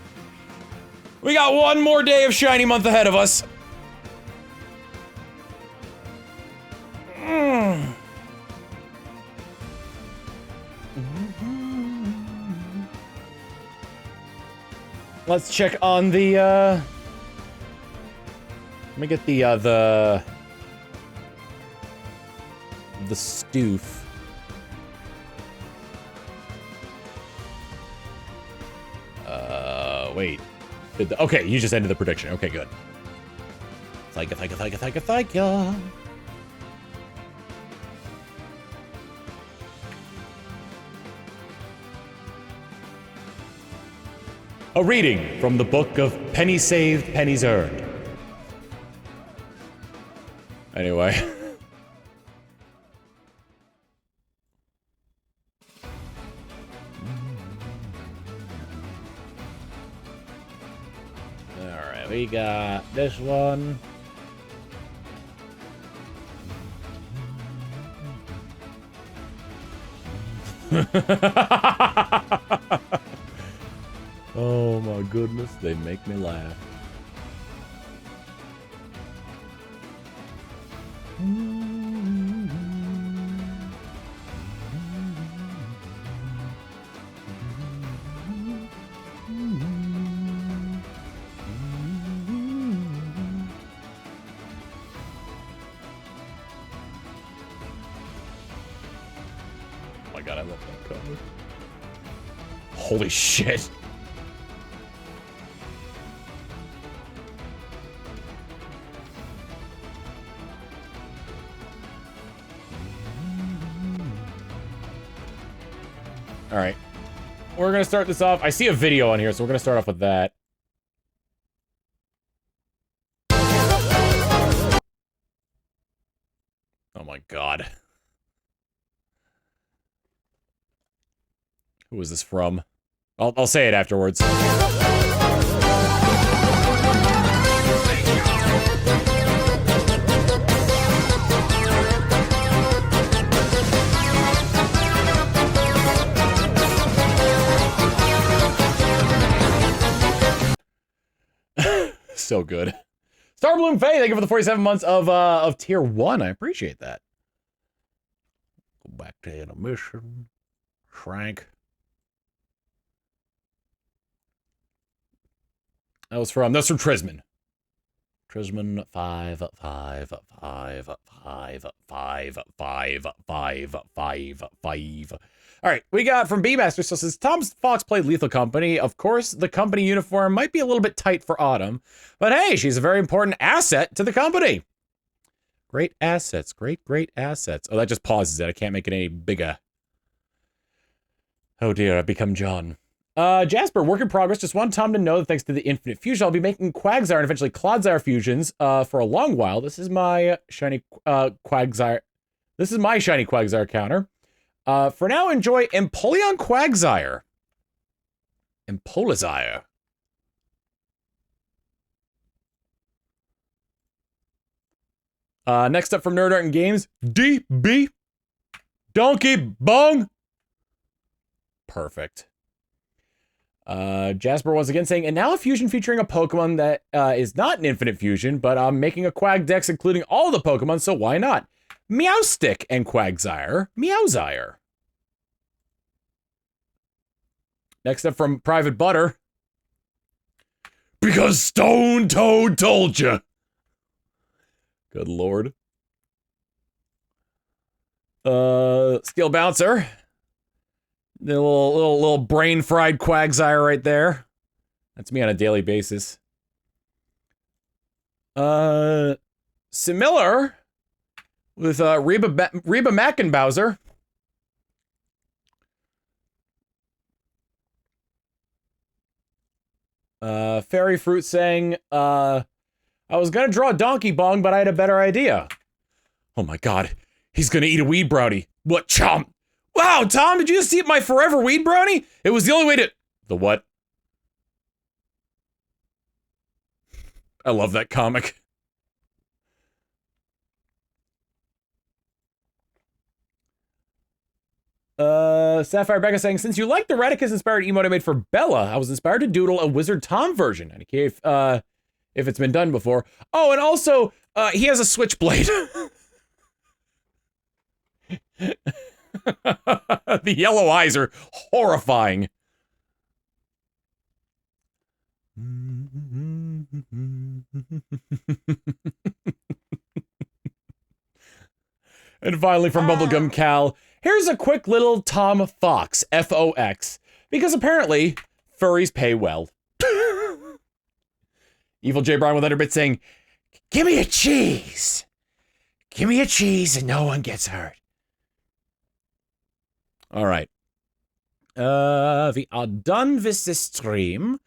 We got one more day of Shiny Month ahead of us. Let's check on the, let me get the the stoof. Wait. Okay, you just ended the prediction. Okay, good. Thank you. A reading from the book of Pennies Saved, Pennies Earned. Anyway. Alright, we got this one. Oh my goodness, they make me laugh. Oh my god, I love that cover. Holy shit. All right, we're gonna start this off. I see a video on here, so we're gonna start off with that. Oh my god. Who is this from? I'll say it afterwards. So good. Starbloom Faye, thank you for the 47 months of tier 1. I appreciate that. Go back to intermission. Frank. That's from Trisman. Trisman 5. All right, we got from B-Master. So since Tom Fox played Lethal Company, of course, the company uniform might be a little bit tight for Autumn. But hey, she's a very important asset to the company. Great assets. Great assets. Oh, that just pauses it. I can't make it any bigger. Oh dear, I've become John. Jasper, work in progress. Just want Tom to know that thanks to the Infinite Fusion, I'll be making Quagsire and eventually Clodsire fusions for a long while. This is my shiny Quagsire. This is my shiny Quagsire counter. For now, enjoy Empoleon Quagsire. Empolizire. Next up from Nerd Art and Games, DB. Donkey Bong. Perfect. Jasper once again saying, and now a fusion featuring a Pokemon that is not an Infinite Fusion, but I'm making a Quag Dex including all the Pokemon, so why not? Meowstick and Quagsire. Meowsire. Next up from Private Butter. Because Stone Toad told ya. Good lord. Steel Bouncer. The little brain-fried Quagsire right there. That's me on a daily basis. Similar with Reba Mackenbowser. Fairy Fruit saying, I was gonna draw Donkey Bong, but I had a better idea. Oh my god, he's gonna eat a weed brownie. What chomp? Wow, Tom, did you just eat my forever weed brownie? It was the only way to... The what? I love that comic. Sapphire Becca saying, since you like the Radicus-inspired emote I made for Bella, I was inspired to doodle a Wizard Tom version. I don't care if it's been done before. Oh, and also, he has a switchblade. The yellow eyes are horrifying. And finally from Bubblegum Cal, here's a quick little Tom Fox, F-O-X, because apparently furries pay well. Evil J. Brown with Underbit saying, give me a cheese. Give me a cheese and no one gets hurt. All right. We are done with this stream.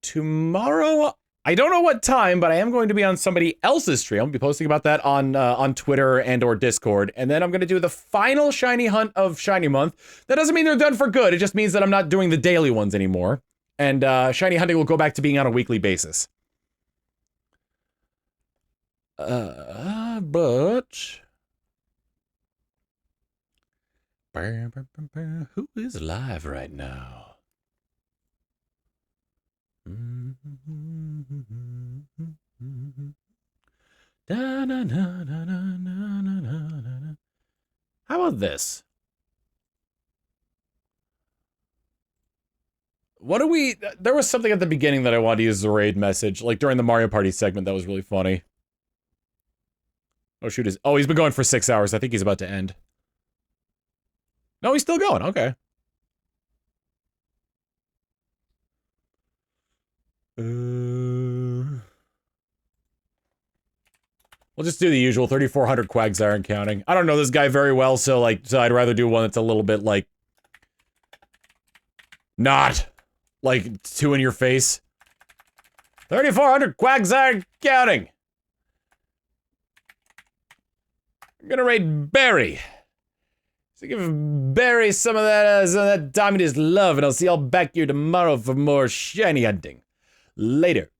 Tomorrow, I don't know what time, but I am going to be on somebody else's stream. I'll be posting about that on Twitter and or Discord. And then I'm going to do the final shiny hunt of Shiny Month. That doesn't mean they're done for good. It just means that I'm not doing the daily ones anymore. And shiny hunting will go back to being on a weekly basis. But who is live right now? How about this? What do we... There was something at the beginning that I wanted to use as a raid message, like during the Mario Party segment that was really funny. Oh, shoot. He's been going for 6 hours. I think he's about to end. No, he's still going. Okay. We'll just do the usual 3,400 Quagsire and counting. I don't know this guy very well, so I'd rather do one that's a little bit like... Not like too in your face. 3,400 Quagsire counting. I'm gonna raid Barry. So give Barry some of that Dominus love, and I'll see y'all back here tomorrow for more shiny hunting. Later.